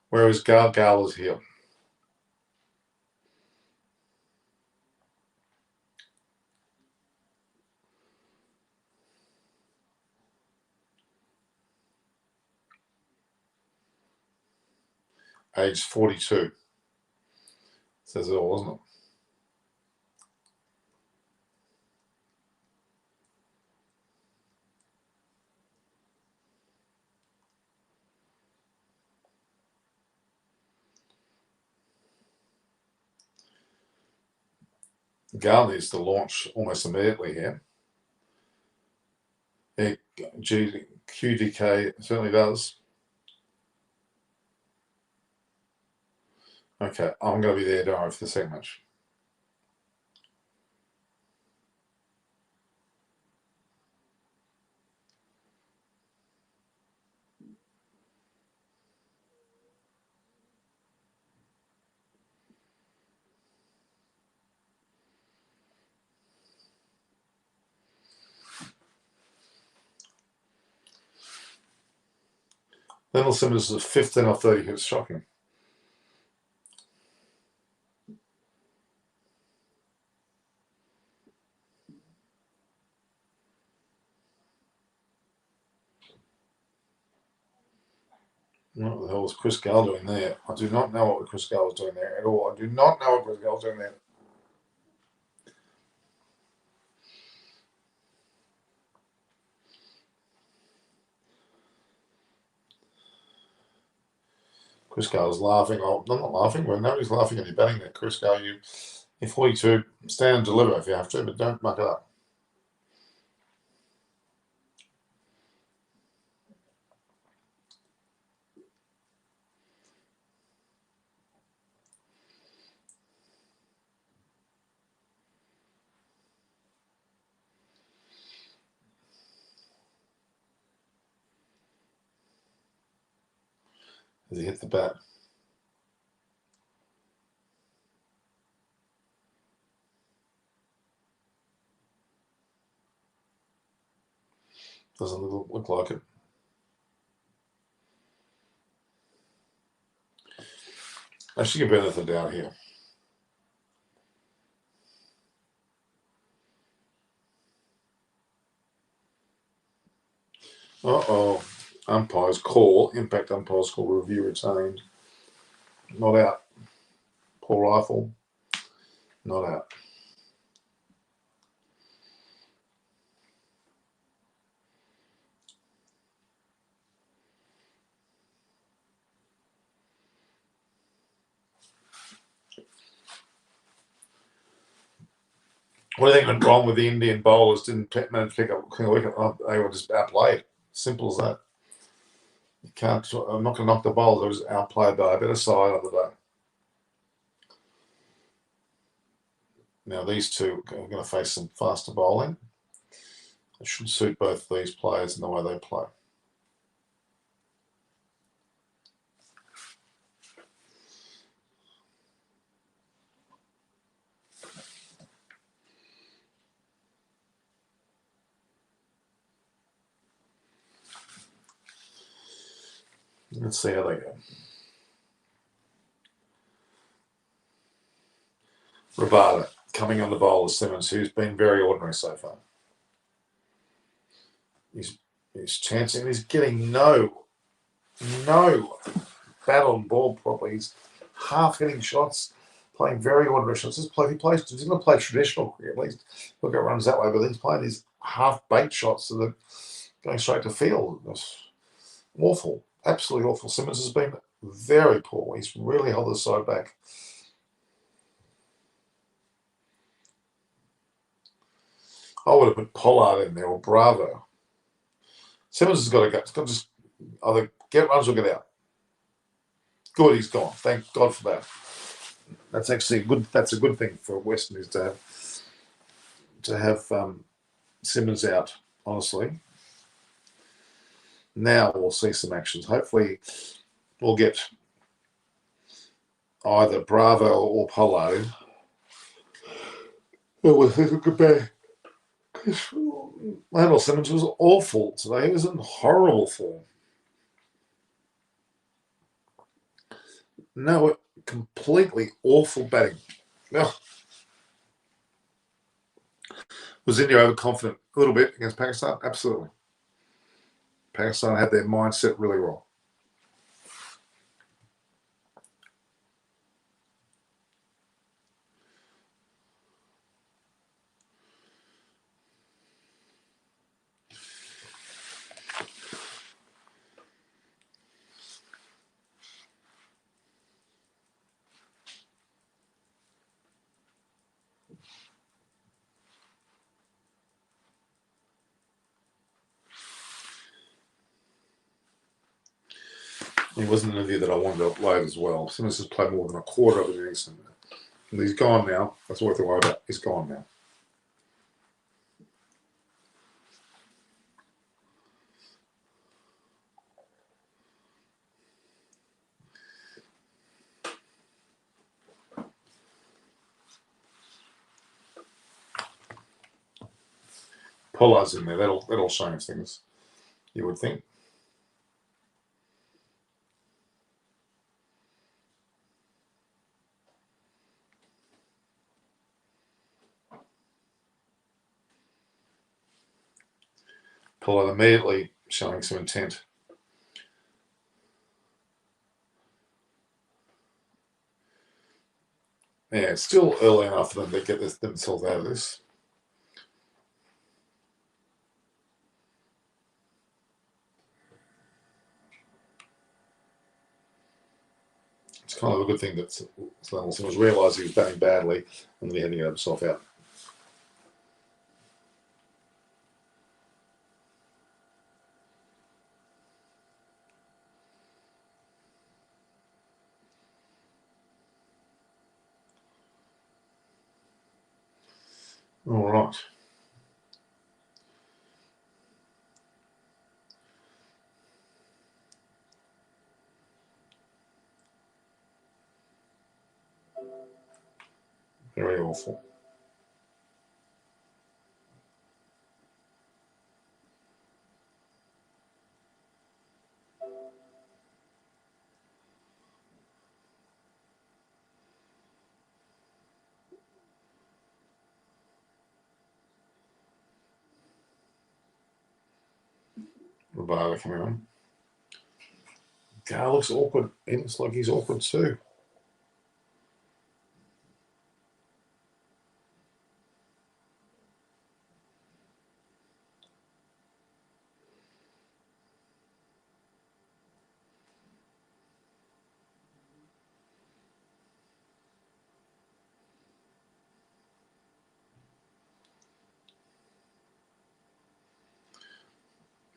S1: Whereas Gale is here. Age 42. Says it all, doesn't it? Gale needs to launch almost immediately here. QDK certainly does. Okay, I'm going to be there tomorrow for the second match. Lionel Simmons is 15 or 30. It's shocking. What the hell was Chris Gale doing there? I do not know what Chris Gale was doing there at all. I do not know what Chris Gale was doing there. Chris Gale's laughing. Oh, I'm not laughing. Well, nobody's laughing at you batting there. Chris Gale, you're 42. Stand and deliver if you have to, but don't muck it up. As he hit the bat. Doesn't look like it. I should get benefit down here. Uh-oh. Umpire's call. Impact umpire's call. Review retained. Not out. Poor rifle. Not out. What do you think went wrong with the Indian bowlers? Didn't manage to pick up a wicket. They were just outplayed. Simple as that. You can't. I'm not going to knock the bowlers. They were just outplayed by a better side on the day. Now these two are going to face some faster bowling. It should suit both these players in the way they play. Let's see how they go. Rabada coming on the bowl is Simmons, who's been very ordinary so far. He's chancing. He's getting no bat on ball properly. He's half hitting shots, playing very ordinary shots. He's going to play traditional cricket. At least look at runs that way, but he's playing these half bait shots that are going straight to field. It's awful. Absolutely awful. Simmons has been very poor. He's really held the side back. I would have put Pollard in there or Bravo. Simmons has got to go. It's got to just either get runs or get out. Good, he's gone. Thank God for that. That's actually good. That's a good thing for Western is to have Simmons out. Honestly, now we'll see some actions. Hopefully, we'll get either Bravo or Pollard. Lionel Simmons was awful today. He was in horrible form. No, completely awful batting. No. Was India overconfident? A little bit against Pakistan? Absolutely. Pakistan had their mindset really well. It wasn't an interview that I wanted to upload as well. Simmons has played more than a quarter of the innings. And he's gone now. That's worth a worry about. He's gone now. Pollard's in there. That'll change things, you would think. Pollard immediately showing some intent. Yeah, it's still early enough for them to get themselves out of this. It's kind of a good thing that Lionel was realised he was batting badly and then he had to get himself out. All right. Very awful. Rabada coming on. Gar looks awkward. He looks like he's awkward too.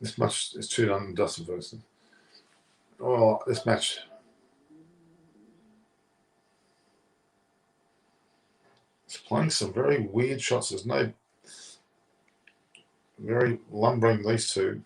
S1: This match is too done and dusted versus. Oh, this match. It's playing some very weird shots. There's no very lumbering these two.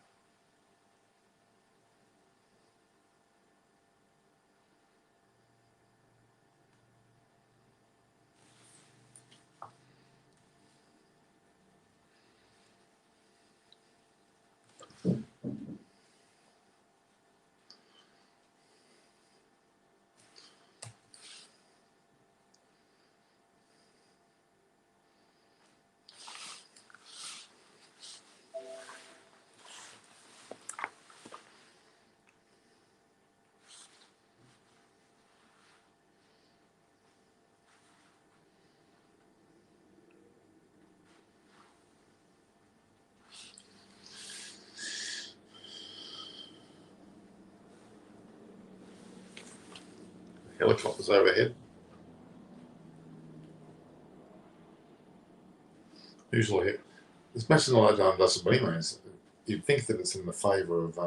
S1: Helicopters overhead. Usually It's much not like Dustin, but anyways, you'd think that it's in the favour of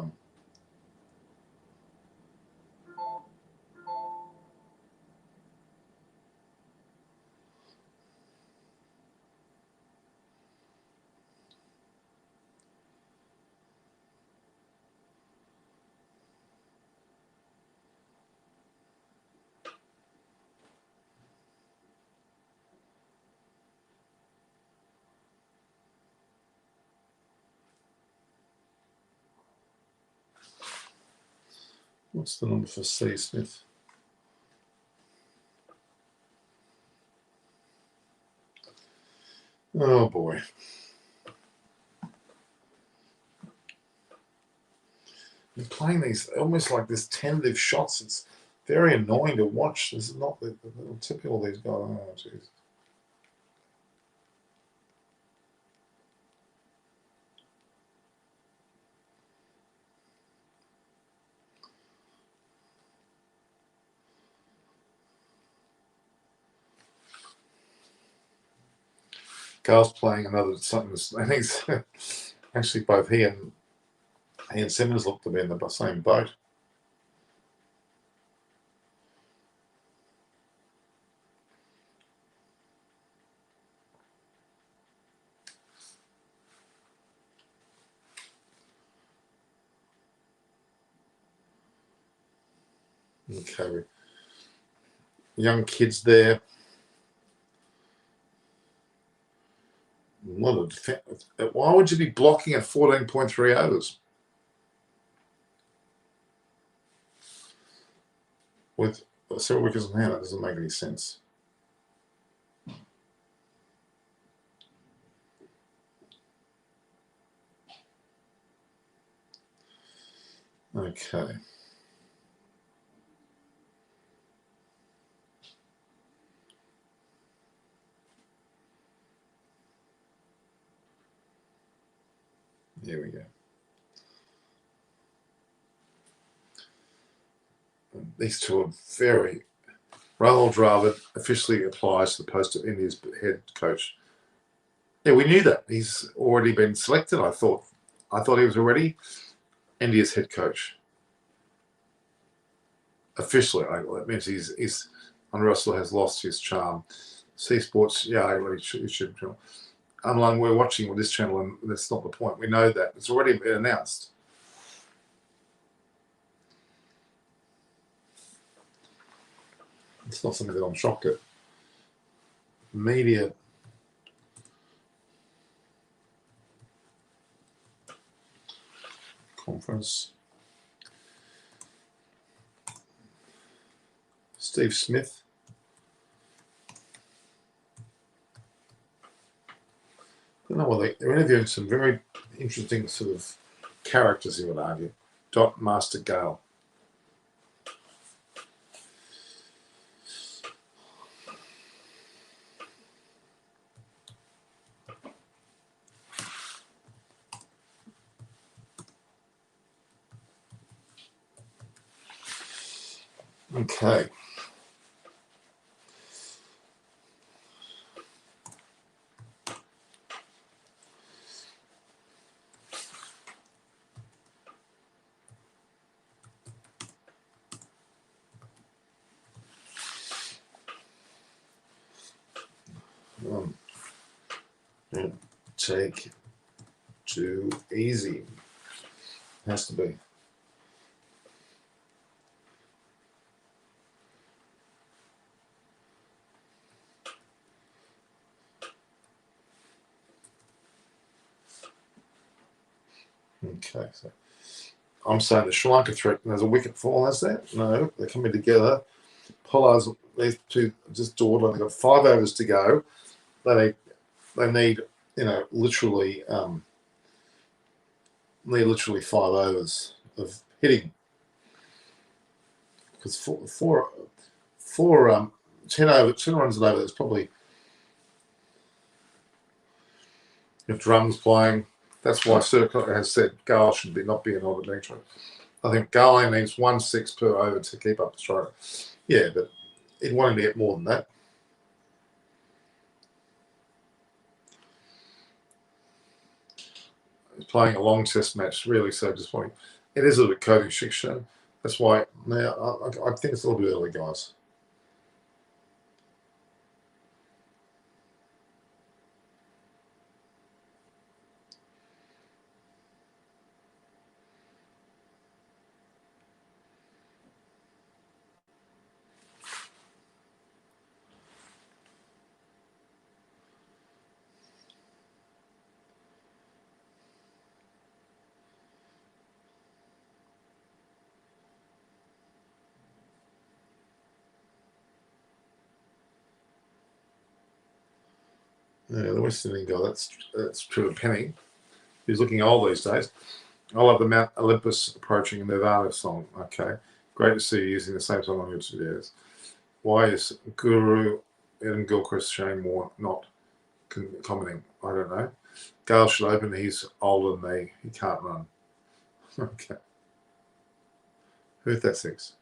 S1: what's the number for C. Smith? Oh boy. You're playing these almost like this tentative shots. It's very annoying to watch. This is not the typical of these guys. Oh, jeez. Carl's playing another something. I think it's actually both he and Simmons look to be in the same boat. Okay, young kids there. Why would you be blocking at 14.3 overs with several wickets in hand? That doesn't make any sense. Okay. Here we go. These two are very. Rahul Dravid officially applies to the post of India's head coach. Yeah, we knew that. He's already been selected. I thought he was already India's head coach. Officially, that means he's Russell has lost his charm. C Sports, yeah, I really should. Unlike we're watching with this channel, and that's not the point. We know that it's already been announced. It's not something that I'm shocked at. Media. Conference. Steve Smith. I don't know what they're interviewing some very interesting sort of characters, you would argue. Master Gale. Okay. Don't take too easy. Has to be. Okay, so I'm saying the Sri Lanka threat, there's a wicket fall, has that? No, they're coming together. Pollard's, these two just dawdling. They've got 5 overs to go. They need, literally 5 overs of hitting. Because 10 runs an over, that's probably, if Drum's playing, that's why Circular has said Gale should not be an alternator. I think Gale needs 1/6 per over to keep up the strike. Yeah, but he'd want him to get more than that. He's playing a long test match, really so disappointing. It is a little bit Cody Schick show. That's why now I think it's a little bit early, guys. Yeah, the West Indian guy, that's true of Penny. He's looking old these days. I love the Mount Olympus approaching in Nevada song. Okay. Great to see you using the same song on your videos. Why is Guru Eden Gilchrist Shane Moore not commenting? I don't know. Gale should open. He's older than me. He can't run. Okay. Who's that six?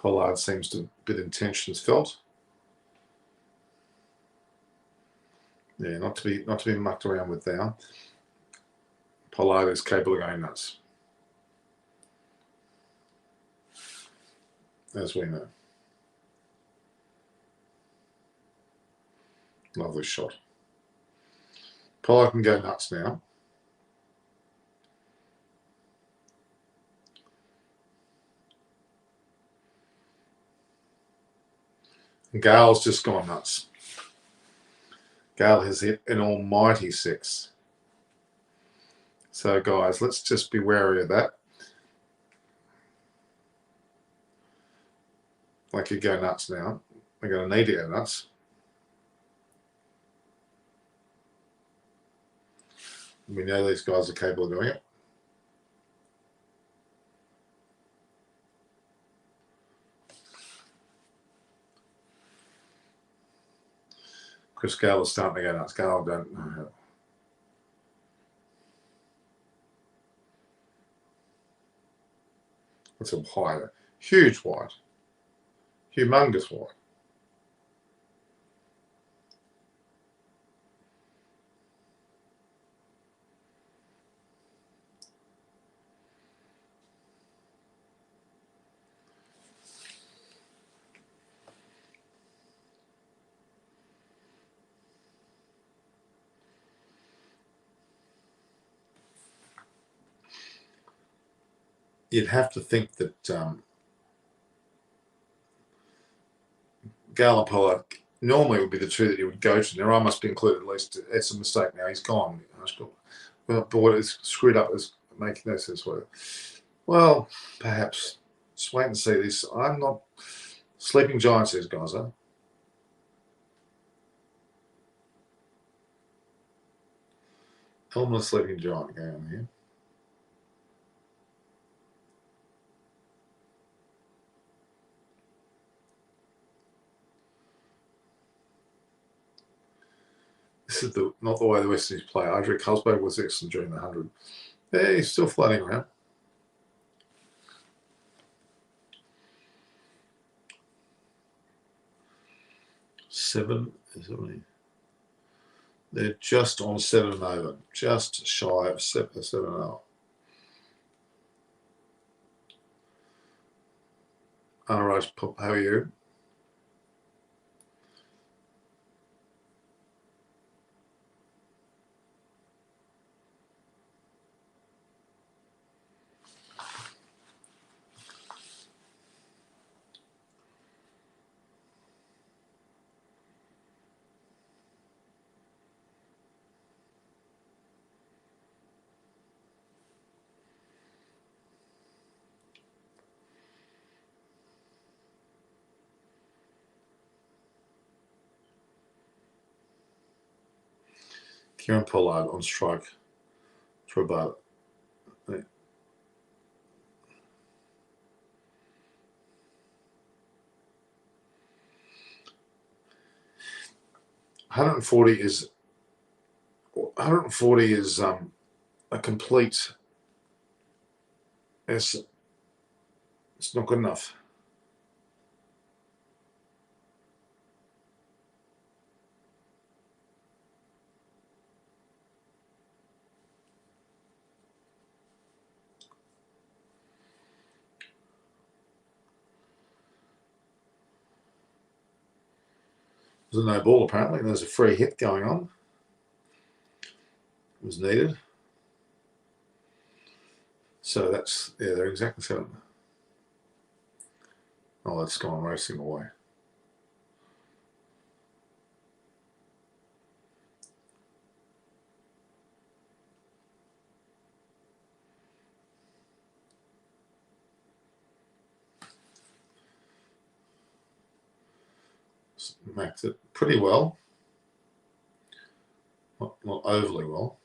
S1: Pollard seems to bit intentions felt. Yeah, not to be mucked around with now. Pollard is capable of going nuts, as we know. Lovely shot. Pollard can go nuts now. Gale's just gone nuts. Gale has hit an almighty 6. So, guys, let's just be wary of that. Like you go nuts now. We're going to need to go nuts. We know these guys are capable of doing it. Chris Gale is starting to go nuts. Gale don't know how. That's a wide, huge wide, humongous wide. You'd have to think that Gale and Pollard normally would be the two that you would go to. Now, I must be included at least. It's a mistake now. He's gone. But what is screwed up is making no sense. Well, perhaps. Just wait and see this. I'm not sleeping giants, these guys are. Element of sleeping giant going on here. This is not the way the West Indies play. Idrik Husberg was excellent during the 100. Yeah, he's still floating around. Seven, is it really? They're just on 7 and over, just shy of 7 and 0. All right, how are you? Kieran Pollard on strike for about 140 is 140 is a complete. It's not good enough. There's a no ball apparently. There's a free hit going on. It was needed. So that's, yeah, they're exactly 7. Oh, that's gone racing away. Maxed it pretty well. Not overly well.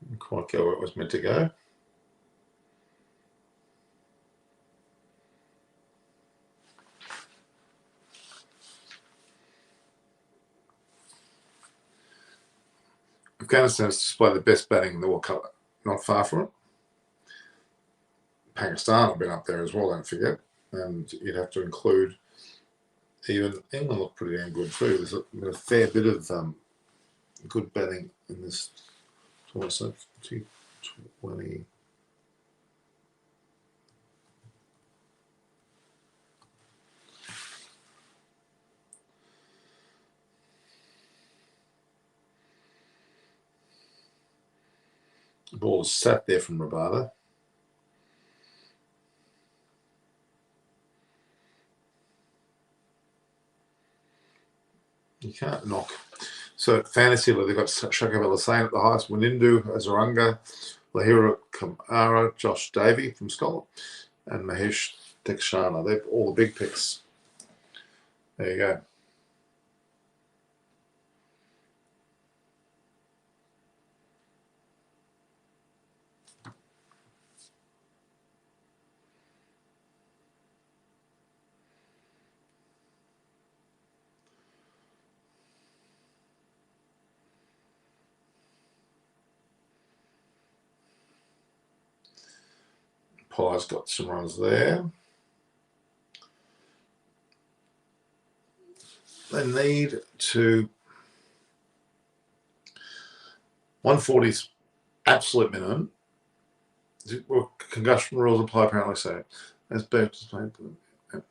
S1: Didn't quite go where it was meant to go. Afghanistan's displayed the best batting in the World Cup, not far from it. Pakistan have been up there as well, don't forget. And you'd have to include even England looked pretty damn good too. There's been a fair bit of good batting in this tournament. So T20. The ball is sat there from Rabada. You can't knock. So at Fantasy, they've got Shakib Al-Hussain at the highest, Wanindu, Azaranga, Lahira Kamara, Josh Davey from Scotland, and Mahesh Dekshana. They're all the big picks. There you go. Pye's got some runs there. They need to 140's absolute minimum. Well, concussion rules apply apparently, so as Bert explained. Yep.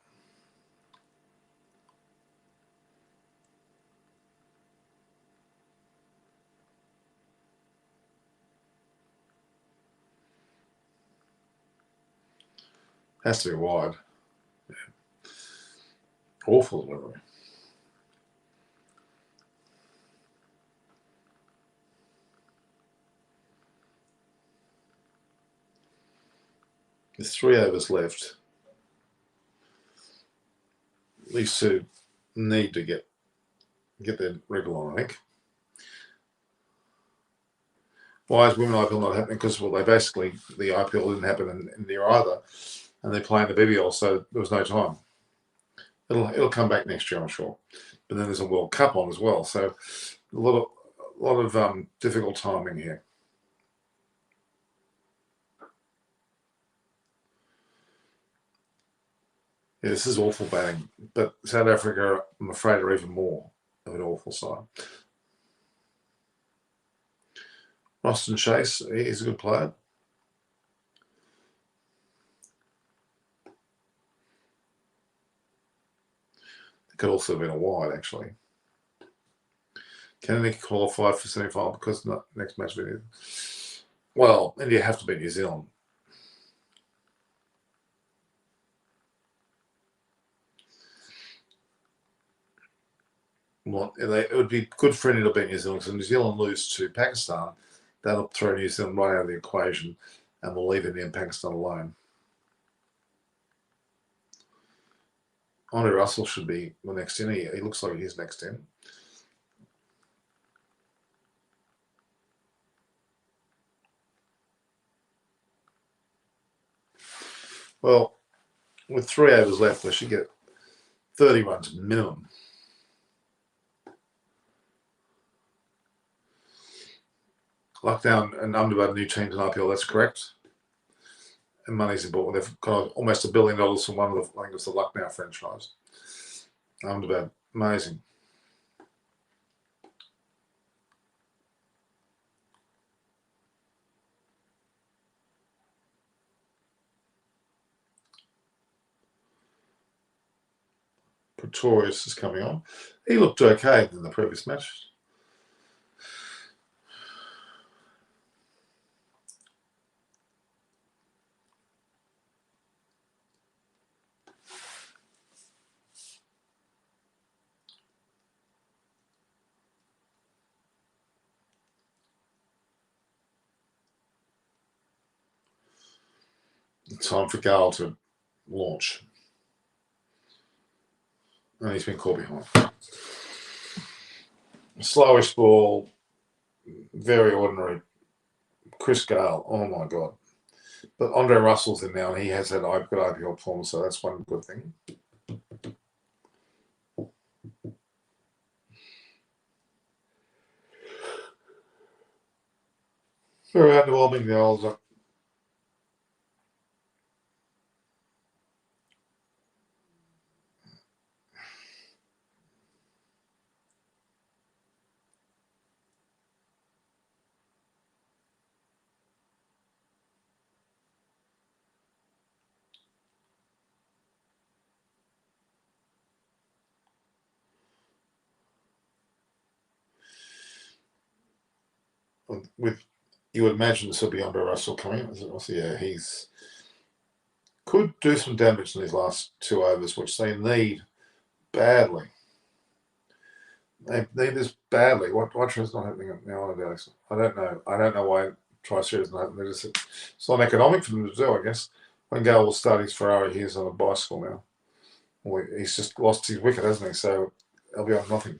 S1: Has to be wide. Yeah. Awful delivery. There's 3 overs left. These two need to get their regular on, I think. Why is Women IPL not happening? Because, well, they basically, the IPL didn't happen in India either, and they're playing the BBL, so there was no time. It'll come back next year, I'm sure. But then there's a World Cup on as well, so a lot of difficult timing here. Yeah, this is awful batting, but South Africa, I'm afraid, are even more of an awful side. Roston Chase, he's a good player. It could also have been a wide, actually. Can India qualify for semi-final because not next match will be? Well, India have to beat New Zealand. it would be good for India to beat New Zealand, because if New Zealand lose to Pakistan, that'll throw New Zealand right out of the equation, and we'll leave India and Pakistan alone. Andre Russell should be the next in. He looks like he's next in. Well, with 3 overs left, they should get 30 runs minimum. Lockdown and Ahmedabad new team to IPL, that's correct. And money's important. They've got almost $1 billion from one of the, I think it's the Lucknow franchise. Ahmedabad, amazing. Pretorius is coming on. He looked okay in the previous match. Time for Gale to launch. And he's been caught behind. Slowish ball, very ordinary. Chris Gale, oh my God. But Andre Russell's in now, and he has had good IPL performance, so that's one good thing. Very underwhelming, the old. With you would imagine this will be Andre Russell coming. Yeah, he's could do some damage in these last 2 overs, which they need badly. They need this badly. What is not happening nowadays? I don't know. I don't know why Tri-Series not happening. It's not economic for them to do, I guess. When Gale will start his Ferrari, he's on a bicycle now. Well, he's just lost his wicket, hasn't he? So he'll be on nothing.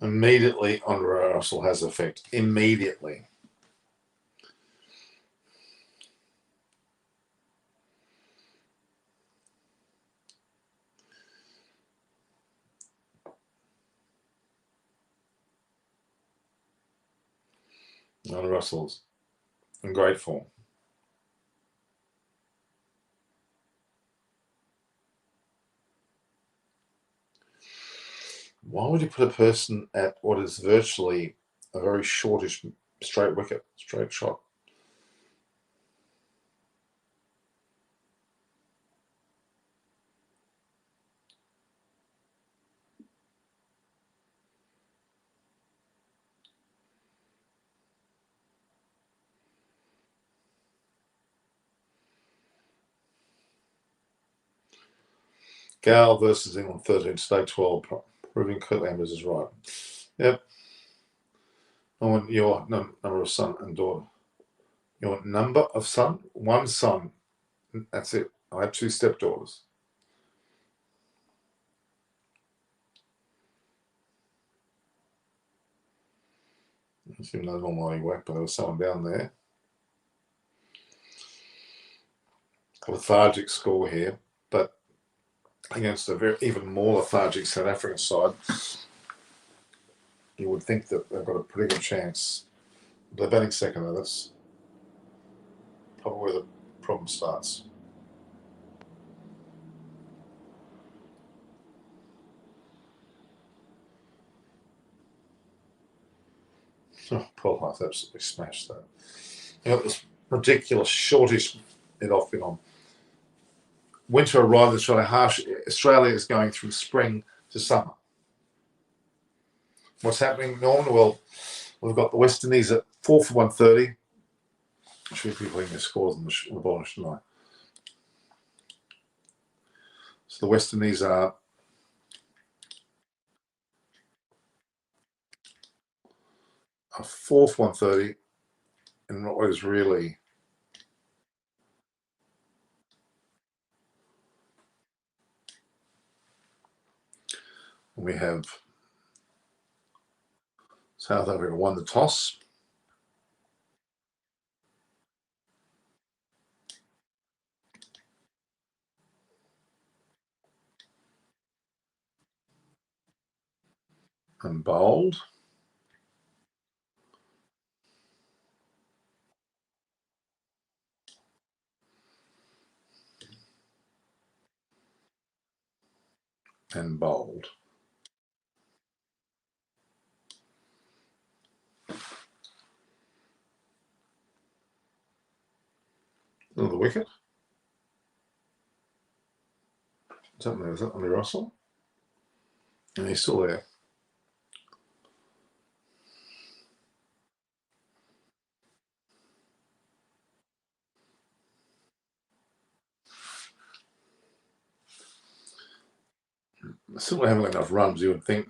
S1: Immediately, Andre Russell has effect. Immediately. Andre Russell's in great form. Why would you put a person at what is virtually a very shortish straight wicket, straight shot? Gale versus England 13, stake 12, proving Kurt Lambers is right. Yep. I want your number of son and daughter. Your number of son? One son. That's it. I have 2 stepdaughters. I assume those almighty whack, but there was someone down there. A lethargic score here, but against a even more lethargic South African side, you would think that they've got a pretty good chance. They're batting second, though. That's probably where the problem starts. Oh, Paul Hythe absolutely smashed that. You got this ridiculous shortish head off in on. Winter arrived in Australia harsh. Australia is going from spring to summer. What's happening, Norman? Well, we've got the West Indies at 4 for 130. I should be putting the scores on the bottom, shouldn't I? So the West Indies are a 4 for 130 in what is really we have South Africa won the toss. And bowled. And bowled. Another wicket. Is that Lee Russell? And he's still there. Still haven't got enough runs, you would think.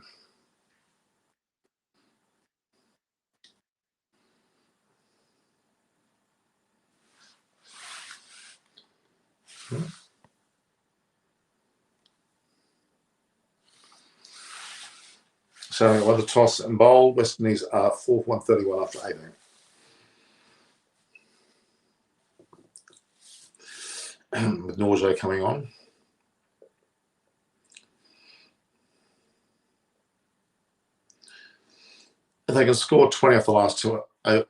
S1: So won the toss and bowled. West Indies are 4 for 131 after 18. With Norgay coming on. If they can score 20 off the last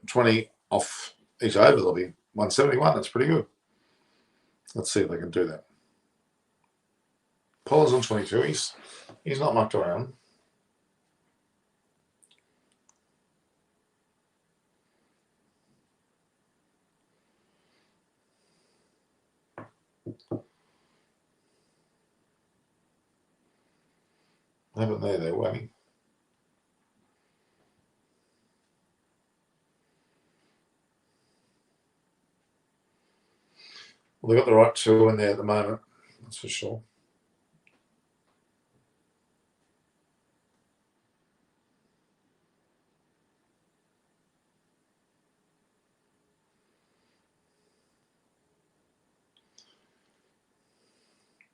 S1: 20 off each over, they'll be 171. That's pretty good. Let's see if they can do that. Paul's on 22. He's not mucked around. I haven't there, waiting. Well, they've got the right two in there at the moment, that's for sure.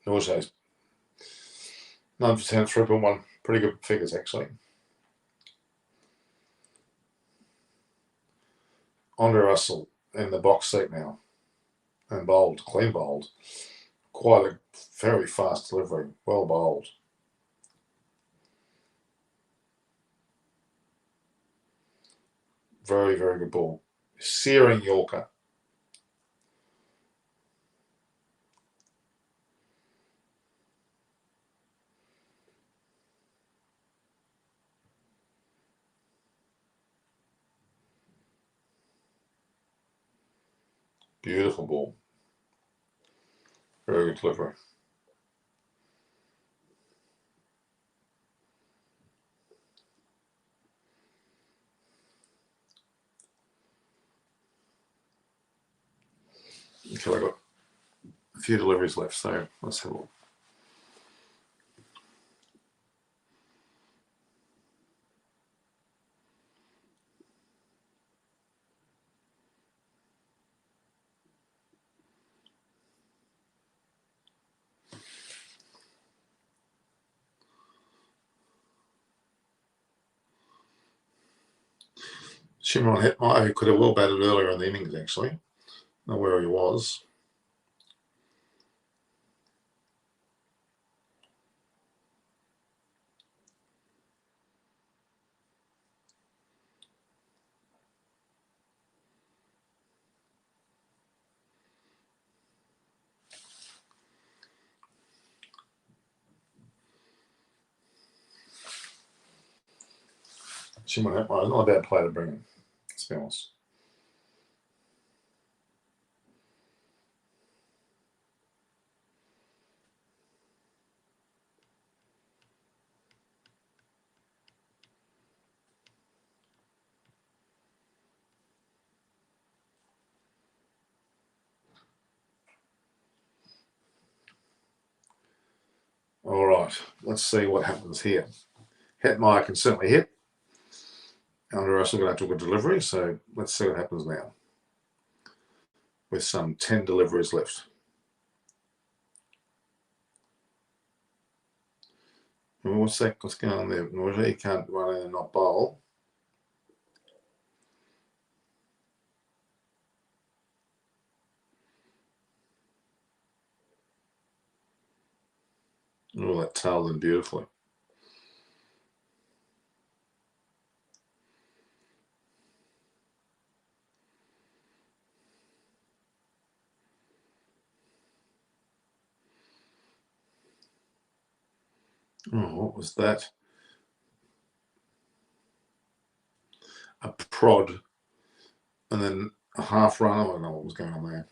S1: Norgay's 9 for 10, 3.1. Pretty good figures, actually. Andre Russell in the box seat now. And bowled, clean bowled. Quite a very fast delivery. Well bowled. Very, very good ball. Searing Yorker. Beautiful ball. Very good delivery. Okay, I've got a few deliveries left, so let's have a look. Shimron Hetmeyer, who could have well batted earlier in the innings, actually. Not where he was. She might have, well, not a bad player to bring in, let's be honest. All right, let's see what happens here. Hetmeyer can certainly hit. Under us, we're going to have to do a delivery, so let's see what happens now. With some 10 deliveries left. What's going on there? He can't run in and not bowl. Oh, that tailed in beautifully. Oh, what was that? A prod, and then a half run. I don't know what was going on there.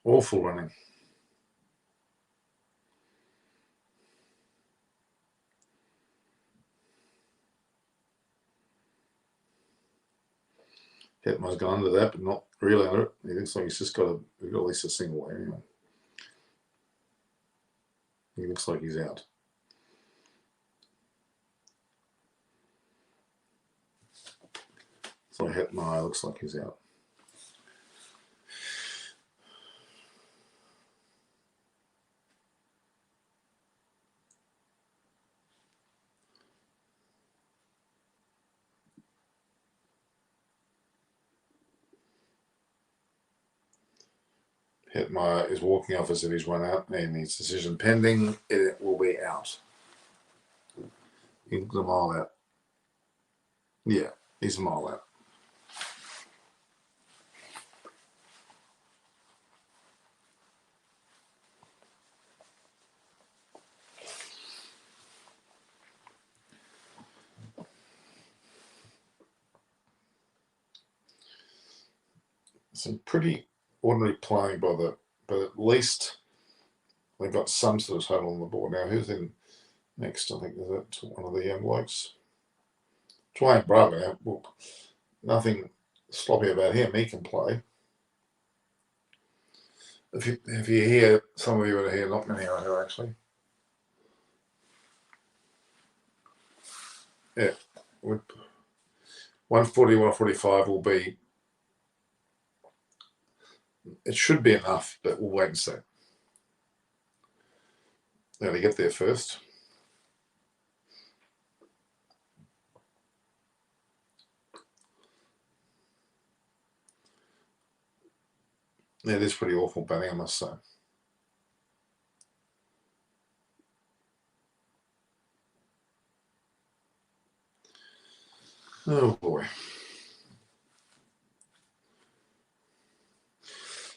S1: Awful running. Hetmeyer's gone under that, but not really under it. He looks like he's just got at least a single there anyway. He looks like he's out. So Hetmeyer looks like he's out. Hetmeyer is walking off as if he's run out and his decision pending. It will be out. He's a mile out. Yeah, he's a mile out. Some pretty ordinary playing by the, but at least they got some sort of total on the board. Now, who's in next? I think is it one of the young blokes? Dwayne Bravo. Well, nothing sloppy about him. He can play. If you hear, some of you are here, not many are here actually. Yeah, 140, 145 will be. It should be enough, but we'll wait and see. Now to get there first. Yeah, it is pretty awful batting, I must say. Oh boy.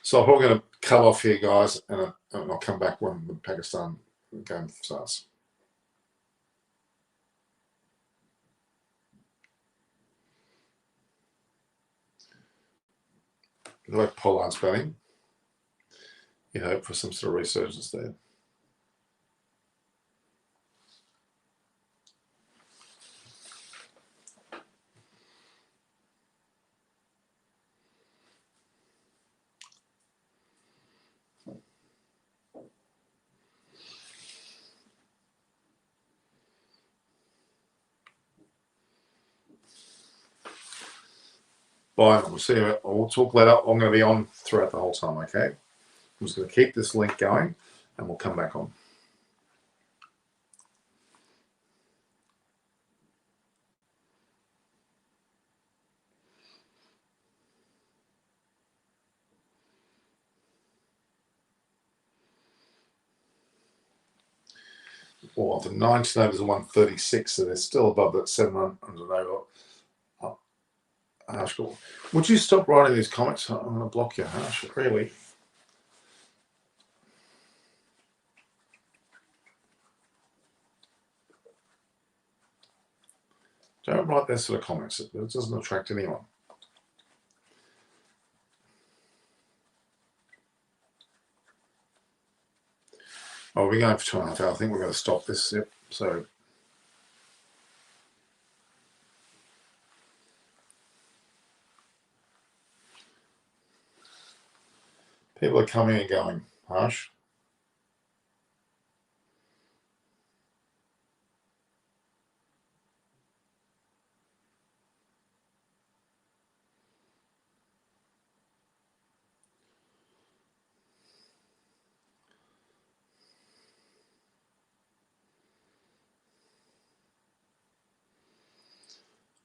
S1: So I'm probably going to cut off here, guys, and I'll come back when the Pakistan game starts. Like Pollard's batting. You hope for some sort of resurgence there. Bye. We'll see you. We'll talk later. I'm going to be on throughout the whole time, okay? I'm just going to keep this link going and we'll come back on. Or the 19 overs and 136, so they're still above that 700 over. Harsh, would you stop writing these comments? I'm going to block you, Harsh, really. Don't write that sort of comments. It doesn't attract anyone. Oh, we're going for 2.5 hours. I think we're going to stop this. Yep. So people are coming and going. Harsh.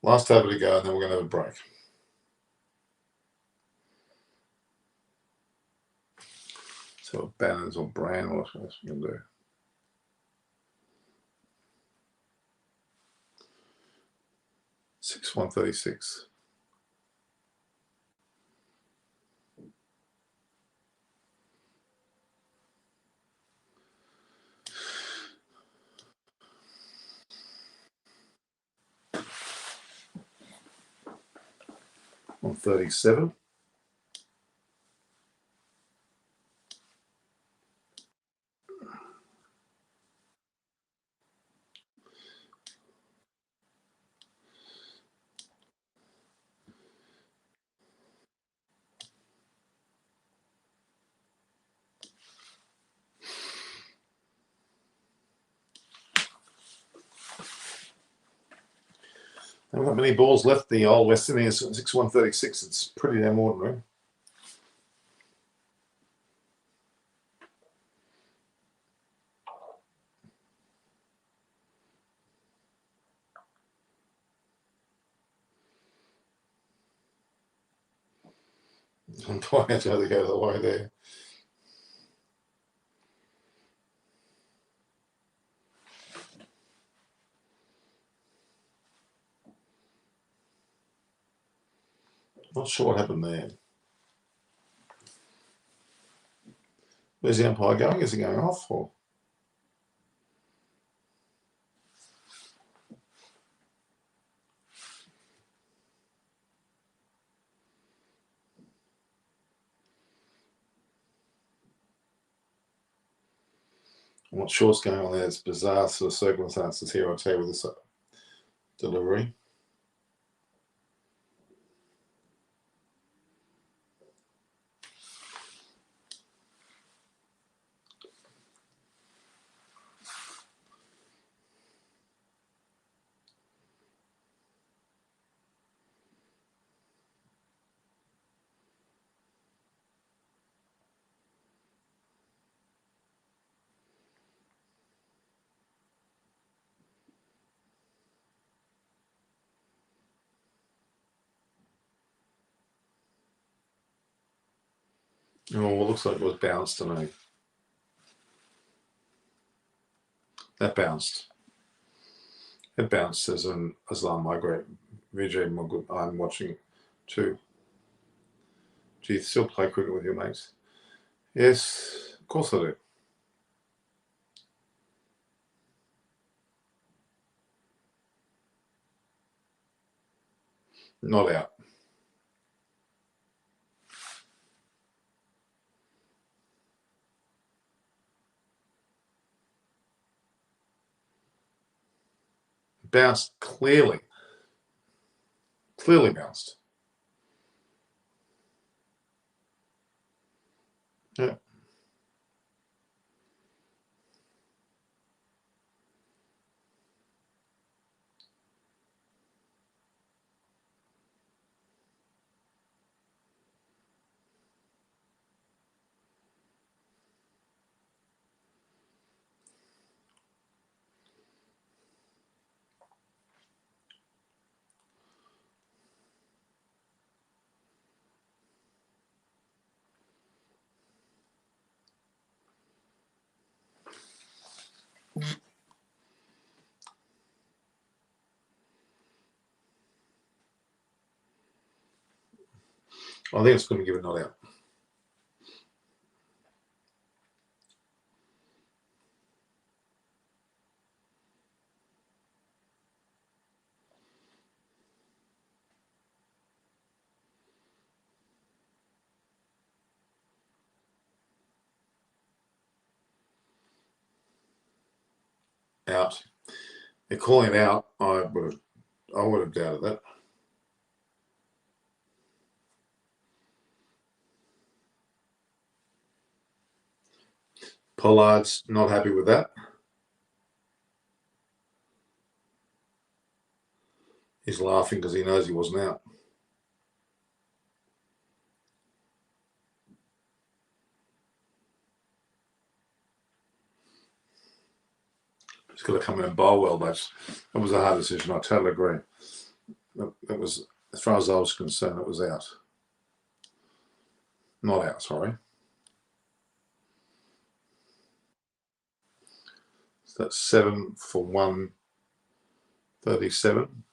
S1: Last over to go, and then we're going to have a break. So banners or brand, what else we can do? Six 136. On 37. Haven't got many balls left. The old West Indies 6 136. It's pretty damn ordinary. I'm trying to go the way there. Not sure what happened there. Where's the umpire going? Is he going off or? I'm not sure what's going on there. It's bizarre sort of circumstances here, I'll tell you, with this delivery. Oh, it looks like it was bounced to me. That bounced. It bounced as an Islam migrate. Vijay Mugut, I'm watching too. Do you still play cricket with your mates? Yes, of course I do. Not out. Bounced clearly. Clearly bounced. Yeah. I think it's going to give it not out. Out. They're calling out. I would have doubted that. Pollard's not happy with that. He's laughing because he knows he wasn't out. He's got to come in and bowl well. That was a hard decision. I totally agree. That was, as far as I was concerned, it was out. Not out, sorry. So that's 7 for 137,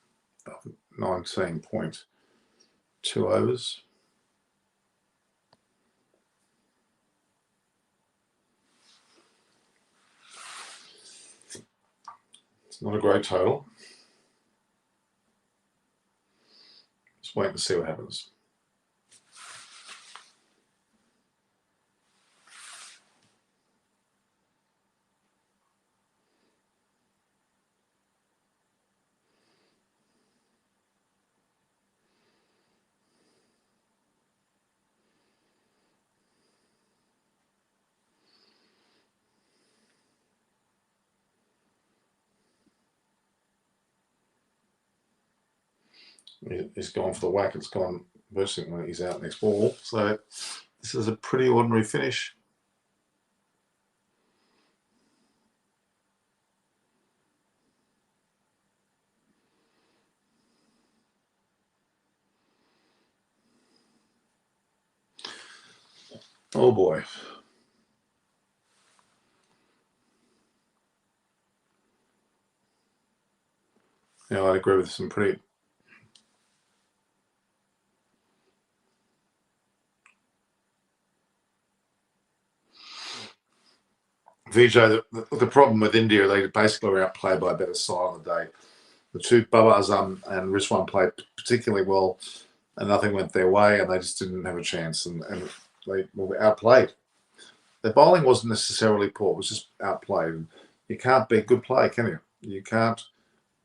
S1: 19.2 overs. It's not a great total. Just wait and see what happens. He's gone for the whack. It's gone bursting when he's out next ball. So this is a pretty ordinary finish. Oh boy. Yeah, I'd agree with some pretty. Vijay, the problem with India, they basically were outplayed by a better side on the day. The two, Baba Azam and Rizwan, played particularly well, and nothing went their way, and they just didn't have a chance, and they were outplayed. Their bowling wasn't necessarily poor; it was just outplayed. And you can't beat good play, can you? You can't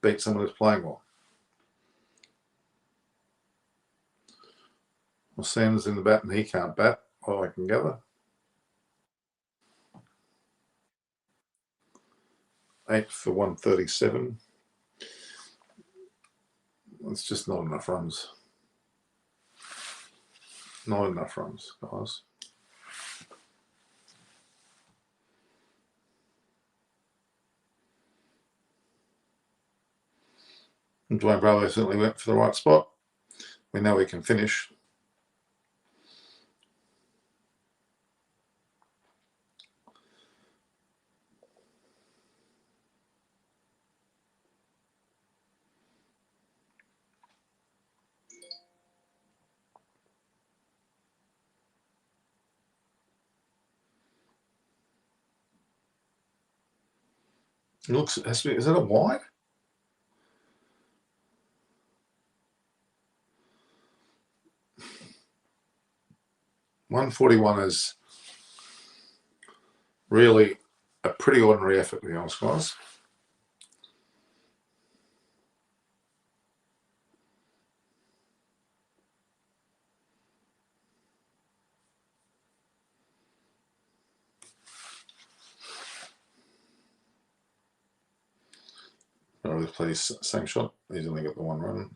S1: beat someone who's playing well. Well, Sanders in the bat, and he can't bat, all I can gather. 8 for 137. It's just not enough runs. Not enough runs, guys. And Dwayne Bravo certainly went for the right spot. We know we can finish. It looks, it has to be, is that a wide? $141 is really a pretty ordinary effort, to be honest, guys. Let's play the same shot. He's only got the one run.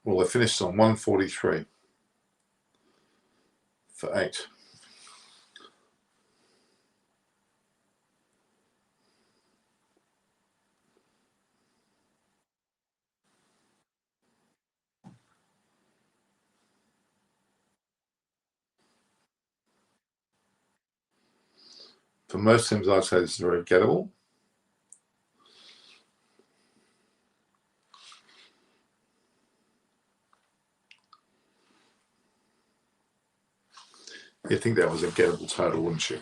S1: Well, they finished on 143 for 8. For most teams, I'd say this is very gettable. You'd think that was a gettable total, wouldn't you?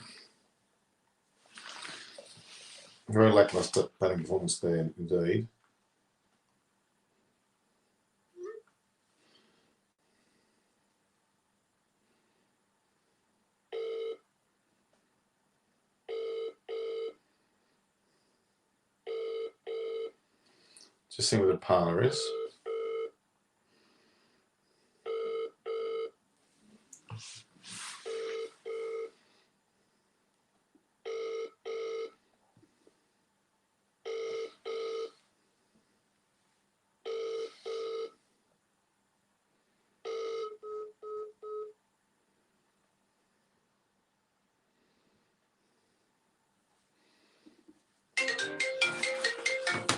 S1: Very lacklustre batting performance there, indeed. Just seeing what the partner is.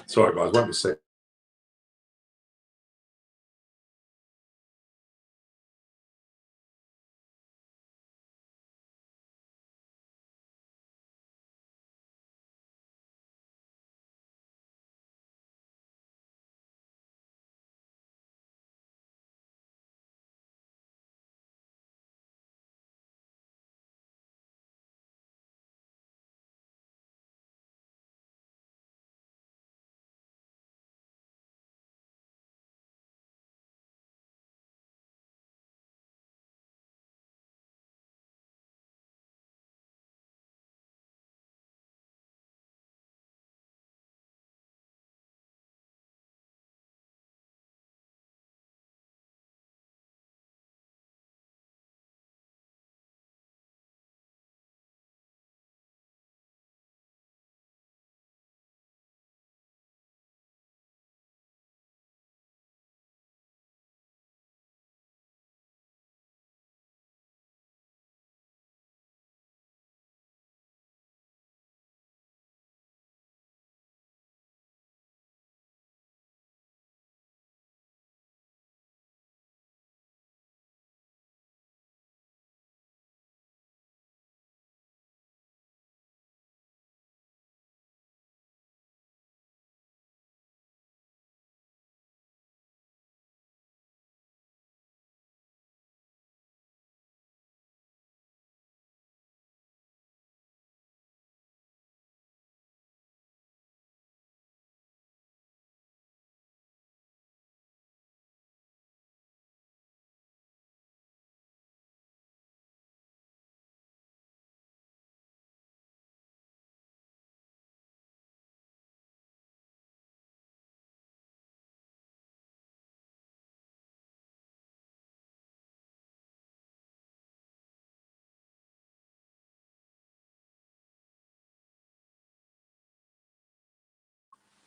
S1: Sorry, guys, won't be a sec.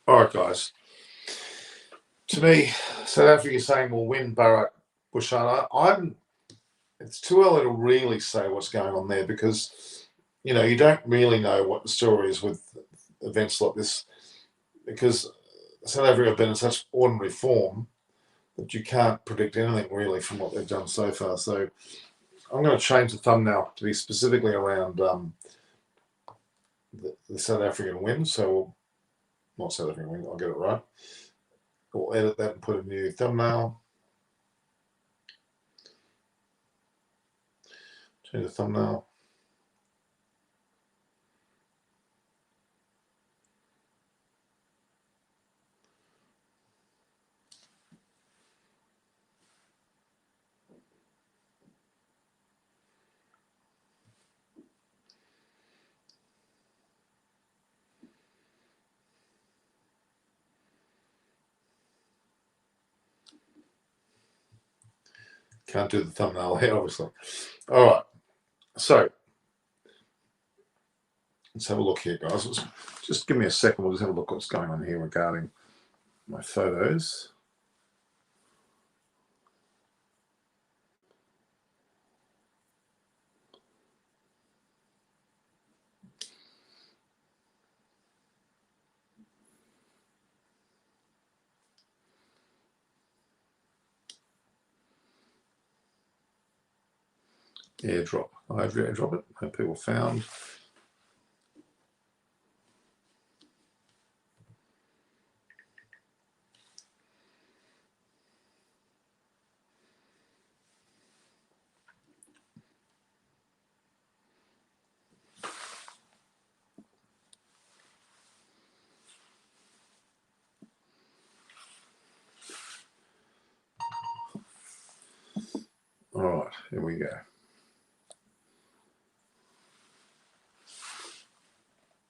S1: All right, guys. To me, South Africa saying we'll win Bharat Bhushan. It's too early to really say what's going on there because, you don't really know what the story is with events like this because South Africa have been in such ordinary form that you can't predict anything really from what they've done so far. So I'm going to change the thumbnail to be specifically around the South African win. So, not South African win, I'll get it right. We'll edit that and put a new thumbnail. Change the thumbnail. Can't do the thumbnail here, obviously. All right. So let's have a look here, guys. Just give me a second. We'll just have a look what's going on here regarding my photos. Airdrop. I have airdrop it. Hope people found. All right, here we go.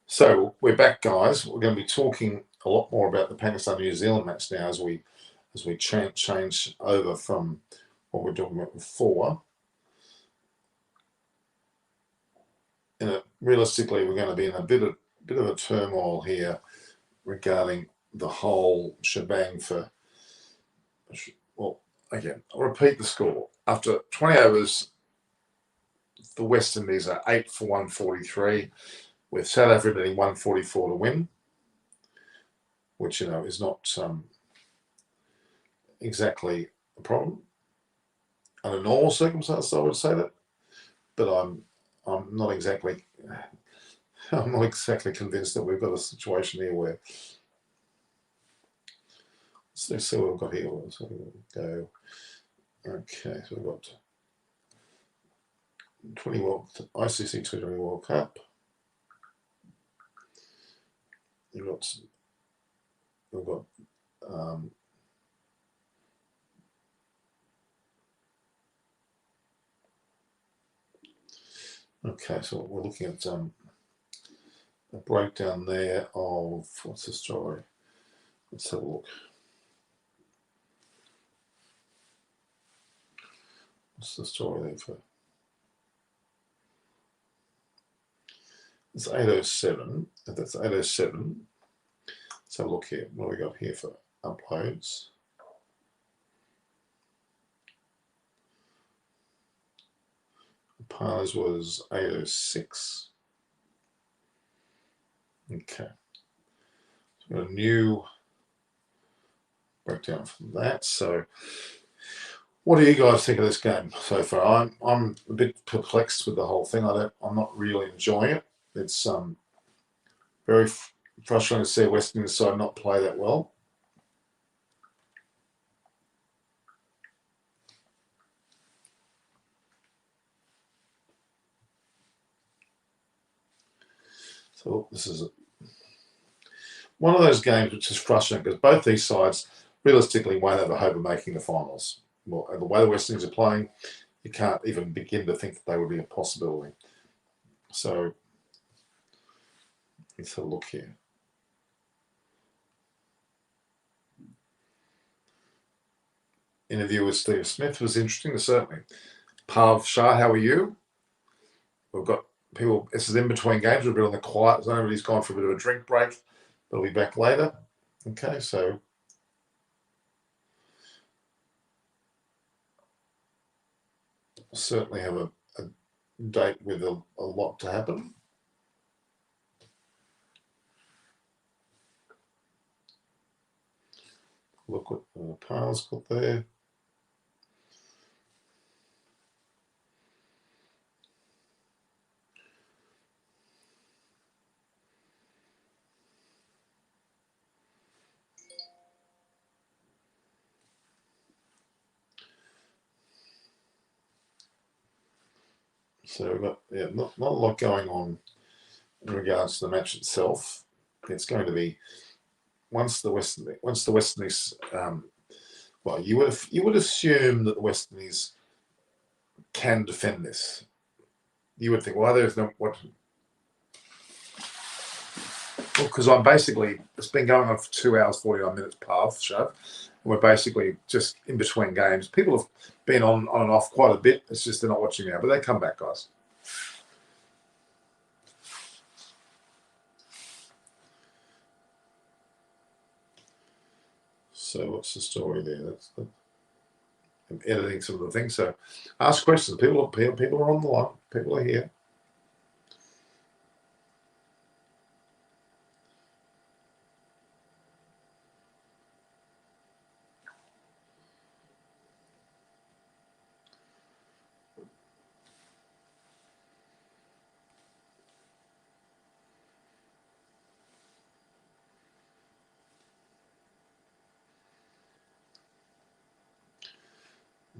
S1: So we're back, guys. We're going to be talking a lot more about the Pakistan-New Zealand match now as we change over from what we're talking about before. Realistically, we're going to be in a bit of a turmoil here regarding the whole shebang for. Well, again, I'll repeat the score. After 20 overs, the West Indies are 8 for 143, with South Africa hitting 144 to win, which is not exactly a problem under normal circumstances. I would say that, but I'm not exactly convinced that we've got a situation here where. Let's see what we've got here. So we'll go. Okay, so we've got 20 ICC 2020 World Cup. We've got okay, so we're looking at a breakdown there of what's the story. Let's have a look. What's the story there for? It's 807. If that's 807, let's have a look here. What do we got here for uploads? Pars was 806. Okay. So we've got a new breakdown from that. So what do you guys think of this game so far? I'm a bit perplexed with the whole thing. I'm not really enjoying it. It's very frustrating to see a West Indies side not play that well. So this is one of those games which is frustrating because both these sides realistically won't have a hope of making the finals. Well, the way the West Indies are playing, you can't even begin to think that they would be a possibility. So let's have a look here. Interview with Steve Smith was interesting, certainly. Pav Shah, how are you? We've got people, this is in between games, we've been on the quiet zone, everybody's gone for a bit of a drink break. They'll be back later. Okay, so certainly have a date with a lot to happen. Look what Par's got there. So we've got not a lot going on in regards to the match itself. It's going to be once the West Indies. Well, you would assume that the West Indies can defend this. You would think, well, there's no what. Well, because it's been going on for 2 hours 49 minutes past show. We're basically just in between games. People have been on and off quite a bit. It's just they're not watching now, but they come back, guys. So what's the story there? I'm editing some of the things. So ask questions. People are on the line. People are here.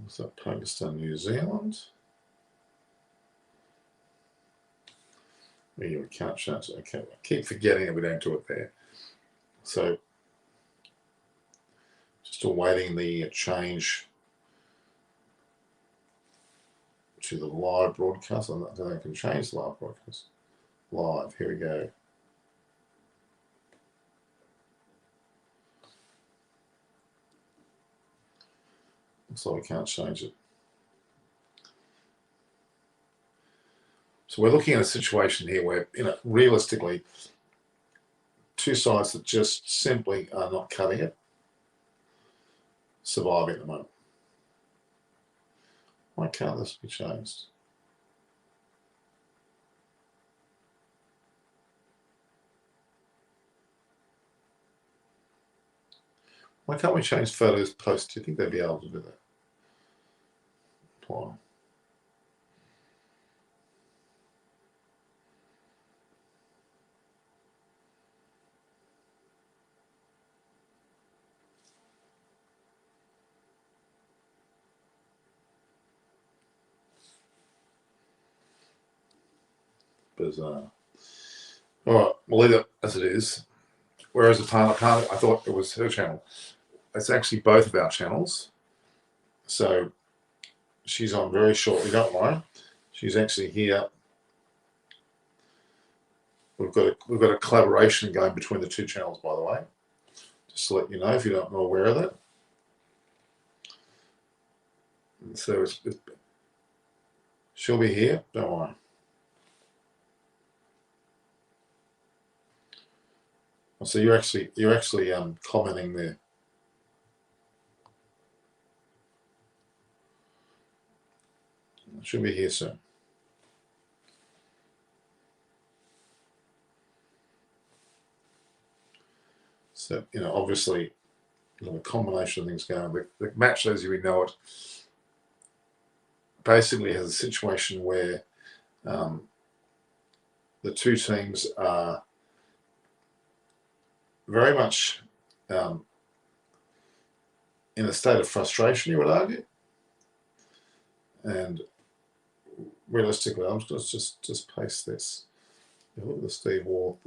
S1: What's that? Pakistan, New Zealand. You can't change it. Okay, I keep forgetting that we don't do it there. So just awaiting the change to the live broadcast. I don't think I can change the live broadcast. Live, here we go. So we can't change it. So we're looking at a situation here where, realistically, two sides that just simply are not cutting it, surviving at the moment. Why can't this be changed? Why can't we change photos post? Do you think they'd be able to do that? Why? Bizarre. All right, we'll leave it as it is. Whereas the partner, I thought it was her channel. It's actually both of our channels. So she's on very shortly, don't worry. She's actually here. We've got a collaboration going between the two channels, by the way. Just to let you know if you're not aware of that. And so she'll be here, don't worry. So you're actually commenting there. She'll be here soon. So, obviously, a combination of things going on. The match, as we know it, basically has a situation where the two teams are very much in a state of frustration, you would argue. And realistically, let's just paste this. Look at the Steve Wall.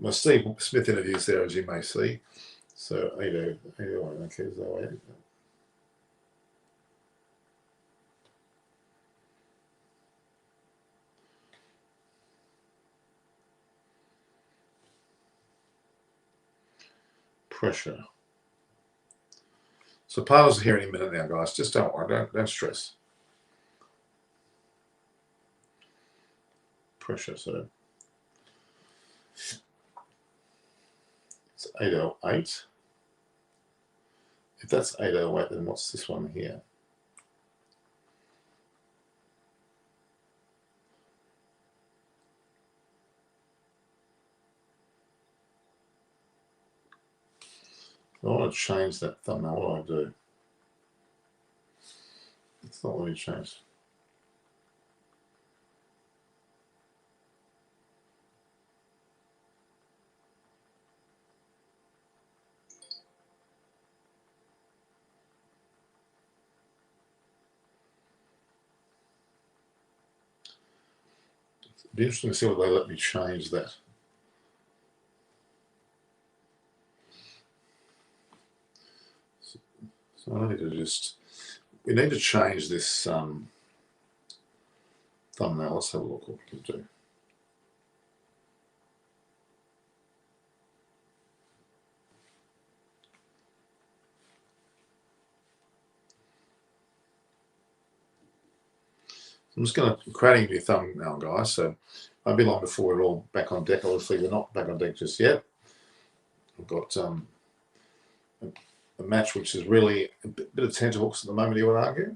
S1: My Steve Smith interviews there, as you may see. So, okay, is that way? Pressure. So partners are here any minute now, guys. Just don't worry, don't stress. Pressure, so it's 808. If that's 808, then what's this one here? I want to change that thumbnail. What do I do? It's not letting me change. It'd be interesting to see whether they let me change that. So I need to we need to change this thumbnail. Let's have a look what we can do. I'm just going to create a new thumbnail, guys. So won't be long before we're all back on deck. Obviously, we're not back on deck just yet. We've got a match which is really a bit of tenterhooks at the moment, you would argue.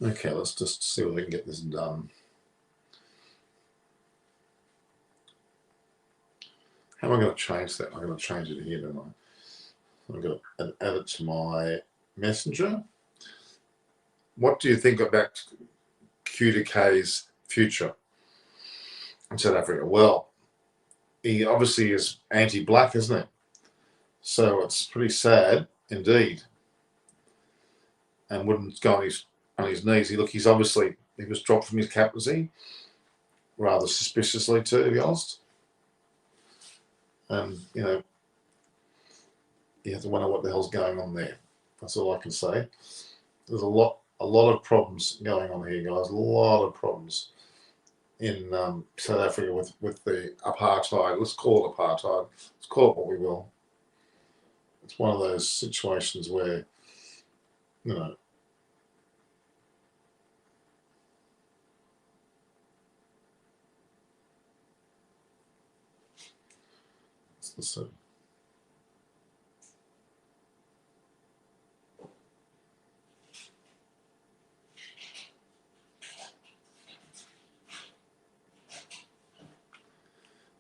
S1: Okay, let's just see if we can get this done. How am I going to change that? I'm going to change it here, don't I? I'm going to add it to my messenger. What do you think about QDK's future in South Africa? Well, he obviously is anti-black, isn't he? So it's pretty sad indeed. And wouldn't go on his knees. He was dropped from his captaincy rather suspiciously too, to be honest. And you know, you have to wonder what the hell's going on there. That's all I can say. There's a lot of problems going on here, guys. A lot of problems in South Africa with the apartheid. Let's call it apartheid. Let's call it what we will. It's one of those situations where, you know, so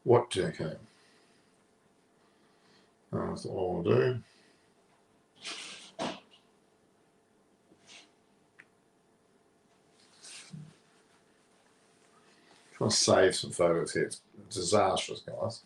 S1: what, okay. That's all I'll do. Trying to save some photos here. It's disastrous, guys.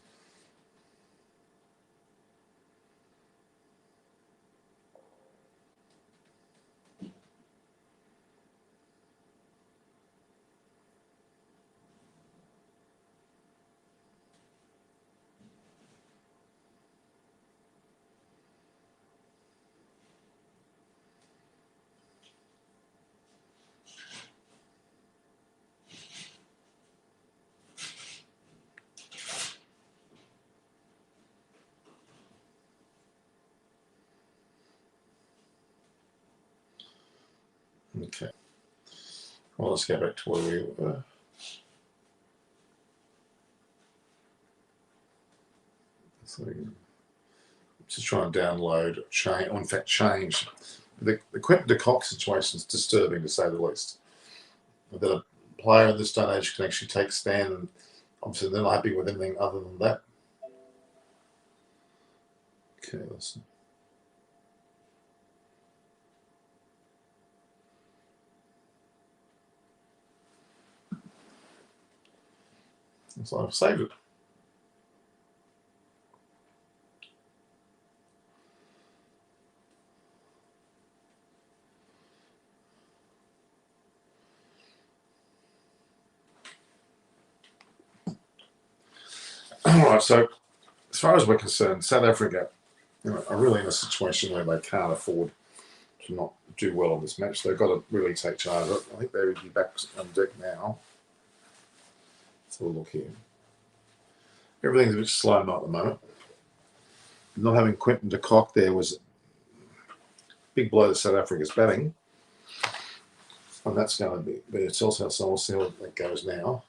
S1: Okay. Well, let's go back to where we were. So just try and download, change, or in fact change. The Quentin de Kock situation is disturbing, to say the least. That a player in this day and age can actually take stand, and obviously they're not happy with anything other than that. Okay, listen. So I've saved it. All right, so as far as we're concerned, South Africa, you know, are really in a situation where they can't afford to not do well on this match. They've got to really take charge of it. I think they would be back on deck now. Let's have a look here. Everything's a bit slow at the moment. Not having Quentin de Kock there was a big blow to South Africa's batting. And that's going to be a telltale, so we'll see how that goes now.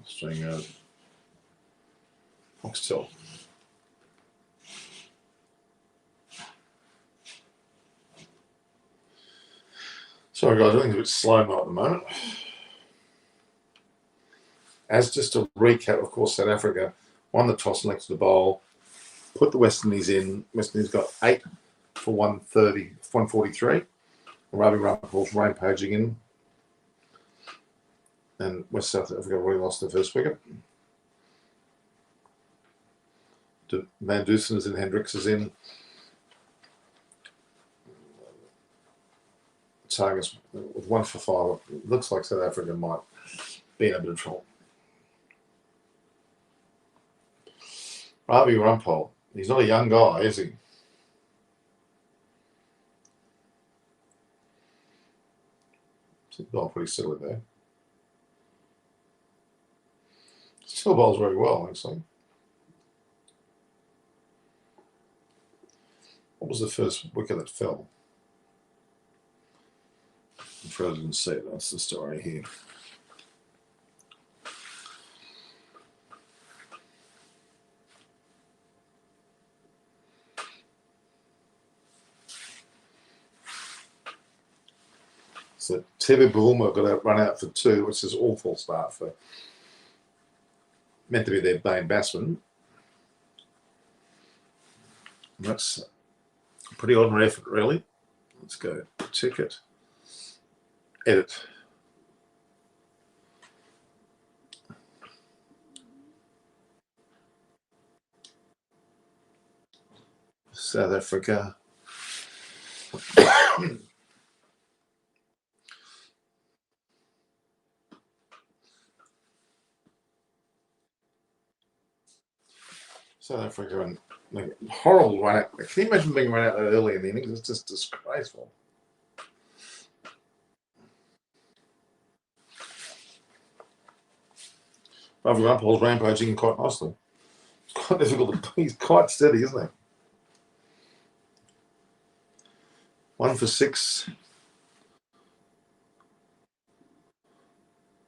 S1: String Foxtel. Sorry guys, everything's a bit slow at the moment. As just a recap, of course, South Africa won the toss and elected to bowl, put the West Indies in. West Indies got 8 for 143. Ravi Rampal's rampaging in. And West South Africa really lost their first wicket. Van Dusen is in, Hendricks is in. Targets with 1 for 5. It looks like South Africa might be in a bit of trouble. Ravi Rampal, he's not a young guy, is he? He's not pretty silly there. Still bowls very well, actually. What was the first wicket that fell? I'm afraid I didn't see it. That's the story here. So Teva Bulma got to run out for 2, which is awful start for meant to be their main batsman. That's a pretty ordinary effort, really. Let's go ticket, edit. South Africa. South Africa and like, horrible run out. Can you imagine being run out that early in the innings? It's just disgraceful. Ravi Rampal's rampaging quite nicely. It's quite difficult to. He's quite steady, isn't he? 1 for 6.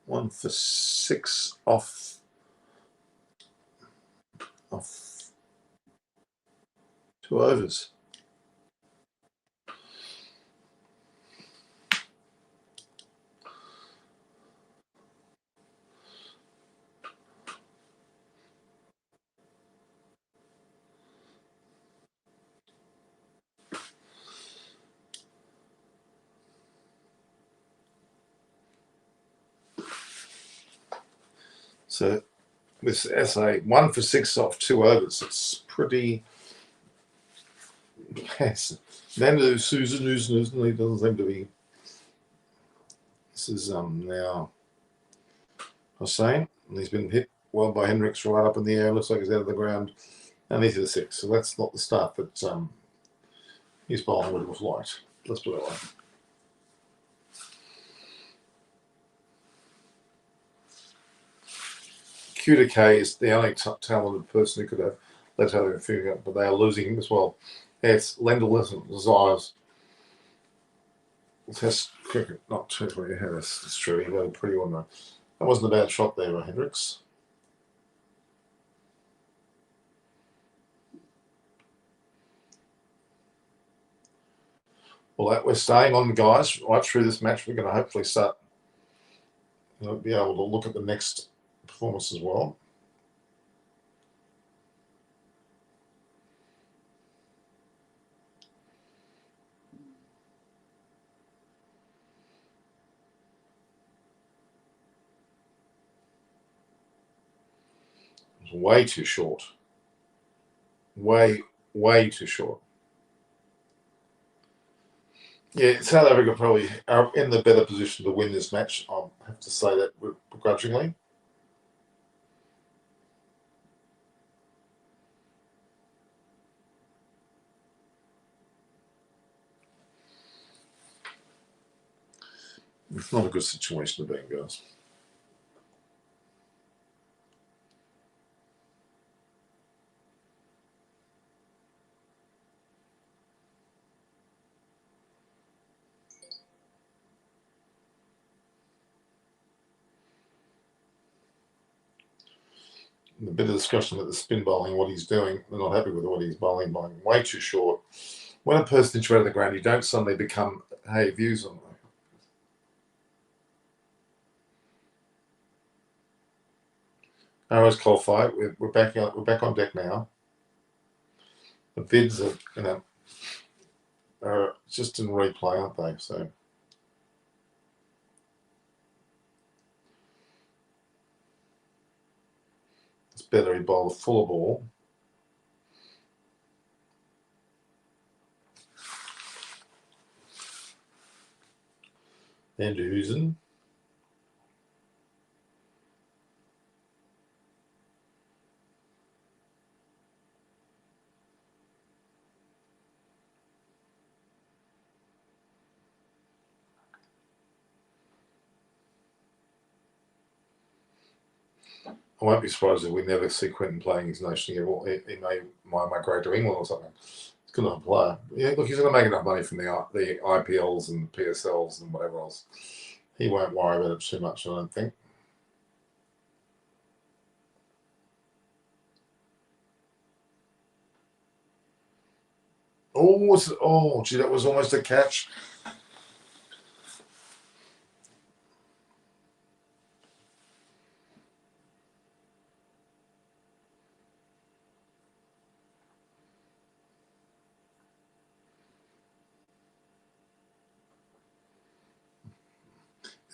S1: 1 for 6 off 2 overs. So this SA 1 for 6 off 2 overs. It's pretty. Yes. Then there's Susan. He doesn't seem to be. This is now Hussain, and he's been hit well by Hendricks right up in the air. Looks like he's out of the ground, and he's at 6. So that's not the start, but his bowling would have liked. Let's put it that way. Q to K is the only talented person who could have let her figure out, but they are losing him as well. It's Lendl desires. Test cricket, not T20. Yeah, that's true. He had a pretty one though. That wasn't a bad shot there by Hendricks. Well, we're staying on, guys, right through this match. We're going to hopefully start, be able to look at the next performance as well. It's way too short. Way too short. Yeah, South Africa probably are in the better position to win this match. I'll have to say that begrudgingly. It's not a good situation to be in, guys. A bit of discussion about the spin bowling, what he's doing. They're not happy with what he's bowling way too short. When a person is out of the ground, you don't suddenly become, hey, views on them. Arrows qualified. We're back on deck now. The vids are just in replay, aren't they? So it's better he bowled a fuller ball. Andrew Husen. I won't be surprised if we never see Quentin playing his national game. He may migrate to England or something. He's a good enough player. Yeah, look, he's going to make enough money from the IPLs and PSLs and whatever else. He won't worry about it too much, I don't think. Oh, gee, that was almost a catch.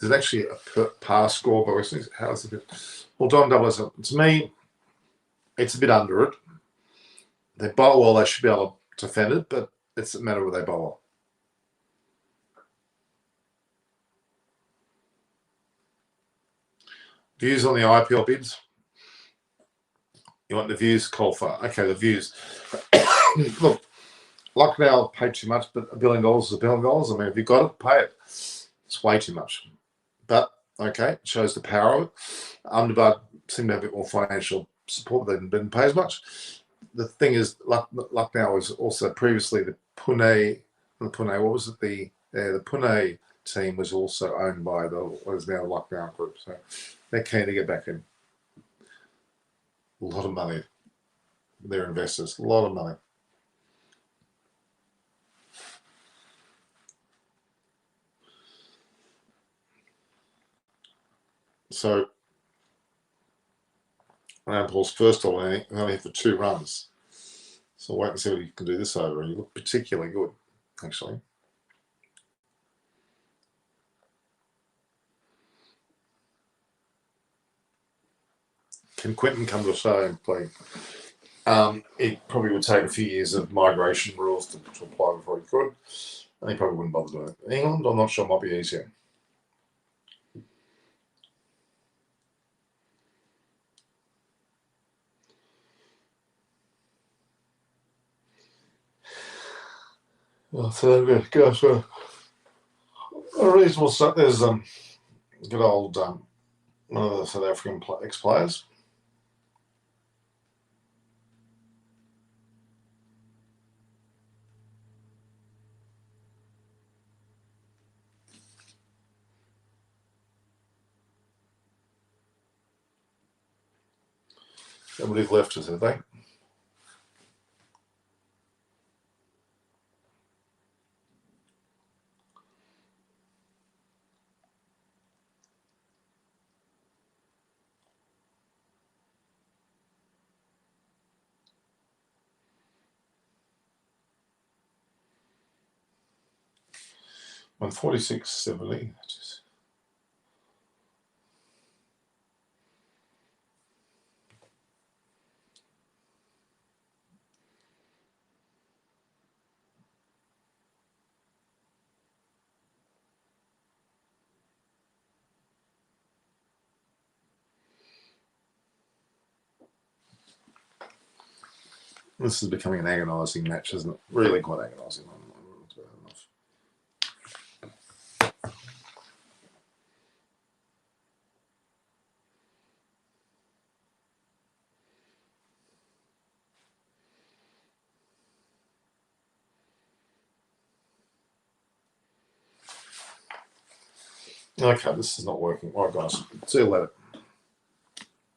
S1: Is it actually a par score by Westminster? How is it? Well, Don Double, to me, it's a bit under it. They bowl well, they should be able to defend it, but it's a matter of where they bowl well. Views on the IPL bids. You want the views? Call for. Okay, the views. Look, Lucknow paid too much, but $1 billion is $1 billion. I mean, if you've got it, pay it. It's way too much. But, okay, it shows the power of it. Ahmedabad seem to have a bit more financial support. They didn't pay as much. The thing is, Lucknow was also previously the Pune, what was it? The Pune team was also owned by what is now the Lucknow group. So they're keen to get back in. A lot of money. They're investors. A lot of money. So Rampal's first all only hit for 2 runs. So wait and see what you can do this over. You look particularly good, actually. Can Quinton come to Australia and play? It probably would take a few years of migration rules to apply before he could. And he probably wouldn't bother doing it. England, I'm not sure, might be easier. Well, so there we go. So a reasonable stuff. There's good old one of the South African ex-players. Nobody's left us, have they? On 46.70. This is becoming an agonising match, isn't it? Really quite agonising. Okay, this is not working. All right, guys. See you later.